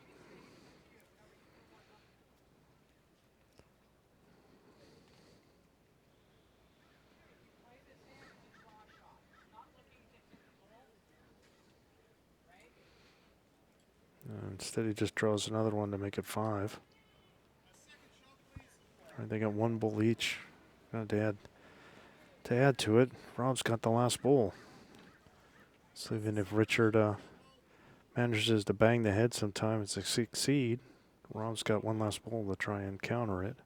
Instead, he just draws another one to make it 5. All right, they got one bull each. To add to it, Rob's got the last bull. So even if Richard manages to bang the head sometime and succeed, Rob's got one last ball to try and counter it.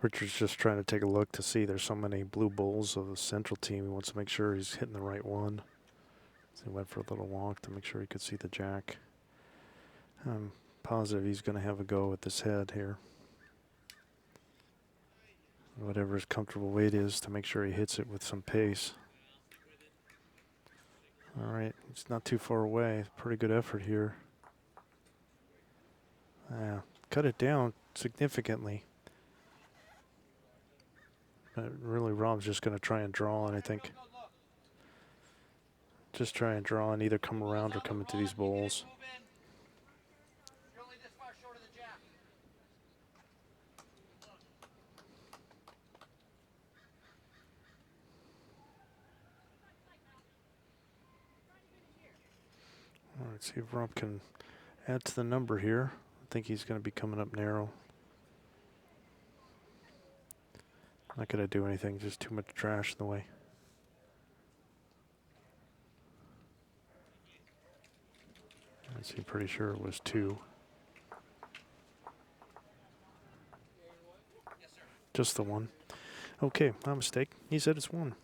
Richard's just trying to take a look to see there's so many blue balls of the central team. He wants to make sure he's hitting the right one. So he went for a little walk to make sure he could see the jack. I'm positive he's going to have a go at this head here. Whatever his comfortable weight is to make sure he hits it with some pace. All right, it's not too far away. Pretty good effort here. Yeah, cut it down significantly. But really, Rob's just going to try and draw, and I think just try and draw and either come around or come into these bowls. You're only this far short of the jack. All right, see if Rob can add to the number here. I think he's going to be coming up narrow. Not going to do anything, just too much trash in the way. I'm pretty sure it was 2. Just the 1. Okay, my mistake. He said it's 1.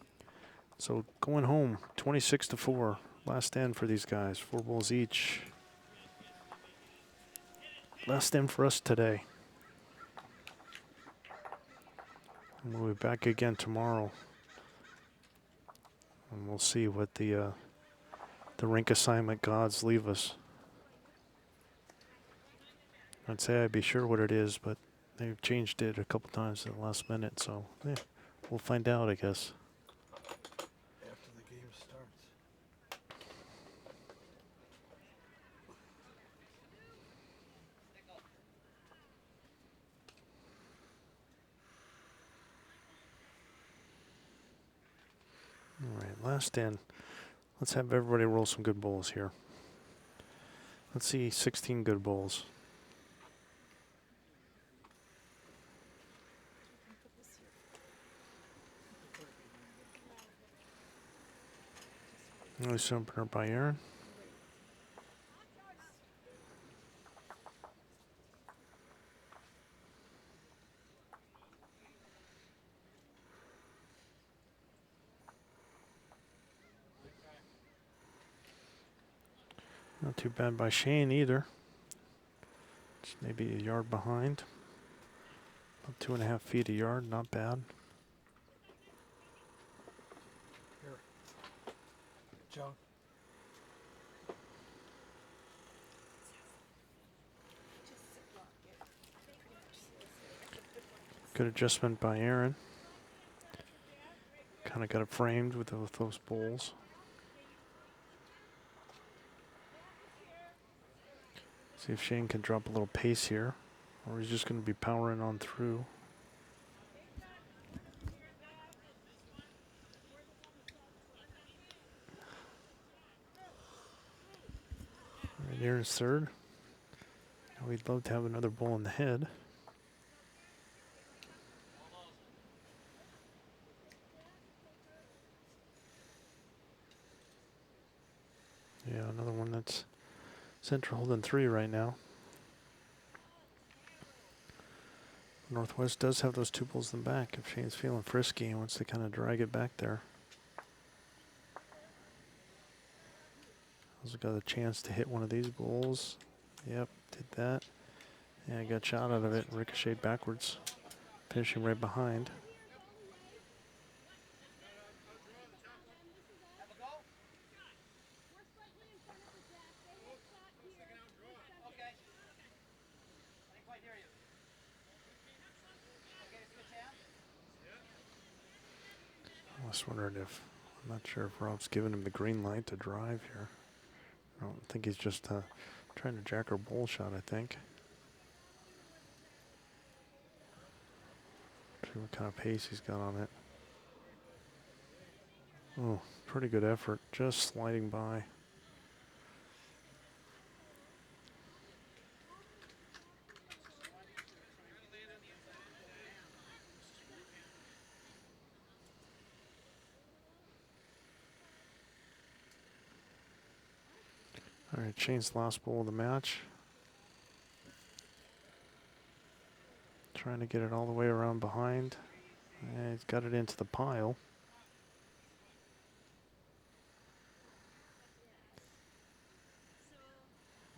So going home, 26-4. Last end for these guys. 4 balls each. Last end for us today. And we'll be back again tomorrow. And we'll see what the rink assignment gods leave us. I'd say I'd be sure what it is, but they've changed it a couple times at the last minute, so yeah, we'll find out, I guess. After the game starts. All right, last in. Let's have everybody roll some good bowls here. Let's see 16 good bowls. Loose opener by Aaron. Not too bad by Shane either. Just maybe a yard behind. About 2.5 feet a yard, not bad. Here. Joan. Good adjustment by Aaron. Kind of got it framed with those bowls. See if Shane can drop a little pace here, or he's just going to be powering on through. Right, Aaron's third. Now we'd love to have another ball in the head. Yeah, another one that's Central holding 3 right now. Northwest does have those 2 balls in the back. If Shane's feeling frisky and wants to kind of drag it back there. Also got a chance to hit one of these balls. Yep, did that. Yeah, got shot out of it, ricocheted backwards. Finishing right behind. Have a go? Okay. I didn't quite hear you. Okay, switch hands. I was wondering if, I'm not sure if Rob's giving him the green light to drive here. I don't think he's just trying to jack our bowl shot, I think. See what kind of pace he's got on it. Oh, pretty good effort, just sliding by. Alright, Shane's last bowl of the match. Trying to get it all the way around behind. And he's got it into the pile.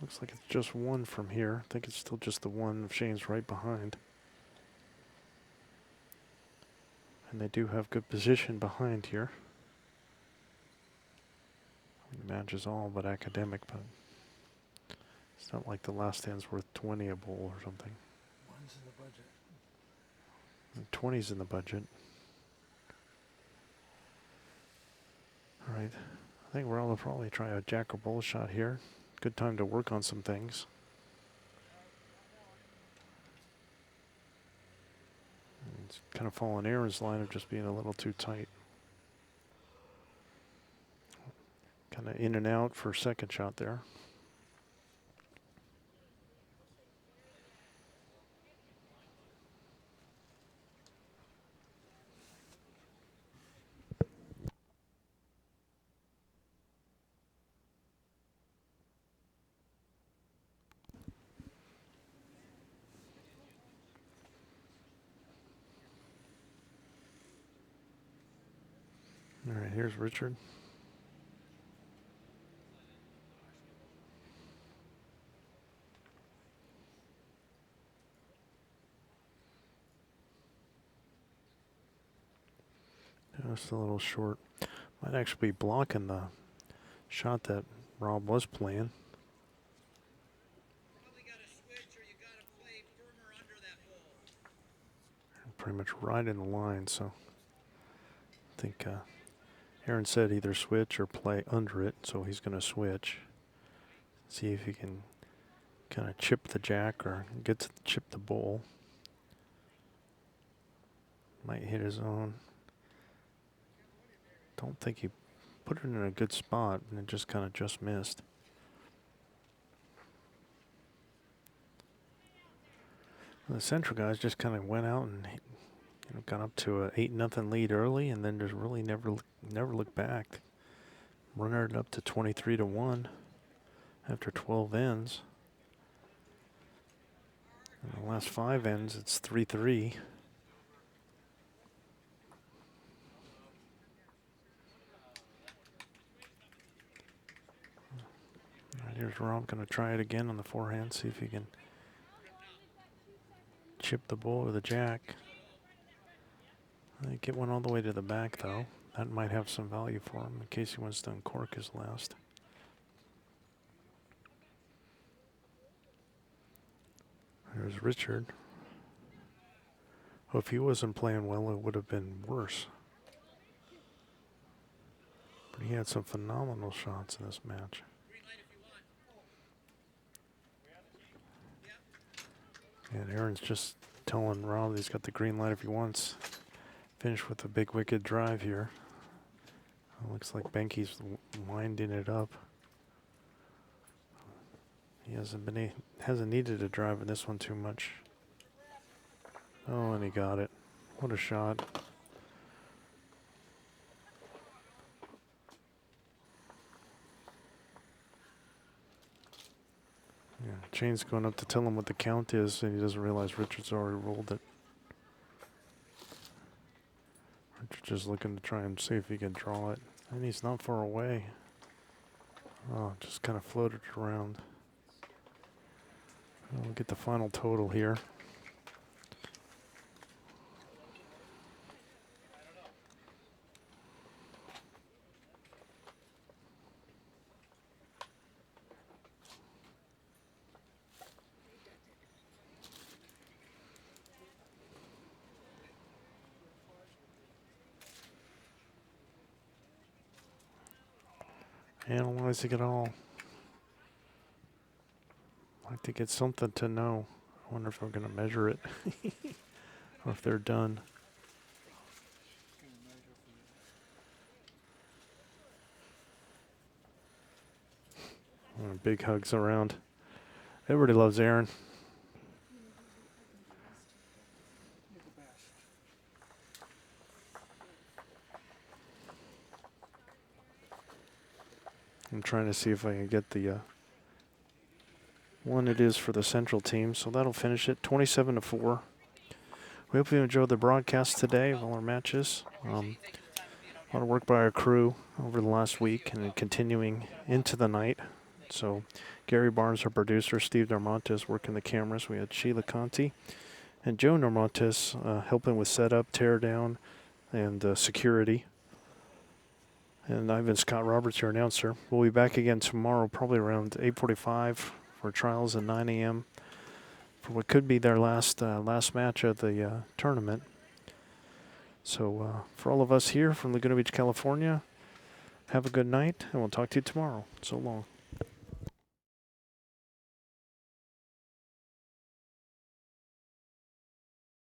Looks like it's just one from here. I think it's still just the one of Shane's right behind. And they do have good position behind here. The match is all but academic, but it's not like the last hand's worth 20 a bowl or something. One's in the budget. And 20's in the budget. Alright, I think Rob will probably try a jack or bull shot here. Good time to work on some things. And it's kind of following Aaron's line of just being a little too tight. Kind of in and out for second shot there. All right, here's Richard. Just a little short. Might actually be blocking the shot that Rob was playing. Probably got to switch or you got to play firmer under that ball. Pretty much right in the line, so I think Aaron said either switch or play under it, so he's going to switch. See if he can kind of chip the jack or get to chip the bull. Might hit his own. Don't think he put it in a good spot, and it just kind of just missed. The central guys just kind of went out and got up to a 8-0 lead early, and then just really never looked back. Runner it up to 23-1 after 12 ends. In the last 5 ends, it's 3-3. Here's Rob going to try it again on the forehand, see if he can chip the bull or the jack. Get one all the way to the back, though. That might have some value for him in case he wants to uncork his last. There's Richard. Well, if he wasn't playing well, it would have been worse. But he had some phenomenal shots in this match. And Aaron's just telling Rob he's got the green light if he wants. Finish with a big wicked drive here. Looks like Behncke's winding it up. He hasn't needed a drive in this one too much. Oh, and he got it. What a shot. Yeah, Chain's going up to tell him what the count is, and he doesn't realize Richard's already rolled it. Richard's just looking to try and see if he can draw it. And he's not far away. Oh, just kind of floated around. We'll get the final total here. Analyzing it all. Like to get something to know. I wonder if we're going to measure it. Or if they're done. Big hugs around. Everybody loves Aaron. You're the best. I'm trying to see if I can get the 1 it is for the Central team, so that'll finish it 27-4. We hope you enjoyed the broadcast today of all our matches. A lot of work by our crew over the last week and continuing into the night. So Gary Barnes, our producer, Steve Normontes working the cameras. We had Sheila Conti and Joe Normontes helping with setup, tear down, and security. And I've been Scott Roberts, your announcer. We'll be back again tomorrow, probably around 8:45 for trials at 9 a.m. for what could be their last match of the tournament. So for all of us here from Laguna Beach, California, have a good night, and we'll talk to you tomorrow. So long.